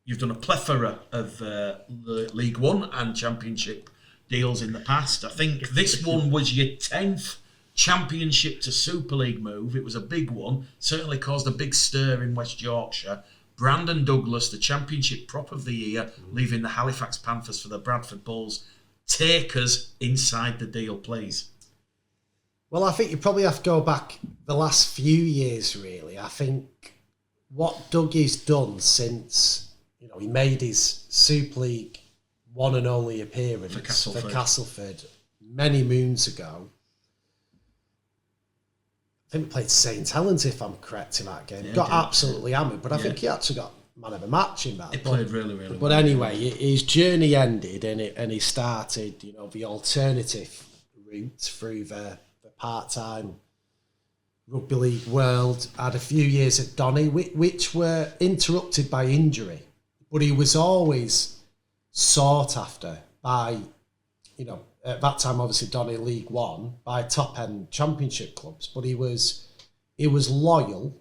You've done a plethora of League One and Championship deals in the past. I think this one was your 10th Championship to Super League move. It was a big one, certainly caused a big stir in West Yorkshire. Brandon Douglas, the Championship prop of the year, leaving the Halifax Panthers for the Bradford Bulls. Take us inside the deal, please. Well, I think you probably have to go back the last few years, really. I think what Dougie's done since he made his Super League one and only appearance for Castleford many moons ago. I think we played St Helens, if I'm correct, in that game. Got absolutely hammered, but I think he actually got man of the match in that. He played really, really well. But anyway, his journey ended and he started, the alternative route through the part-time rugby league world. Had a few years at Donny, which were interrupted by injury. But he was always sought after by, at that time, obviously, Donny League One, by top-end championship clubs. But he was loyal,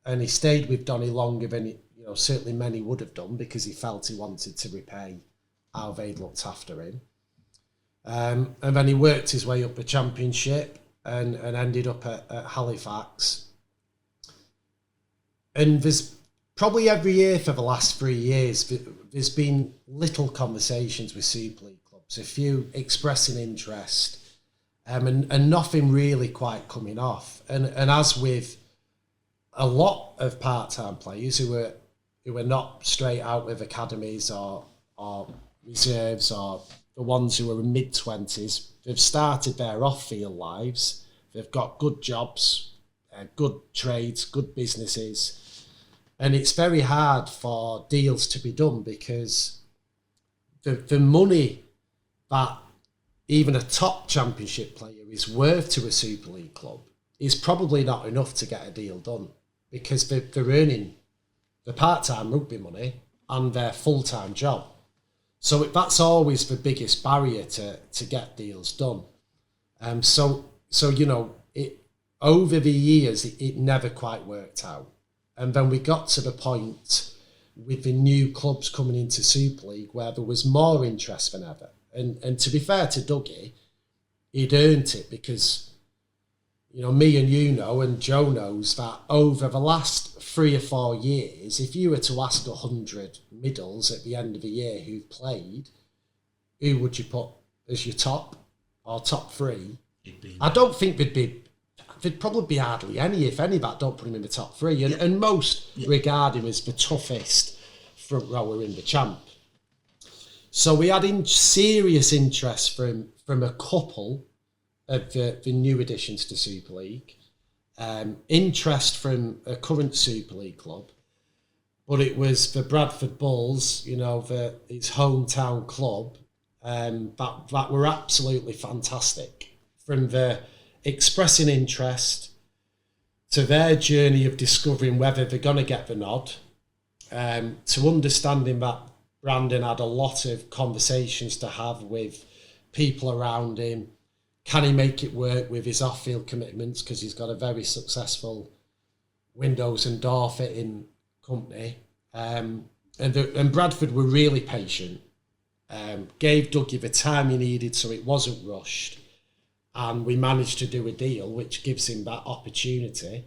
and he stayed with Donny longer than certainly many would have done, because he felt he wanted to repay how they'd looked after him. And then he worked his way up the championship and ended up at Halifax. And there's probably every year for the last 3 years, there's been little conversations with Super League clubs, a few expressing interest, and nothing really quite coming off. And as with a lot of part-time players who are not straight out with academies or reserves or the ones who are in mid-20s, they've started their off-field lives, they've got good jobs, good trades, good businesses, and it's very hard for deals to be done because the money that even a top championship player is worth to a Super League club is probably not enough to get a deal done, because they're earning the part-time rugby money and their full-time job. So that's always the biggest barrier to get deals done. So you know, over the years, it never quite worked out. And then we got to the point with the new clubs coming into Super League where there was more interest than ever. And to be fair to Dougie, he'd earned it because, you know, me and you know, and Joe knows that over the last 3 or 4 years, if you were to ask 100 middles at the end of the year who've played, who would you put as your top or top 3? I don't think there'd probably be hardly any, if any, that don't put him in the top 3. And most regard him as the toughest front rower in the champ. So we had serious interest from a couple of the new additions to Super League, interest from a current Super League club, but it was the Bradford Bulls, you know, his hometown club, that were absolutely fantastic. From the expressing interest to their journey of discovering whether they're going to get the nod, to understanding that Brandon had a lot of conversations to have with people around him. Can he make it work with his off-field commitments? Because he's got a very successful windows and door fitting company. And Bradford were really patient. Gave Dougie the time he needed so it wasn't rushed. And we managed to do a deal which gives him that opportunity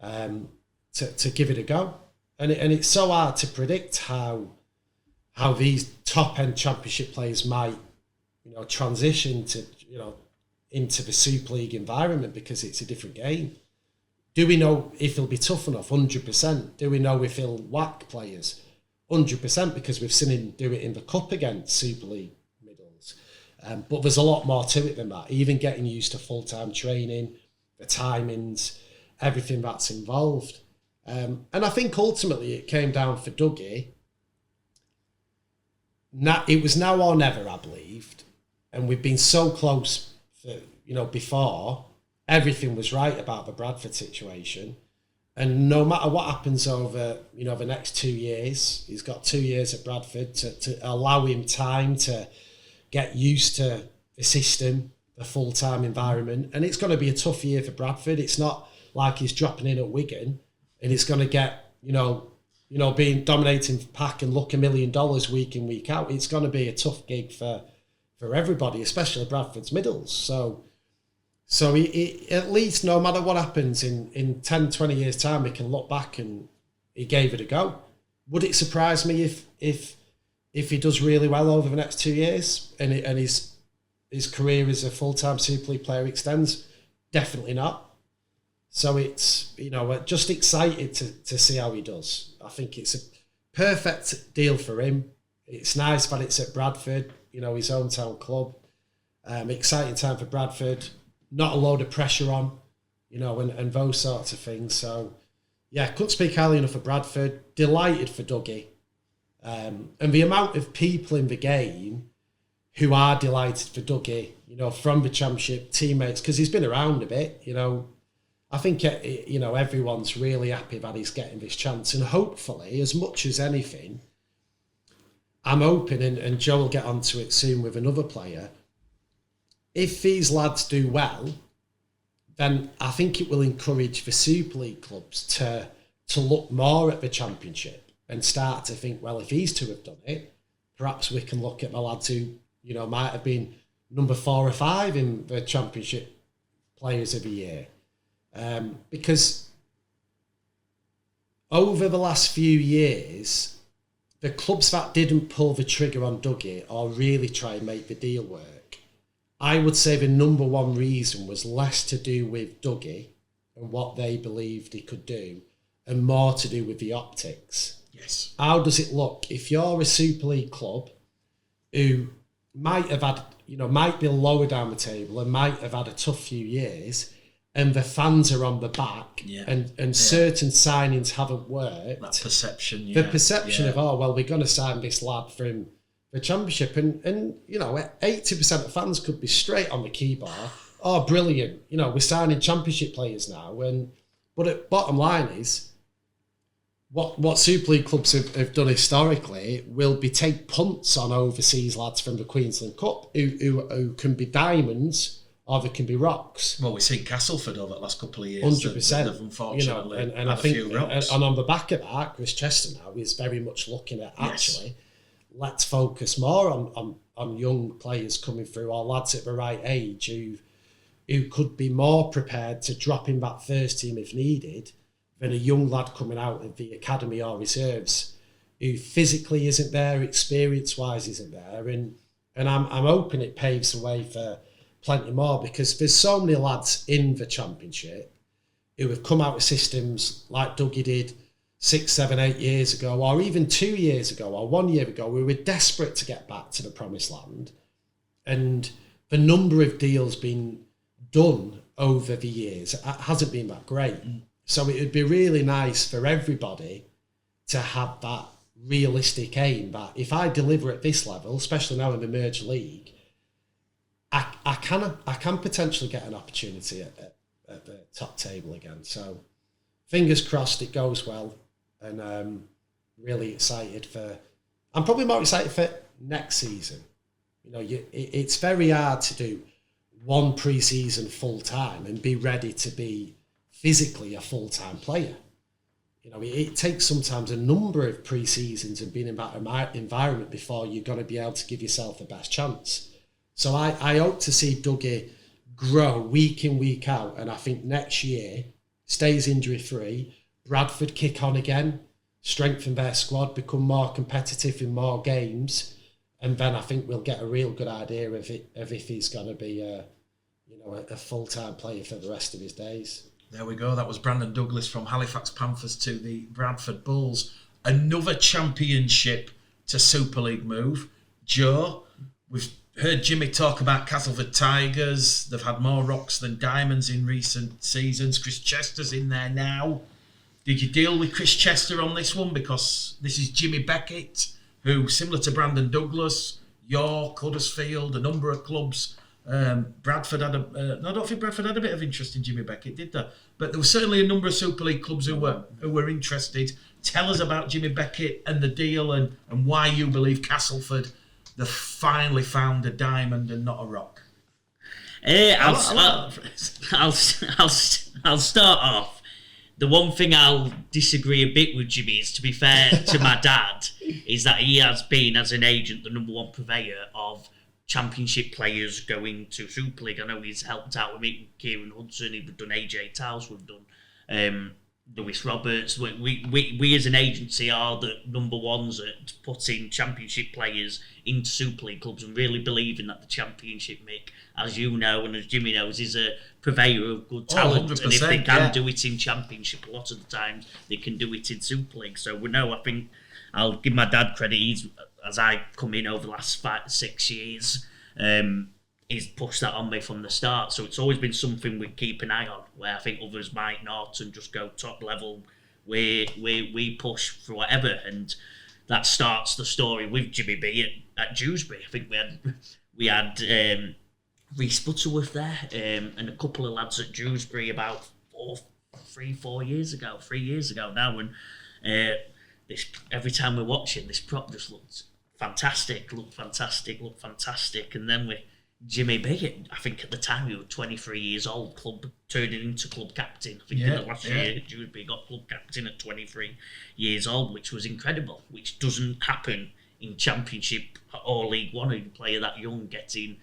to give it a go. And it's so hard to predict how these top-end championship players might, you know, transition to, you know, into the Super League environment, because it's a different game. Do we know if he'll be tough enough? 100%. Do we know if he'll whack players? 100%, because we've seen him do it in the Cup against Super League middles. But there's a lot more to it than that. Even getting used to full-time training, the timings, everything that's involved. And I think ultimately it came down for Dougie. It was now or never, I believed, and we've been so close for, you know, before. Everything was right about the Bradford situation, and no matter what happens over, you know, the next 2 years, he's got 2 years at Bradford to allow him time to get used to the system, the full-time environment, and it's going to be a tough year for Bradford. It's not like he's dropping in at Wigan and it's going to get, you know, being dominating pack and look $1 million week in, week out. It's going to be a tough gig for everybody, especially Bradford's middles. So he, at least no matter what happens in 10, 20 years' time, we can look back and he gave it a go. Would it surprise me if he does really well over the next 2 years and his career as a full-time Super League player extends? Definitely not. So it's, you know, just excited to see how he does. I think it's a perfect deal for him. It's nice that it's at Bradford, you know, his hometown club. Exciting time for Bradford. Not a load of pressure on, you know, and those sorts of things. So, yeah, couldn't speak highly enough of Bradford. Delighted for Dougie. And the amount of people in the game who are delighted for Dougie, you know, from the championship, teammates, because he's been around a bit, you know. I think, you know, everyone's really happy that he's getting this chance. And hopefully, as much as anything, I'm hoping, and Joe will get onto it soon with another player, if these lads do well, then I think it will encourage the Super League clubs to look more at the Championship and start to think, well, if these two have done it, perhaps we can look at the lads who, you know, might have been number 4 or 5 in the Championship Players of the Year. Because over the last few years, the clubs that didn't pull the trigger on Dougie or really try and make the deal work, I would say the number one reason was less to do with Dougie and what they believed he could do and more to do with the optics. Yes. How does it look? If you're a Super League club who, might have had, might be lower down the table and might have had a tough few years, and the fans are on the back, and certain signings haven't worked. That perception, The perception of, we're going to sign this lad from the Championship, and 80% of fans could be straight on the key bar. Oh, brilliant! We're signing Championship players now, but the bottom line is, what Super League clubs have done historically will be take punts on overseas lads from the Queensland Cup who can be diamonds or they can be rocks. Well, we've seen Castleford over the last couple of years. 100%. Unfortunately, and I think, and on the back of that, Chris Chester now is very much looking at let's focus more on young players coming through, or lads at the right age who could be more prepared to drop in that first team if needed than a young lad coming out of the academy or reserves who physically isn't there, experience-wise isn't there, and I'm hoping it paves the way for plenty more, because there's so many lads in the Championship who have come out of systems like Dougie did 6, 7, 8 years ago, or even 2 years ago, or 1 year ago, we were desperate to get back to the promised land, and the number of deals being done over the years hasn't been that great. So it would be really nice for everybody to have that realistic aim that if I deliver at this level, especially now in the merged league, I can potentially get an opportunity at the top table again. So fingers crossed it goes well, and really excited for. I'm probably more excited for next season. It's very hard to do one pre-season full time and be ready to be physically a full-time player. It takes sometimes a number of pre-seasons and being in that environment before you're going to be able to give yourself the best chance. So I hope to see Dougie grow week in, week out, and I think next year, stays injury-free, Bradford kick on again, strengthen their squad, become more competitive in more games, and then I think we'll get a real good idea of if he's going to be a full-time player for the rest of his days. There we go. That was Brandon Douglas from Halifax Panthers to the Bradford Bulls. Another Championship to Super League move. Joe, we've heard Jimmy talk about Castleford Tigers. They've had more rocks than diamonds in recent seasons. Chris Chester's in there now. Did you deal with Chris Chester on this one? Because this is Jimmy Beckett, who, similar to Brandon Douglas, York, Huddersfield, a number of clubs. Bradford had I don't think Bradford had a bit of interest in Jimmy Beckett, did they? But there was certainly a number of Super League clubs who were interested. Tell us about Jimmy Beckett and the deal, and why you believe Castleford, they've finally found a diamond and not a rock. I'll start off. The one thing I'll disagree a bit with Jimmy is, to be fair to my dad, is that he has been, as an agent, the number one purveyor of Championship players going to Super League. I know he's helped out with me, Kieran Hudson, we've done AJ Towles, we've done Lewis Roberts. We as an agency are the number ones at putting Championship players into Super League clubs, and really believing that the Championship, Mick, as you know and as Jimmy knows, is a purveyor of good talent. And if they can do it in Championship, a lot of the times they can do it in Super League. So we know, I think I'll give my dad credit. He's, as I come in over the last 5-6 years, he's pushed that on me from the start. So it's always been something we keep an eye on, where I think others might not and just go top level. We push for whatever, and that starts the story with Jimmy B at Dewsbury. I think we had Reece Butterworth there, and a couple of lads at Dewsbury about 3 years ago now, and this, every time we watch it, this prop just looked fantastic, and then with Jimmy B, I think at the time he was 23 years old, turning into club captain. I think in the last year, Dewsbury got club captain at 23 years old, which was incredible, which doesn't happen in Championship or League One, a player that young getting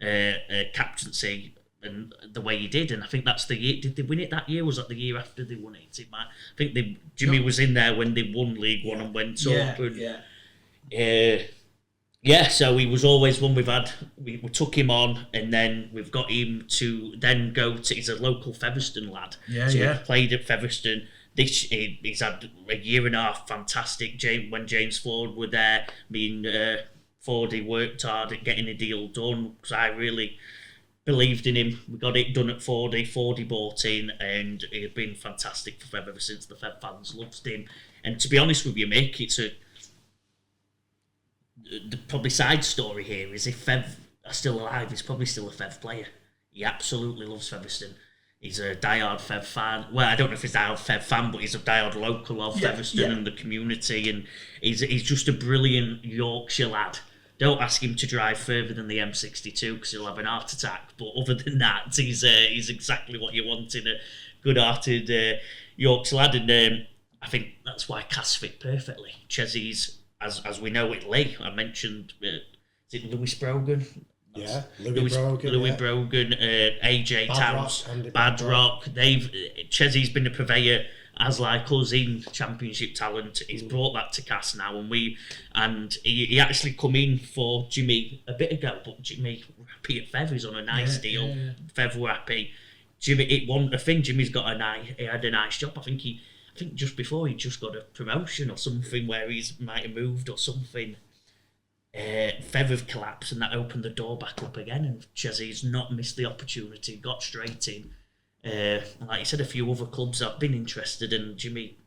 a captaincy and the way he did. And I think that's the year. Did they win it that year? Was that the year after they won it? I think Jimmy was in there when they won League One and went up. And, so he was always one we've had. We took him on, and then we've got him to then go to. He's a local Featherstone lad. He played at Featherstone. He's had a year and a half fantastic. When James Ford were there, Fordy worked hard at getting a deal done, because I really believed in him. We got it done at Fordy. Fordy bought in, and he's been fantastic for Fev ever since. The Fev fans loved him. And to be honest with you, Mick, the probably side story here is if Fev are still alive, he's probably still a Fev player. He absolutely loves Featherstone. He's a diehard Fev fan. Well, I don't know if he's a diehard Fev fan, but he's a diehard local of Featherstone and the community. And he's just a brilliant Yorkshire lad. Don't ask him to drive further than the M62 because he'll have an heart attack. But other than that, he's exactly what you want in a good-hearted Yorkshire lad. And I think that's why Cass fit perfectly. Chesy's, as we know it, Lee. I mentioned, is it Lewis Brogan? Yeah, Louis Brogan, AJ Towns, Bad Rock. Chesy's been a purveyor, as like us, in Championship talent. He's brought that to Cass now, and he actually come in for Jimmy a bit ago, but Jimmy happy at Fev. He's on a nice deal. Yeah. Fev were happy. Jimmy, it wasn't a thing. Jimmy's got he had a nice job. I think just before he just got a promotion or something where he's might have moved or something. Fev have collapsed, and that opened the door back up again, and Chesy's not missed the opportunity, got straight in. Like you said, a few other clubs have been interested, and Jimmy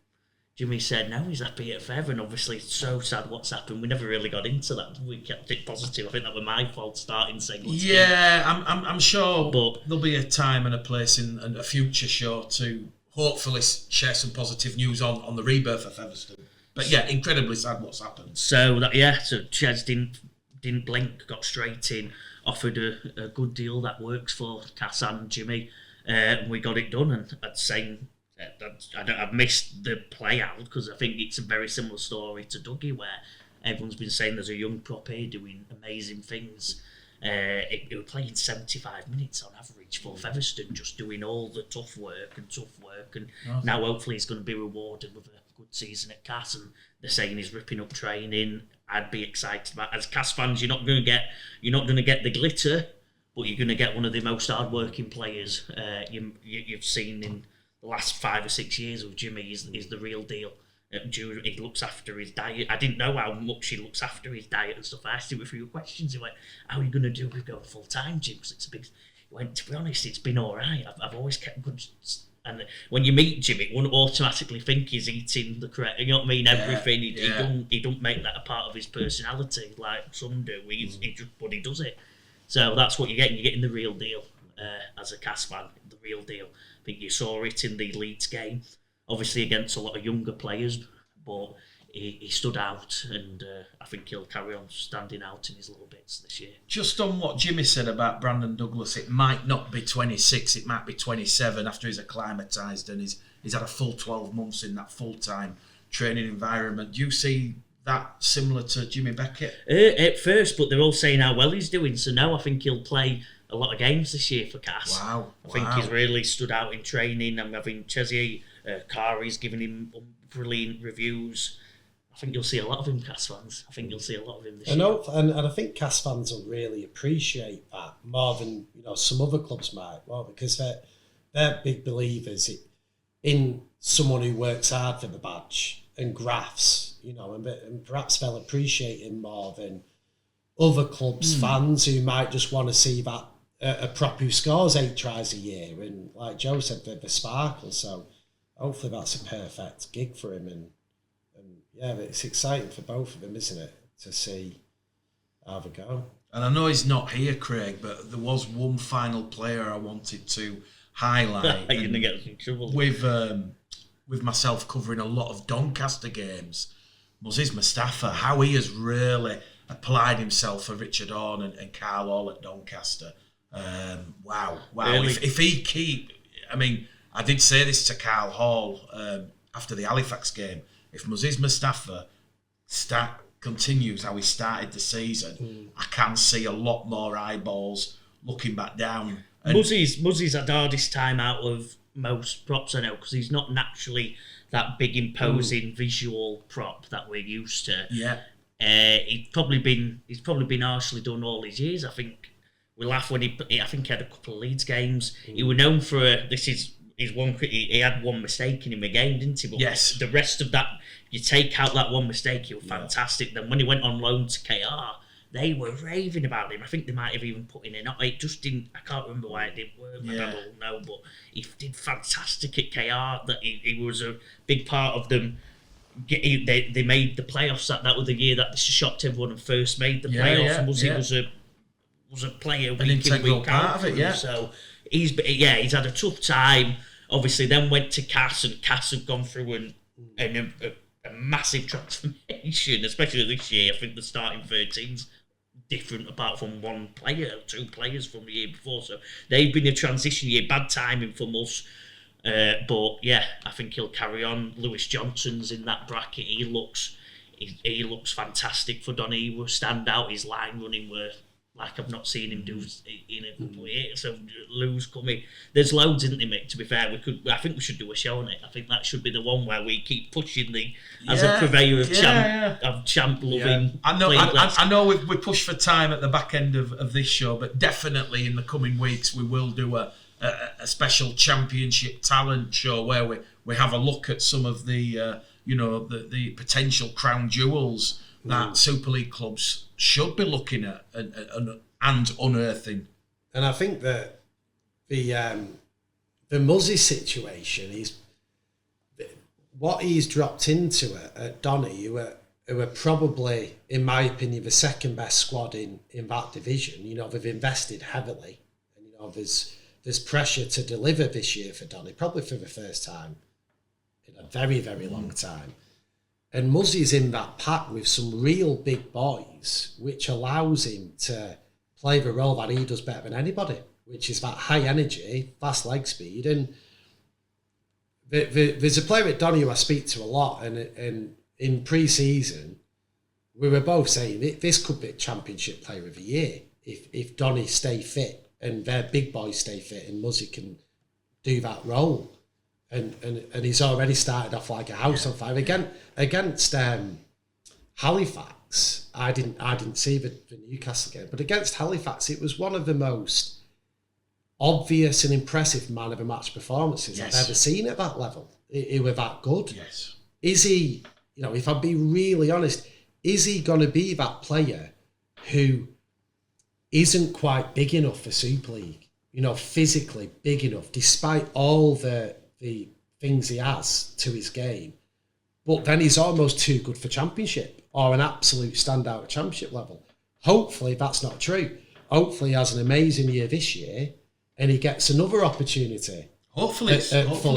said no, he's happy at Fev, and obviously it's so sad what's happened. We never really got into that. We kept it positive. I think that was my fault starting saying I'm sure but there'll be a time and a place in a future show to hopefully share some positive news on the rebirth of Featherstone. But yeah, incredibly sad what's happened. So Ches didn't blink, got straight in, offered a good deal that works for Cass and Jimmy. We got it done, and I'd say I've missed the play out because I think it's a very similar story to Dougie, where everyone's been saying there's a young prop here doing amazing things. It was playing 75 minutes on average for Featherstone, just doing all the tough work, and now hopefully he's going to be rewarded with a good season at Cass, and they're saying he's ripping up training. I'd be excited about. As Cass fans, you're not going to get the glitter, but you're going to get one of the most hard-working players you've seen in the last 5 or 6 years with Jimmy. He's the real deal. He looks after his diet. I didn't know how much he looks after his diet and stuff. I asked him a few questions. He went, "How are you going to do with going full time, Jim?" Because it's a big. He went, "To be honest, it's been all right. I've always kept good." And when you meet Jim, it wouldn't automatically think he's eating the correct. You know what I mean? Everything he don't make that a part of his personality like some do. But he does it. So that's what you're getting. You're getting the real deal as a Cass fan. The real deal. I think you saw it in the Leeds game. Obviously against a lot of younger players, but he stood out, and I think he'll carry on standing out in his little bits this year. Just on what Jimmy said about Brandon Douglas, it might not be 26, it might be 27 after he's acclimatised and he's had a full 12 months in that full-time training environment. Do you see that similar to Jimmy Beckett? At first, but they're all saying how well he's doing, so now I think he'll play a lot of games this year for Cass. Wow. I think he's really stood out in training. I'm having Chesy, Kari's giving him brilliant reviews. I think you'll see a lot of him, Cass fans. I think you'll see a lot of him this year. And I think Cass fans will really appreciate that more than some other clubs might. Well, because they're big believers in someone who works hard for the badge and grafts, and perhaps they'll appreciate him more than other clubs' fans who might just want to see that a prop who scores 8 tries a year, and like Joe said, the sparkle. So hopefully that's a perfect gig for him, and yeah, it's exciting for both of them, isn't it, to see how they go. And I know he's not here, Craig, but there was one final player I wanted to highlight. You're gonna get in trouble with myself covering a lot of Doncaster games. Mustafa, how he has really applied himself for Richard Horn and Carl Hall at Doncaster. Wow. Really? If he I did say this to Carl Hall after the Halifax game. If Mustafa continues how he started the season, I can see a lot more eyeballs looking back down. Muzzy's had the hardest time out of most props I know, because he's not naturally that big imposing visual prop that we're used to. Yeah. He's probably been harshly done all his years. I think we laugh when he had a couple of Leeds games. He was known for he had one mistake in him a game, didn't he? But yes. The rest of that, you take out that one mistake, he was fantastic. Then when he went on loan to KR, they were raving about him. I think they might have even put in a note. It just didn't. I can't remember why it didn't work. I don't know, but he did fantastic at KR. That he was a big part of them. They made the playoffs. That was the year that this shocked everyone and first made the playoffs. And was a player week in week out of it. So he's had a tough time. Obviously, then went to Cass, and Cass had gone through a massive transformation, especially this year. I think the starting 13's different apart from one player, 2 players from the year before. So they've been a transition year, bad timing from us. But yeah, I think he'll carry on. Lewis Johnson's in that bracket. He looks fantastic for Donny. He will stand out. His line running were like I've not seen him do in a couple of years. So Lou's coming. There's loads, isn't there, Mick? To be fair, I think we should do a show on it. I think that should be the one where we keep pushing as a purveyor of champ loving. I know we push for time at the back end of this show, but definitely in the coming weeks we will do a special championship talent show where we have a look at some of the the potential crown jewels that Super League clubs should be looking at and unearthing. And I think that the Muzzy situation is what he's dropped into at Donny, who are probably, in my opinion, the second best squad in that division. They've invested heavily, and there's pressure to deliver this year for Donny, probably for the first time in a very, very long time. And Muzzy's in that pack with some real big boys, which allows him to play the role that he does better than anybody, which is that high energy, fast leg speed. And there's a player at Donny who I speak to a lot, and in pre-season, we were both saying this could be a championship player of the year if Donny stay fit and their big boys stay fit and Muzzy can do that role. And he's already started off like a house on fire against Halifax. I didn't see the Newcastle game, but against Halifax, it was one of the most obvious and impressive man of the match performances I've ever seen at that level. He was that good. Yes. Is he? If I'm being really honest, is he going to be that player who isn't quite big enough for Super League? Physically big enough, despite all the things he has to his game, but then he's almost too good for Championship or an absolute standout at Championship level. Hopefully that's not true. Hopefully he has an amazing year this year and he gets another opportunity. Hopefully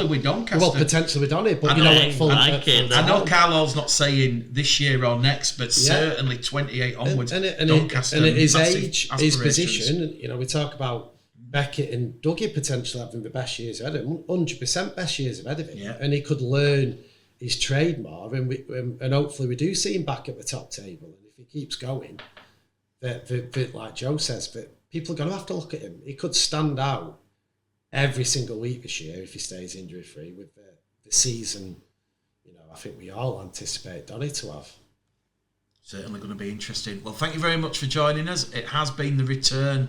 with Doncaster. Well, potentially with Donny, but I know Carlo's not saying this year or next, but certainly 28 onwards. Doncaster. And at his age, his position, we talk about Beckett and Dougie potentially having the best years ahead of him, 100% best years ahead of him. Yeah. And he could learn his trade more, and hopefully we do see him back at the top table. And if he keeps going, like Joe says, that people are going to have to look at him. He could stand out every single week this year if he stays injury free with the season. I think we all anticipate Donny to have. Certainly going to be interesting. Well, thank you very much for joining us. It has been the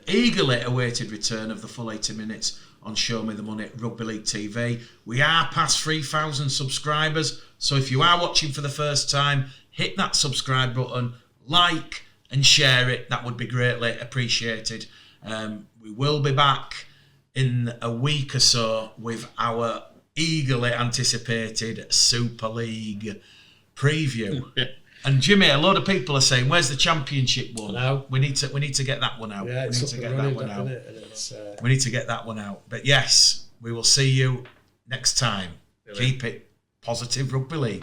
eagerly awaited return of the full 80 minutes on Show Me the Money Rugby League TV. We are past 3,000 subscribers, so if you are watching for the first time, hit that subscribe button, like and share it. That would be greatly appreciated. We will be back in a week or so with our eagerly anticipated Super League preview. And Jimmy, a lot of people are saying, "Where's the Championship one?" No. We need to get that one out. Yeah, we need to get that one out. We need to get that one out. But yes, we will see you next time. Keep it positive, Rugby League.